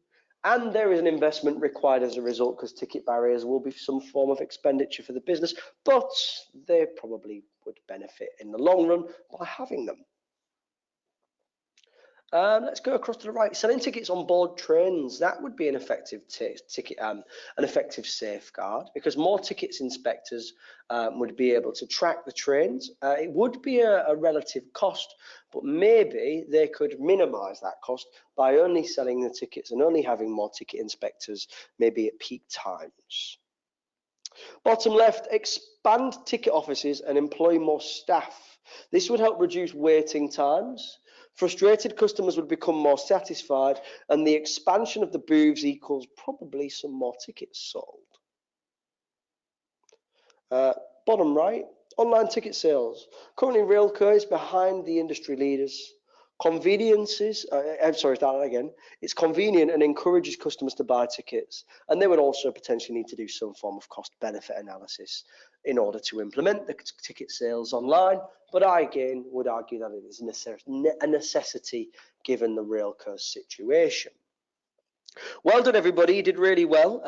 And there is an investment required as a result, because ticket barriers will be some form of expenditure for the business, but they probably would benefit in the long run by having them. Let's go across to the right. Selling tickets on board trains, that would be an effective an effective safeguard, because more tickets inspectors would be able to track the trains. It would be a relative cost, but maybe they could minimize that cost by only selling the tickets and only having more ticket inspectors, maybe at peak times. Bottom left, expand ticket offices and employ more staff. This would help reduce waiting times. Frustrated customers would become more satisfied, and the expansion of the booths equals probably some more tickets sold. Bottom right, online ticket sales. Currently, Railco is behind the industry leaders. Conveniences, I'm sorry, start that again. It's convenient and encourages customers to buy tickets, and they would also potentially need to do some form of cost-benefit analysis in order to implement the ticket sales online. But I again would argue that it is a necessity given the railcar situation. Well done, everybody. You did really well.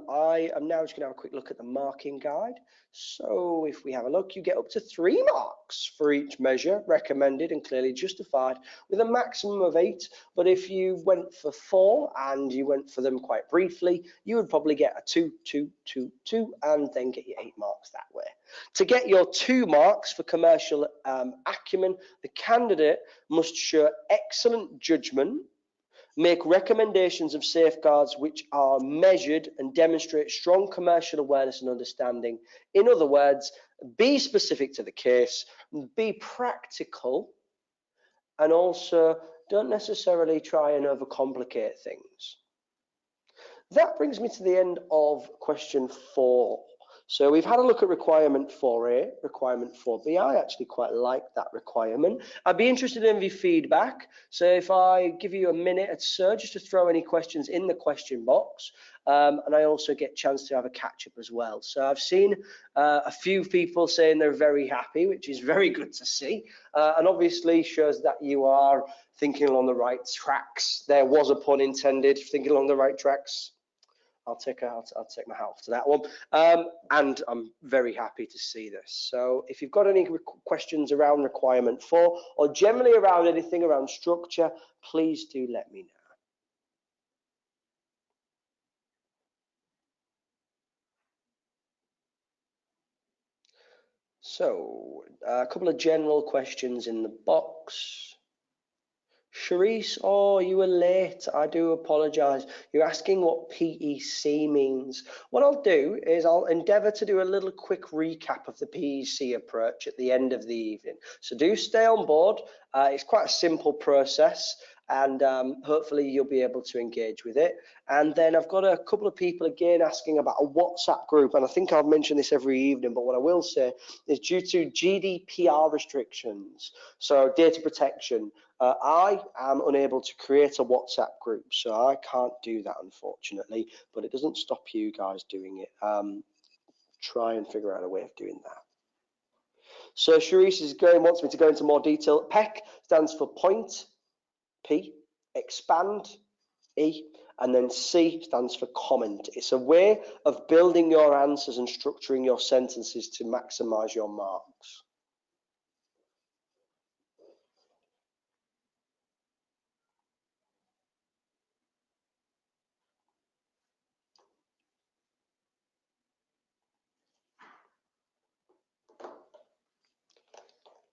I am now just going to have a quick look at the marking guide. So if we have a look, you get up to 3 marks for each measure, recommended and clearly justified, with a maximum of 8. But if you went for 4 and you went for them quite briefly, you would probably get a 2, 2, 2, 2, and then get your 8 marks that way. To get your 2 marks for commercial acumen, the candidate must show excellent judgment, make recommendations of safeguards which are measured and demonstrate strong commercial awareness and understanding. In other words, be specific to the case, be practical, and also don't necessarily try and overcomplicate things. That brings me to the end of question 4. So we've had a look at requirement 4A, requirement 4B. I actually quite like that requirement. I'd be interested in your feedback. So if I give you a minute or so just to throw any questions in the question box, and I also get a chance to have a catch up as well. So I've seen a few people saying they're very happy, which is very good to see, and obviously shows that you are thinking along the right tracks. There was a pun intended, thinking along the right tracks. I'll take my hat off to that one, and I'm very happy to see this. So if you've got any questions around requirement 4 or generally around anything around structure, please do let me know. So a couple of general questions in the box. Charisse, oh, you were late. I do apologise. You're asking what PEC means. What I'll do is I'll endeavour to do a little quick recap of the PEC approach at the end of the evening. So do stay on board. It's quite a simple process, and hopefully you'll be able to engage with it. And then I've got a couple of people again asking about a WhatsApp group, and I think I've mentioned this every evening, but what I will say is due to GDPR restrictions, so data protection, I am unable to create a WhatsApp group, so I can't do that, unfortunately, but it doesn't stop you guys doing it. Try and figure out a way of doing that. So Charisse wants me to go into more detail. PEC stands for point, P, expand, E, and then C stands for comment. It's a way of building your answers and structuring your sentences to maximize your marks.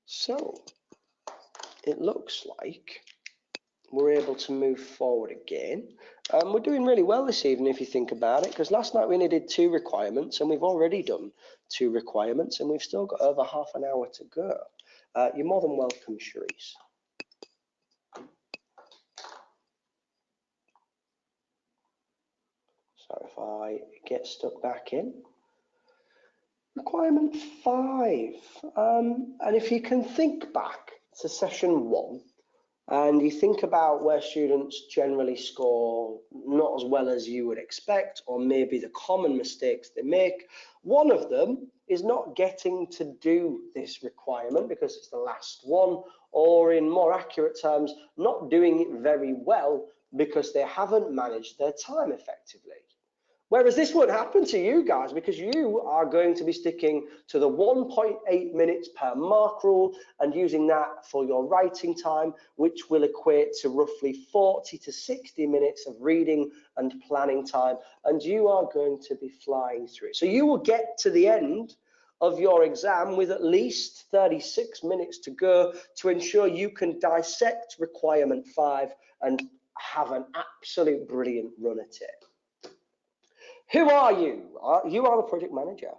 So it looks like we're able to move forward again. We're doing really well this evening if you think about it, because last night we only did 2 requirements and we've already done 2 requirements and we've still got over half an hour to go. You're more than welcome, Charisse. So if I get stuck back in. Requirement 5, and if you can think back to session 1, and you think about where students generally score not as well as you would expect, or maybe the common mistakes they make, one of them is not getting to do this requirement because it's the last one, or in more accurate terms, not doing it very well because they haven't managed their time effectively. Whereas this won't happen to you guys because you are going to be sticking to the 1.8 minutes per mark rule and using that for your writing time, which will equate to roughly 40 to 60 minutes of reading and planning time. And you are going to be flying through it. So you will get to the end of your exam with at least 36 minutes to go to ensure you can dissect requirement 5 and have an absolute brilliant run at it. Who are you? You are the project manager,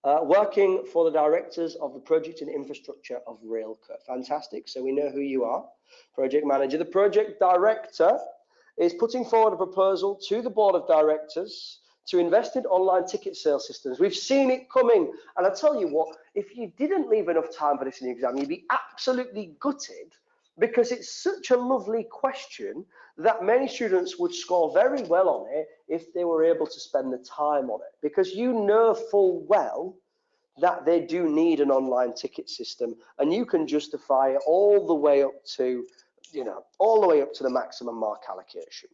working for the directors of the project and infrastructure of Railcar. Fantastic. So we know who you are, project manager. The project director is putting forward a proposal to the board of directors to invest in online ticket sales systems. We've seen it coming. And I tell you what, if you didn't leave enough time for this in the exam, you'd be absolutely gutted because it's such a lovely question that many students would score very well on it if they were able to spend the time on it, because you know full well that they do need an online ticket system, and you can justify it all the way up to, all the way up to the maximum mark allocation.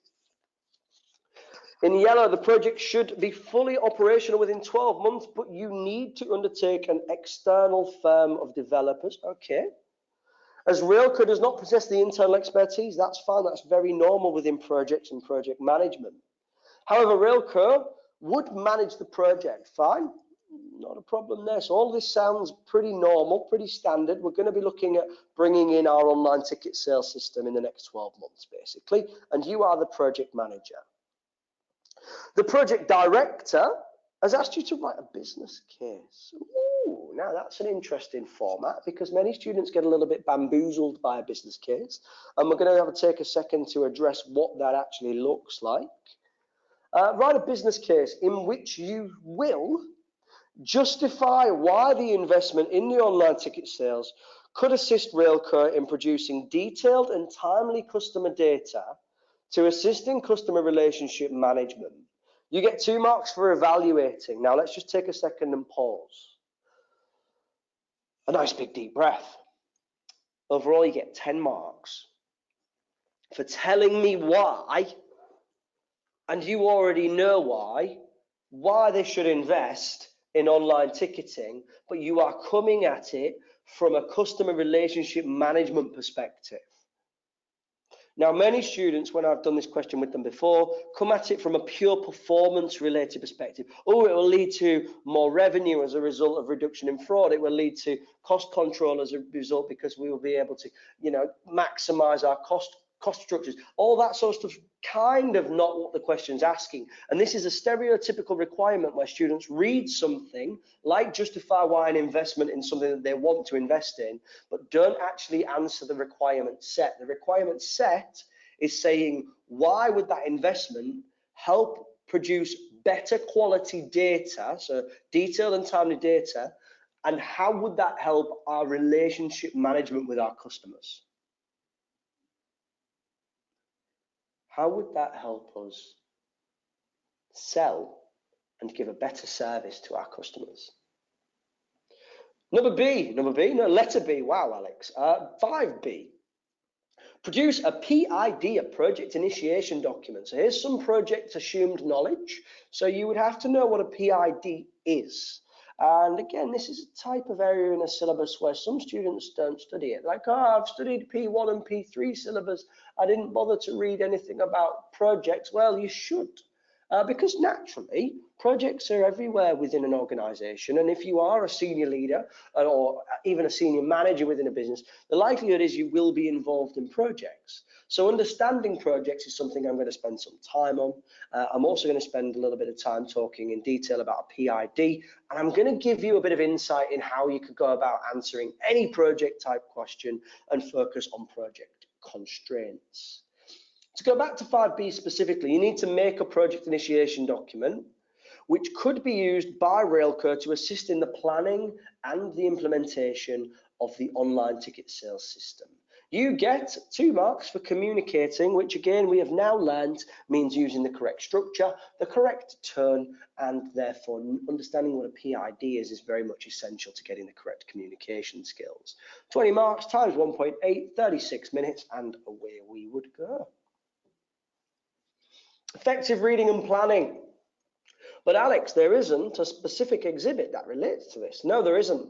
In yellow, the project should be fully operational within 12 months, but you need to undertake an external firm of developers. Okay. As Railco does not possess the internal expertise, that's fine. That's very normal within projects and project management. However, Railco would manage the project. Fine. Not a problem there. So all this sounds pretty normal, pretty standard. We're going to be looking at bringing in our online ticket sales system in the next 12 months, basically. And you are the project manager. The project director has asked you to write a business case. Ooh, now that's an interesting format, because many students get a little bit bamboozled by a business case. And we're going to have to take a second to address what that actually looks like. Write a business case in which you will justify why the investment in the online ticket sales could assist Railco in producing detailed and timely customer data to assist in customer relationship management. You get 2 marks for evaluating. Now let's just take a second and pause. A nice big deep breath. Overall, you get 10 marks for telling me why, and you already know why they should invest in online ticketing, but you are coming at it from a customer relationship management perspective. Now, many students, when I've done this question with them before, come at it from a pure performance related perspective. Oh, it will lead to more revenue as a result of reduction in fraud. It will lead to cost control as a result, because we will be able to, maximize our cost structures. All that sort of stuff, kind of not what the question's asking. And this is a stereotypical requirement where students read something like justify why an investment in something that they want to invest in, but don't actually answer the requirement set. The requirement set is saying, why would that investment help produce better quality data, so detailed and timely data, and how would that help our relationship management with our customers? How would that help us sell and give a better service to our customers? Letter B. Wow, Alex. 5B. Produce a PID, a project initiation document. So here's some project assumed knowledge. So you would have to know what a PID is. And again, this is a type of area in a syllabus where some students don't study it. Like, I've studied P1 and P3 syllabus. I didn't bother to read anything about projects. Well, you should, because naturally, projects are everywhere within an organization. And if you are a senior leader or even a senior manager within a business, the likelihood is you will be involved in projects. So understanding projects is something I'm going to spend some time on. I'm also going to spend a little bit of time talking in detail about a PID, and I'm going to give you a bit of insight in how you could go about answering any project type question and focus on project constraints. To go back to 5B specifically, you need to make a project initiation document which could be used by Railco to assist in the planning and the implementation of the online ticket sales system. You get 2 marks for communicating, which again we have now learned means using the correct structure, the correct tone, and therefore understanding what a PID is very much essential to getting the correct communication skills. 20 marks times 1.8, 36 minutes, and away we would go. Effective reading and planning. But Alex, there isn't a specific exhibit that relates to this. No, there isn't.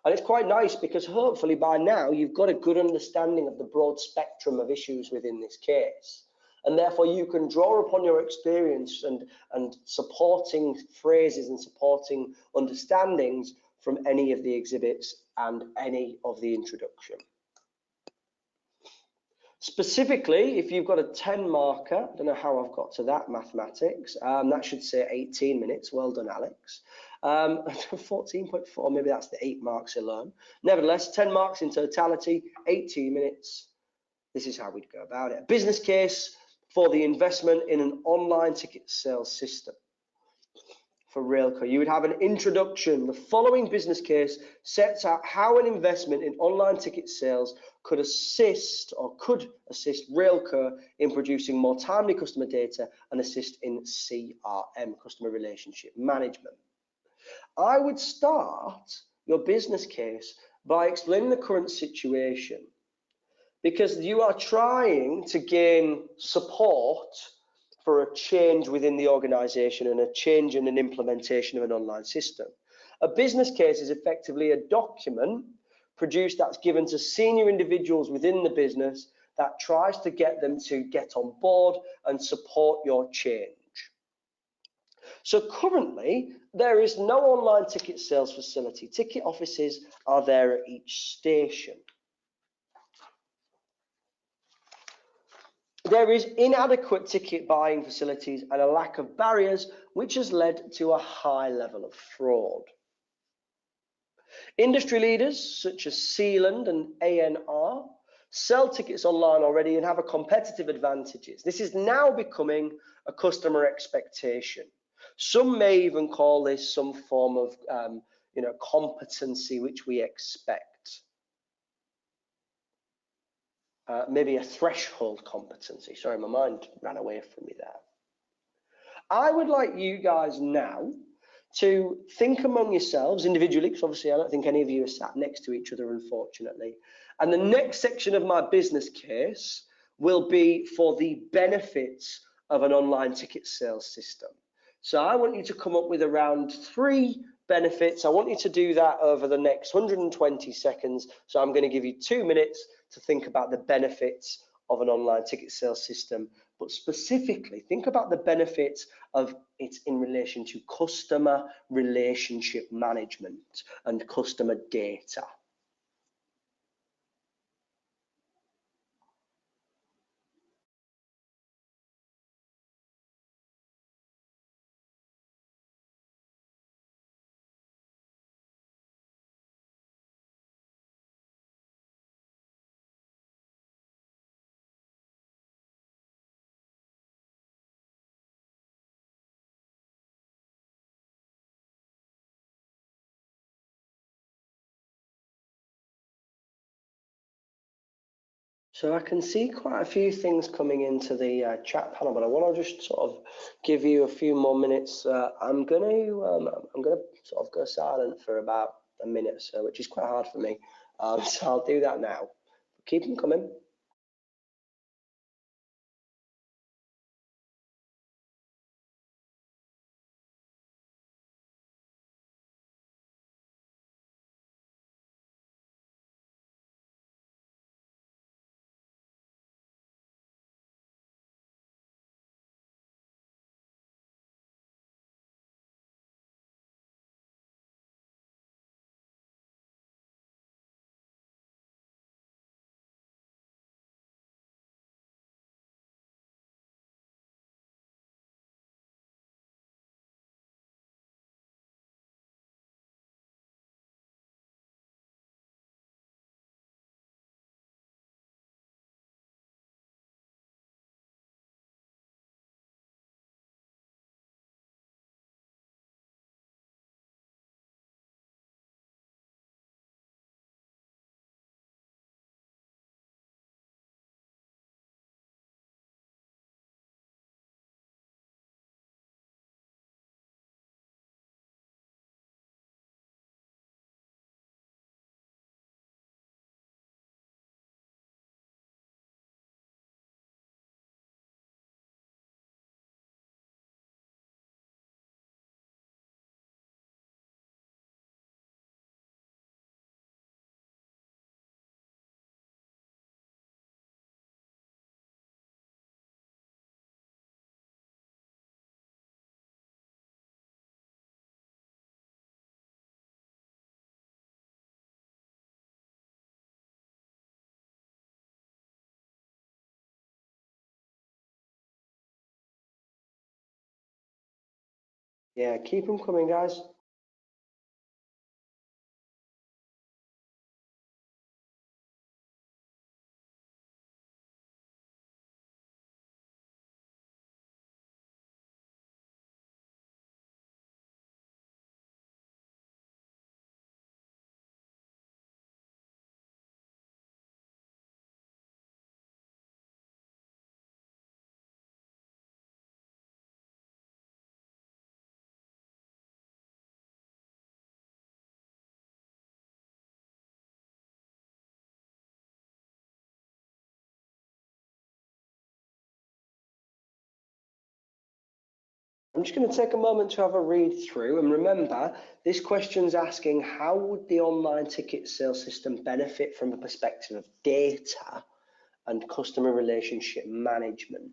And it's quite nice, because hopefully by now you've got a good understanding of the broad spectrum of issues within this case. And therefore you can draw upon your experience and supporting phrases and supporting understandings from any of the exhibits and any of the introduction. Specifically, if you've got a 10 marker, I don't know how I've got to that mathematics, that should say 18 minutes. Well done, Alex. 14.4, maybe that's the 8 marks alone. Nevertheless, 10 marks in totality, 18 minutes. This is how we'd go about it. A business case for the investment in an online ticket sales system. for Railco. You would have an introduction. The following business case sets out how an investment in online ticket sales could assist Railco in producing more timely customer data and assist in CRM, customer relationship management. I would start your business case by explaining the current situation, because you are trying to gain support for a change within the organization and a change in an implementation of an online system. A business case is effectively a document produced that's given to senior individuals within the business that tries to get them to get on board and support your change. So currently, there is no online ticket sales facility. Ticket offices are there at each station. There is inadequate ticket buying facilities and a lack of barriers, which has led to a high level of fraud. Industry leaders such as Sealand and ANR sell tickets online already and have a competitive advantages. This is now becoming a customer expectation. Some may even call this some form of competency which we expect. Maybe a threshold competency. Sorry, my mind ran away from me there. I would like you guys now to think among yourselves individually, because obviously I don't think any of you are sat next to each other, unfortunately. And the next section of my business case will be for the benefits of an online ticket sales system. So I want you to come up with around 3 benefits. I want you to do that over the next 120 seconds. So I'm going to give you 2 minutes to think about the benefits of an online ticket sales system, but specifically think about the benefits of it in relation to customer relationship management and customer data. So I can see quite a few things coming into the chat panel, but I want to just sort of give you a few more minutes. I'm gonna sort of go silent for about a minute or so, which is quite hard for me. So I'll do that now. Keep them coming. Yeah, keep them coming, guys. I'm just going to take a moment to have a read through, and remember, this question's asking how would the online ticket sales system benefit from a perspective of data and customer relationship management.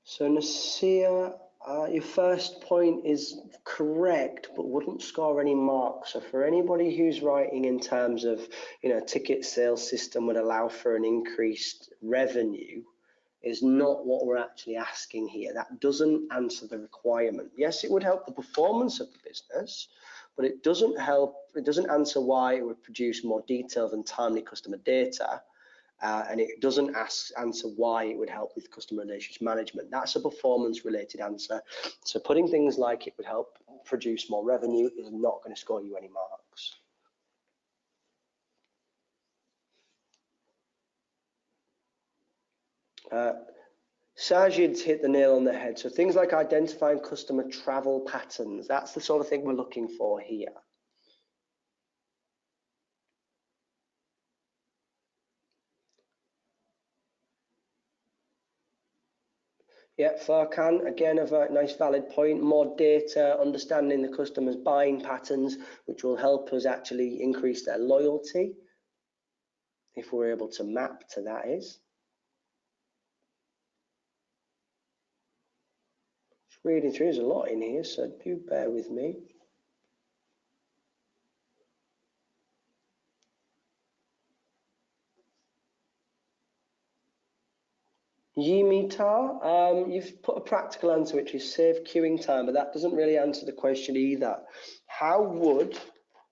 So Nasir, your first point is correct, but wouldn't score any marks. So for anybody who's writing in terms of, ticket sales system would allow for an increased revenue, is not what we're actually asking here. That doesn't answer the requirement. Yes, it would help the performance of the business, but it doesn't answer why it would produce more detailed and timely customer data. And it doesn't answer why it would help with customer relations management. That's a performance-related answer. So putting things like it would help produce more revenue is not going to score you any marks. Sajid's hit the nail on the head. So things like identifying customer travel patterns, that's the sort of thing we're looking for here. Yeah, Furkan, again, a very nice valid point. More data, understanding the customer's buying patterns, which will help us actually increase their loyalty, if we're able to map to that is. Just reading through, there's a lot in here, so do bear with me. Yimitar, you've put a practical answer, which is save queuing time, but that doesn't really answer the question either. How would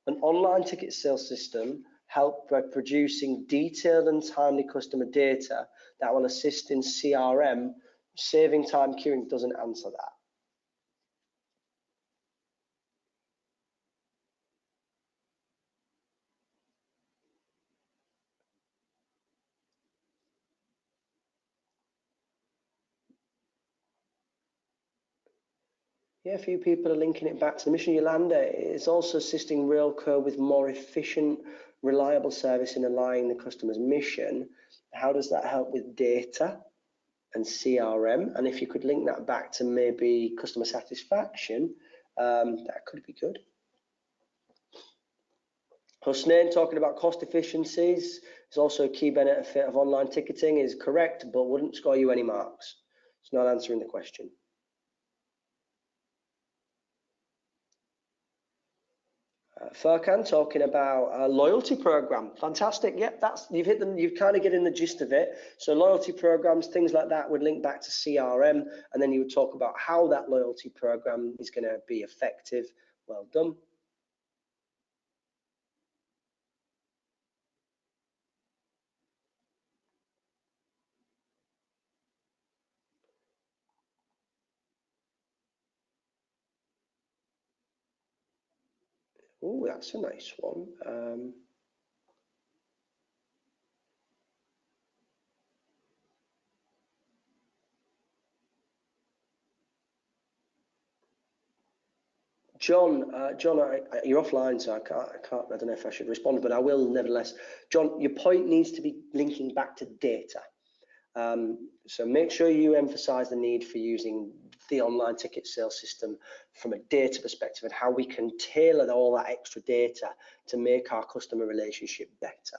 an online ticket sales system help by producing detailed and timely customer data that will assist in CRM? Saving time queuing doesn't answer that. Yeah, a few people are linking it back to the mission. Yolanda, it's also assisting Railco with more efficient, reliable service in aligning the customer's mission. How does that help with data and CRM? And if you could link that back to maybe customer satisfaction, that could be good. Hosnain talking about cost efficiencies is also a key benefit of online ticketing, is correct, but wouldn't score you any marks. It's not answering the question. Furkan talking about a loyalty program. Fantastic. Yep, you've kind of getting the gist of it. So loyalty programs, things like that would link back to CRM, and then you would talk about how that loyalty program is going to be effective. Well done. Oh, that's a nice one. John, you're offline, so I don't know if I should respond, but I will nevertheless. John, your point needs to be linking back to data. So make sure you emphasize the need for using the online ticket sales system from a data perspective and how we can tailor all that extra data to make our customer relationship better.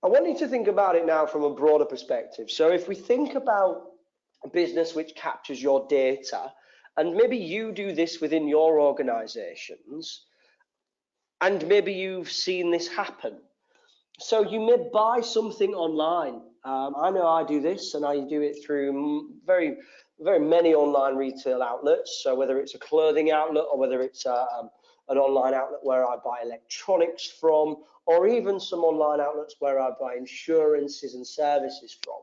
I want you to think about it now from a broader perspective. So if we think about a business which captures your data, and maybe you do this within your organizations, and maybe you've seen this happen. So you may buy something online. I know I do this, and I do it through very many online retail outlets. So whether it's a clothing outlet or whether it's an online outlet where I buy electronics from, or even some online outlets where I buy insurances and services from.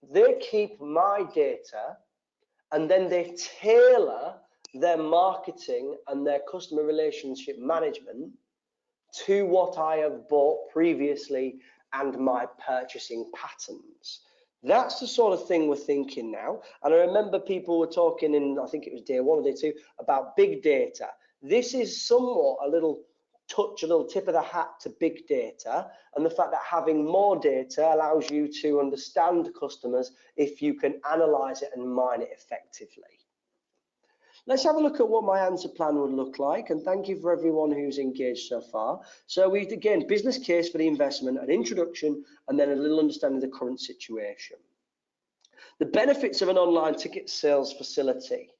They keep my data, and then they tailor their marketing and their customer relationship management to what I have bought previously and my purchasing patterns. That's the sort of thing we're thinking now. And I remember people were talking in, I think it was day 1 or day 2, about big data. This is somewhat a little tip of the hat to big data, and the fact that having more data allows you to understand customers if you can analyze it and mine it effectively. Let's have a look at what my answer plan would look like, and thank you for everyone who's engaged so far. So we, again, business case for the investment, an introduction, and then a little understanding of the current situation. The benefits of an online ticket sales facility.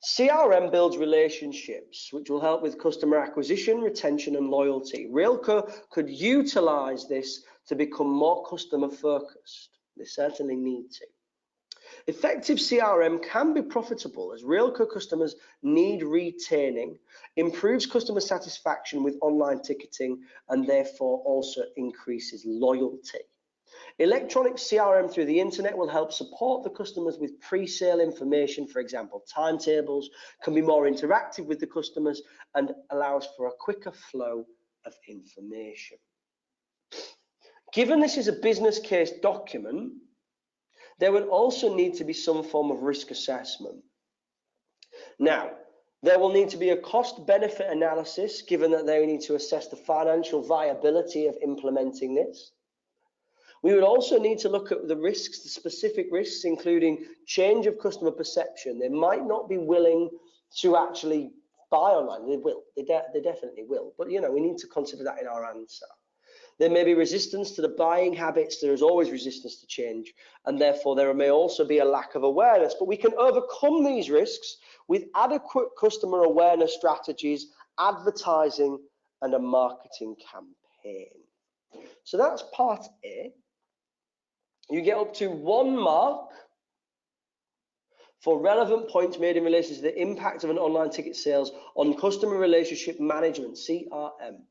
CRM builds relationships, which will help with customer acquisition, retention, and loyalty. Railco could utilize this to become more customer focused. They certainly need to. Effective CRM can be profitable as Railco customers need retaining, improves customer satisfaction with online ticketing, and therefore also increases loyalty. Electronic CRM through the internet will help support the customers with pre-sale information, for example, timetables, can be more interactive with the customers and allows for a quicker flow of information. Given this is a business case document, there would also need to be some form of risk assessment. Now, there will need to be a cost-benefit analysis, given that they need to assess the financial viability of implementing this. We would also need to look at the risks, the specific risks, including change of customer perception. They might not be willing to actually buy online. They will. They definitely will. But, you know, we need to consider that in our answer. There may be resistance to the buying habits. There is always resistance to change, and therefore there may also be a lack of awareness. But we can overcome these risks with adequate customer awareness strategies, advertising, and a marketing campaign. So that's part A. You get up to 1 mark for relevant points made in relation to the impact of an online ticket sales on customer relationship management, CRM.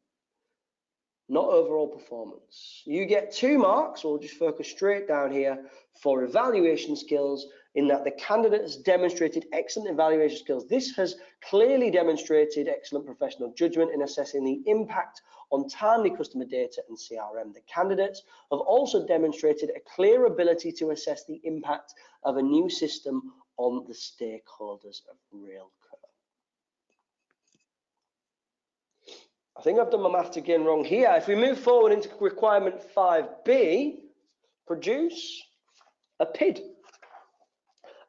Not overall performance. You get 2 marks, we'll just focus straight down here, for evaluation skills, in that the candidate has demonstrated excellent evaluation skills. This has clearly demonstrated excellent professional judgment in assessing the impact on timely customer data and CRM. The candidates have also demonstrated a clear ability to assess the impact of a new system on the stakeholders of Railco. I think I've done my maths again wrong here. If we move forward into requirement 5B, produce a PID.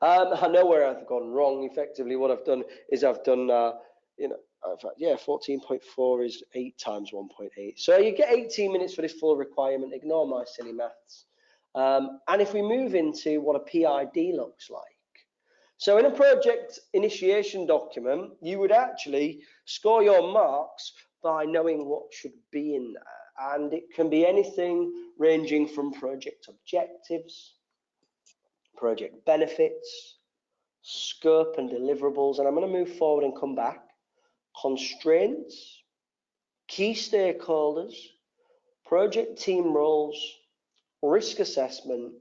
I know where I've gone wrong. Effectively, what I've done is I've done, 14.4 is 8 times 1.8. So you get 18 minutes for this full requirement. Ignore my silly maths. And if we move into what a PID looks like. So in a project initiation document, you would actually score your marks by knowing what should be in there. And it can be anything ranging from project objectives, project benefits, scope and deliverables. And I'm going to move forward and come back. Constraints, key stakeholders, project team roles, risk assessment,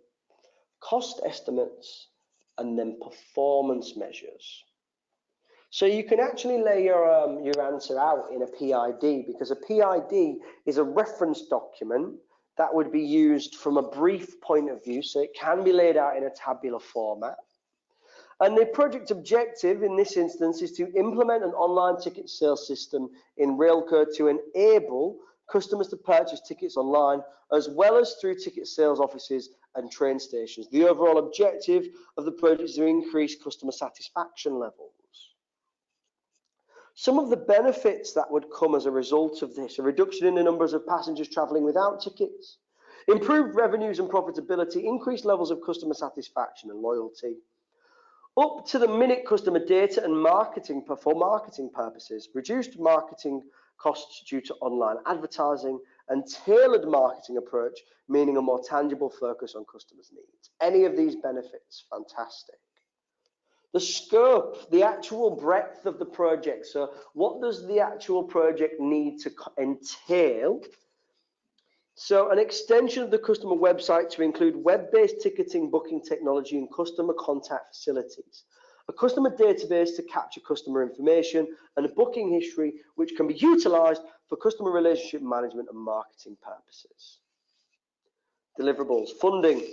cost estimates, and then performance measures. So you can actually lay your answer out in a PID, because a PID is a reference document that would be used from a brief point of view, so it can be laid out in a tabular format. And the project objective in this instance is to implement an online ticket sales system in Railco to enable customers to purchase tickets online, as well as through ticket sales offices and train stations. The overall objective of the project is to increase customer satisfaction levels. Some of the benefits that would come as a result of this: a reduction in the numbers of passengers travelling without tickets, improved revenues and profitability, increased levels of customer satisfaction and loyalty, up to the minute customer data and marketing for marketing purposes, reduced marketing costs due to online advertising, and tailored marketing approach, meaning a more tangible focus on customers' needs. Any of these benefits, fantastic. The scope, the actual breadth of the project. So what does the actual project need to entail? So an extension of the customer website to include web-based ticketing, booking technology, and customer contact facilities. A customer database to capture customer information, and a booking history which can be utilized for customer relationship management and marketing purposes. Deliverables. Funding.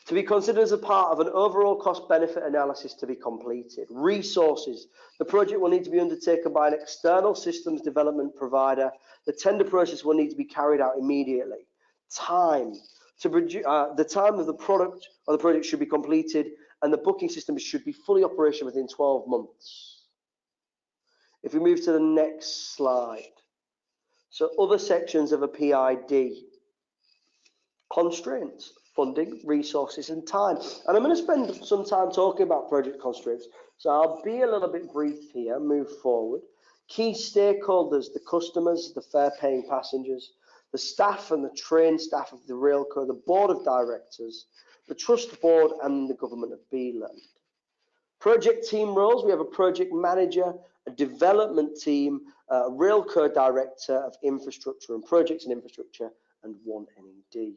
To be considered as a part of an overall cost-benefit analysis to be completed. Resources. The project will need to be undertaken by an external systems development provider. The tender process will need to be carried out immediately. Time. The time of the product or the project should be completed, and the booking system should be fully operational within 12 months. If we move to the next slide. So other sections of a PID. Constraints, funding, resources, and time. And I'm going to spend some time talking about project constraints. So I'll be a little bit brief here, move forward. Key stakeholders, the customers, the fare-paying passengers, the staff and the trained staff of the railco, the board of directors, the trust board, and the government of Beeland. Project team roles, we have a project manager, a development team, a railco director of infrastructure and projects and infrastructure, and one NED.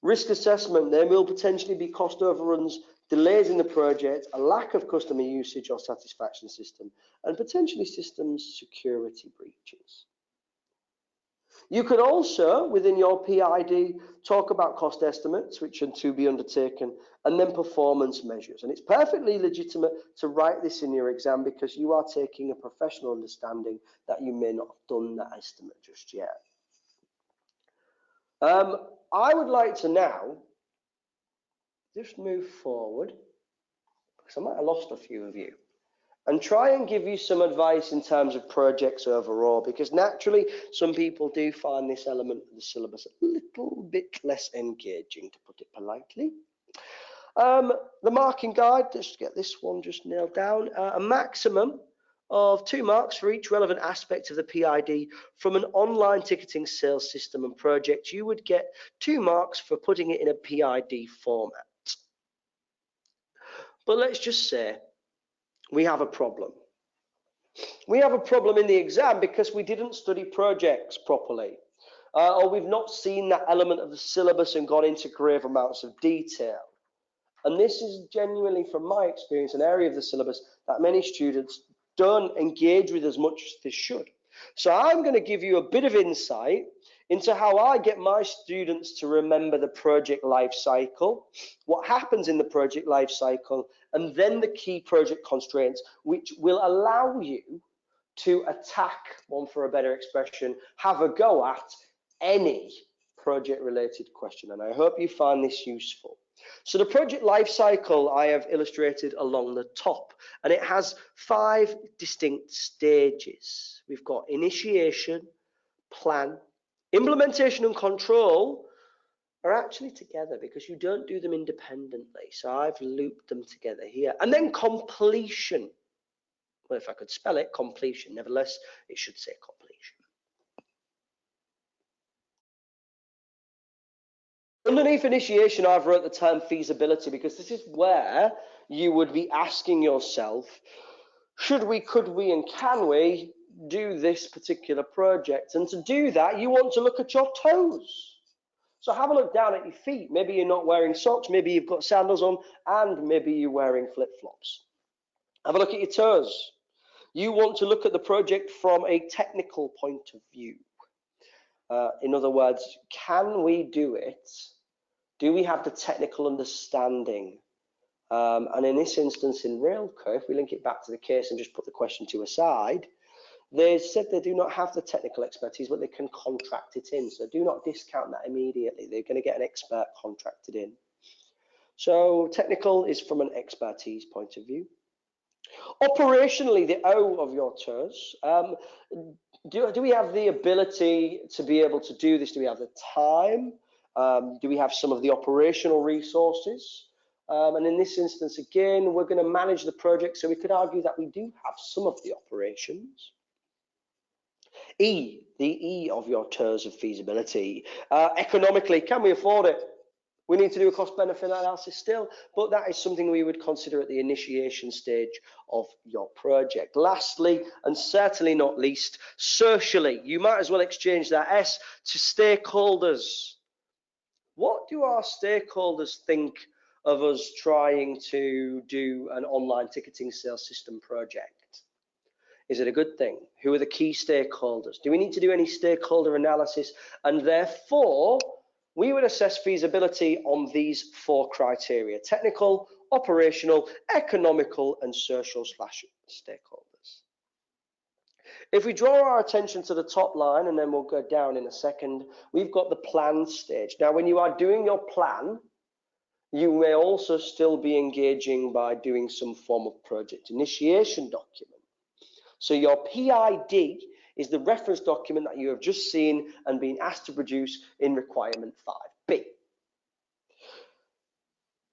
Risk assessment, there will potentially be cost overruns, delays in the project, a lack of customer usage or satisfaction system, and potentially systems security breaches. You could also, within your PID, talk about cost estimates, which are to be undertaken, and then performance measures. And it's perfectly legitimate to write this in your exam because you are taking a professional understanding that you may not have done that estimate just yet. I would like to now just move forward, because I might have lost a few of you, and try and give you some advice in terms of projects overall, because naturally some people do find this element of the syllabus a little bit less engaging, to put it politely. The marking guide, let's get this one just nailed down. A maximum of 2 marks for each relevant aspect of the PID from an online ticketing sales system and project. You would get 2 marks for putting it in a PID format. But let's just say we have a problem. We have a problem in the exam because we didn't study projects properly, or we've not seen that element of the syllabus and gone into grave amounts of detail. And this is genuinely, from my experience, an area of the syllabus that many students don't engage with as much as they should. So I'm going to give you a bit of insight into how I get my students to remember the project life cycle, what happens in the project life cycle, and then the key project constraints, which will allow you to attack, one for a better expression, have a go at any project related question. And I hope you find this useful. So the project life cycle I have illustrated along the top, and it has 5 distinct stages. We've got initiation, plan, implementation and control are actually together because you don't do them independently. So I've looped them together here. And then completion. Well, if I could spell it, completion. Nevertheless, it should say completion. Underneath initiation, I've wrote the term feasibility because this is where you would be asking yourself, should we, could we, and can we do this particular project? And to do that, you want to look at your toes. So have a look down at your feet. Maybe you're not wearing socks, maybe you've got sandals on, and maybe you're wearing flip-flops. Have a look at your toes. You want to look at the project from a technical point of view. In other words, can we do it? Do we have the technical understanding? And in this instance in Railco, if we link it back to the case and just put the question to a side, they said they do not have the technical expertise, but they can contract it in. So do not discount that immediately. They're going to get an expert contracted in. So technical is from an expertise point of view. Operationally, the O of your toes, do we have the ability to be able to do this? Do we have the time? Do we have some of the operational resources? And in this instance, again, we're going to manage the project, so we could argue that we do have some of the operations. E, the E of your toes of feasibility. Economically, can we afford it? We need to do a cost-benefit analysis still, but that is something we would consider at the initiation stage of your project. Lastly, and certainly not least, socially, you might as well exchange that S to stakeholders. What do our stakeholders think of us trying to do an online ticketing sales system project? Is it a good thing? Who are the key stakeholders? Do we need to do any stakeholder analysis? And therefore, we would assess feasibility on these 4 criteria: technical, operational, economical, and social/stakeholders. If we draw our attention to the top line, and then we'll go down in a second, we've got the plan stage. Now, when you are doing your plan, you may also still be engaging by doing some form of project initiation document. So your PID is the reference document that you have just seen and been asked to produce in requirement 5B.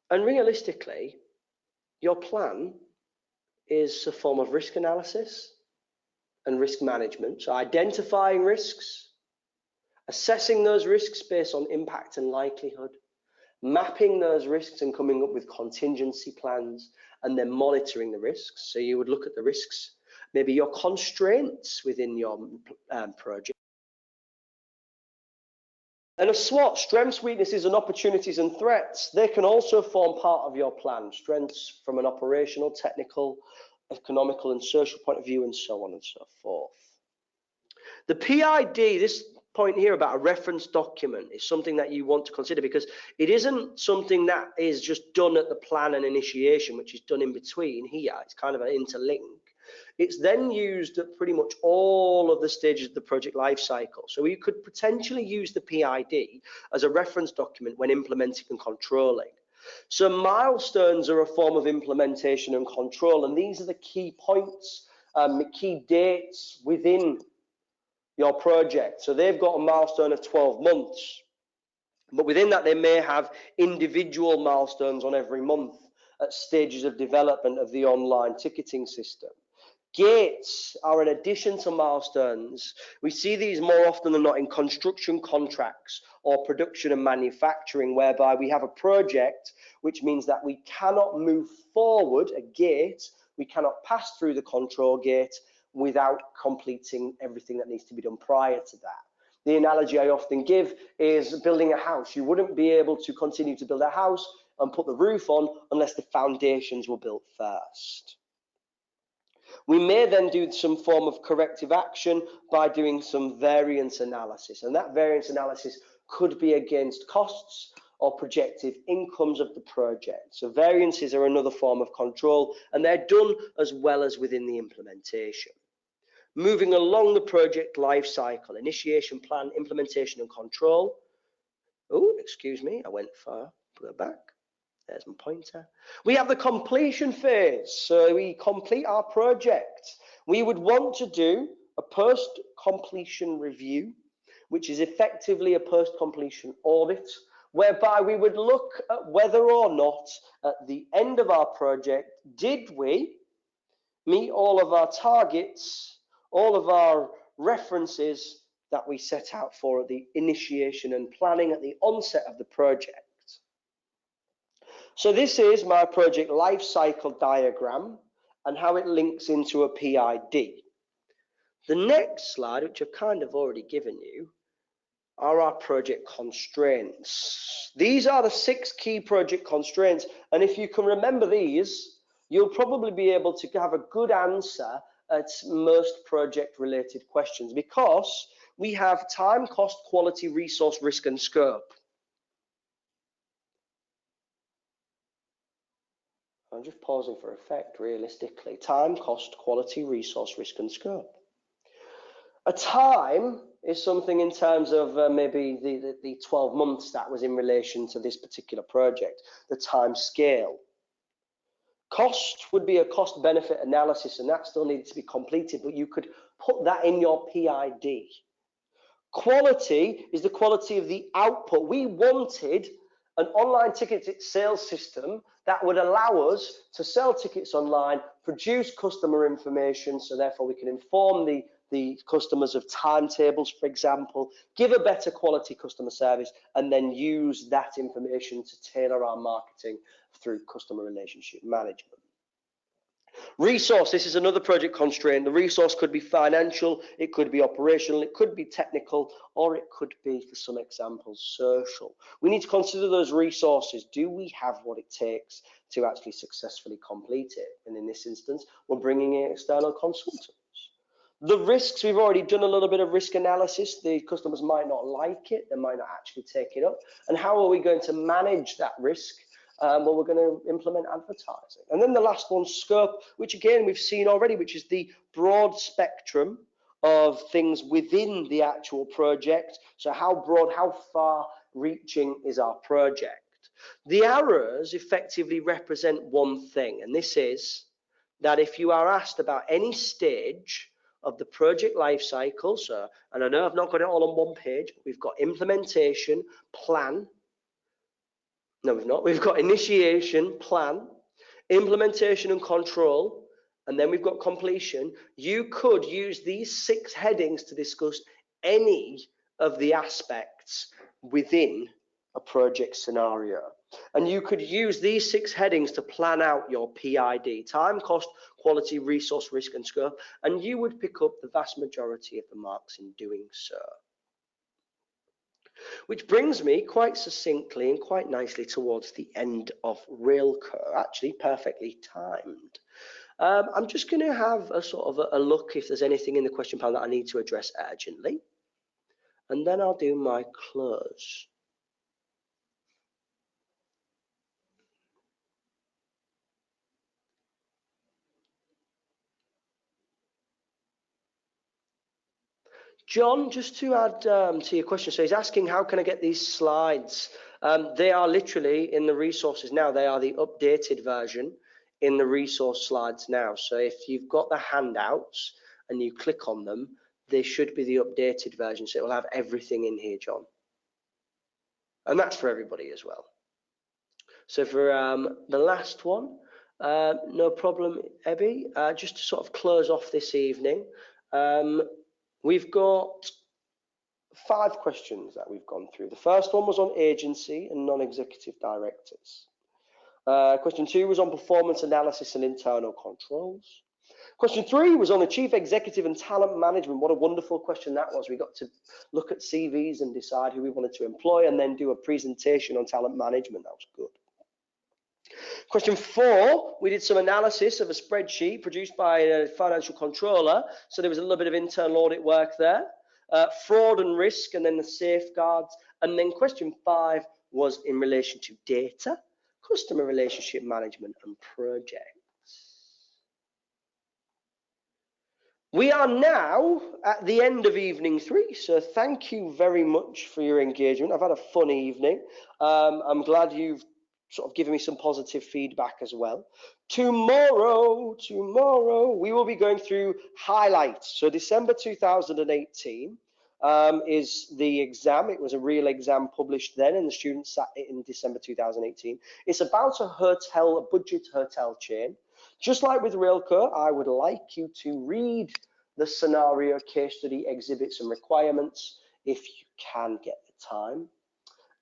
And realistically, your plan is a form of risk analysis and risk management. So identifying risks, assessing those risks based on impact and likelihood, mapping those risks and coming up with contingency plans, and then monitoring the risks. So you would look at the risks, maybe your constraints within your project. And a SWOT, strengths, weaknesses, and opportunities and threats, they can also form part of your plan. Strengths from an operational, technical, economical, and social point of view, and so on and so forth. The PID, this point here about a reference document, is something that you want to consider, because it isn't something that is just done at the plan and initiation, which is done in between here. It's kind of an interlink. It's then used at pretty much all of the stages of the project life cycle. So you could potentially use the PID as a reference document when implementing and controlling. So milestones are a form of implementation and control, and these are the key points, key dates within your project. So they've got a milestone of 12 months, but within that they may have individual milestones on every month at stages of development of the online ticketing system. Gates are an addition to milestones. We see these more often than not in construction contracts or production and manufacturing, whereby we have a project, which means that we cannot move forward a gate, we cannot pass through the control gate without completing everything that needs to be done prior to that. The analogy I often give is building a house. You wouldn't be able to continue to build a house and put the roof on unless the foundations were built first. We may then do some form of corrective action by doing some variance analysis, and that variance analysis could be against costs or projected incomes of the project. So variances are another form of control, and they're done as well as within the implementation. Moving along the project life cycle: initiation, plan, implementation, and control. Oh, excuse me, I went far. Put it back. There's my pointer. We have the completion phase. So we complete our project. We would want to do a post-completion review, which is effectively a post-completion audit, whereby we would look at whether or not at the end of our project, did we meet all of our targets, all of our references that we set out for at the initiation and planning at the onset of the project. So this is my project life cycle diagram and how it links into a PID. The next slide, which I've kind of already given you, are our project constraints. These are the 6 key project constraints, and if you can remember these, you'll probably be able to have a good answer at most project related questions, because we have time, cost, quality, resource, risk, and scope. I'm just pausing for effect. Realistically, time, cost, quality, resource, risk, and scope. A time is something in terms of maybe the 12 months that was in relation to this particular project, the time scale. Cost would be a cost benefit analysis, and that still needed to be completed, but you could put that in your PID. Quality is the quality of the output. We wanted an online ticket sales system that would allow us to sell tickets online, produce customer information, so therefore we can inform the customers of timetables, for example, give a better quality customer service, and then use that information to tailor our marketing through customer relationship management. Resource, this is another project constraint. The resource could be financial, it could be operational, it could be technical, or it could be, for some examples, social. We need to consider those resources. Do we have what it takes to actually successfully complete it? And in this instance, we're bringing in external consultants. The risks, we've already done a little bit of risk analysis. The customers might not like it, they might not actually take it up. And how are we going to manage that risk? Well, we're going to implement advertising. And then the last one, scope, which again we've seen already, which is the broad spectrum of things within the actual project. So how broad, how far reaching is our project? The arrows effectively represent one thing, and this is that if you are asked about any stage of the project life cycle, so, and I know I've not got it all on one page, we've got implementation, plan, no we've not, we've got initiation, plan, implementation and control, and then we've got completion. You could use these 6 headings to discuss any of the aspects within a project scenario. And you could use these 6 headings to plan out your PID, time, cost, quality, resource, risk, and scope, and you would pick up the vast majority of the marks in doing so. Which brings me quite succinctly and quite nicely towards the end of Railco, actually perfectly timed. I'm just going to have a sort of a look if there's anything in the question panel that I need to address urgently, and then I'll do my close. John, just to add to your question, so he's asking how can I get these slides? They are literally in the resources now. They are the updated version in the resource slides now. So if you've got the handouts and you click on them, they should be the updated version. So it will have everything in here, John. And that's for everybody as well. So for the last one, no problem, Ebby. Just to sort of close off this evening, we've got 5 questions that we've gone through. The first one was on agency and non-executive directors. Question 2 was on performance analysis and internal controls. Question 3 was on the chief executive and talent management. What a wonderful question that was. We got to look at CVs and decide who we wanted to employ and then do a presentation on talent management. That was good. Question 4, we did some analysis of a spreadsheet produced by a financial controller. So there was a little bit of internal audit work there. Fraud and risk, and then the safeguards. And then question 5 was in relation to data, customer relationship management, and projects. We are now at the end of evening 3, so thank you very much for your engagement. I've had a fun evening. I'm glad you've sort of given me some positive feedback as well. Tomorrow, we will be going through highlights. So December 2018 is the exam. It was a real exam published then, and the students sat it in December 2018. It's about a hotel, a budget hotel chain. Just like with Railco, I would like you to read the scenario, case study, exhibits, and requirements if you can get the time.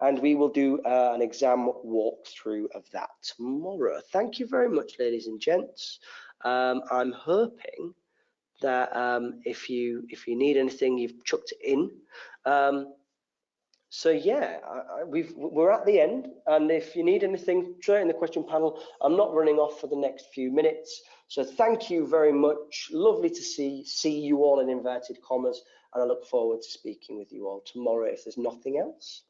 And we will do an exam walkthrough of that tomorrow. Thank you very much, ladies and gents. I'm hoping that if you need anything, you've chucked it in. So yeah, we're at the end, and if you need anything, straight in the question panel. I'm not running off for the next few minutes. So thank you very much. Lovely to see you all in inverted commas, and I look forward to speaking with you all tomorrow if there's nothing else.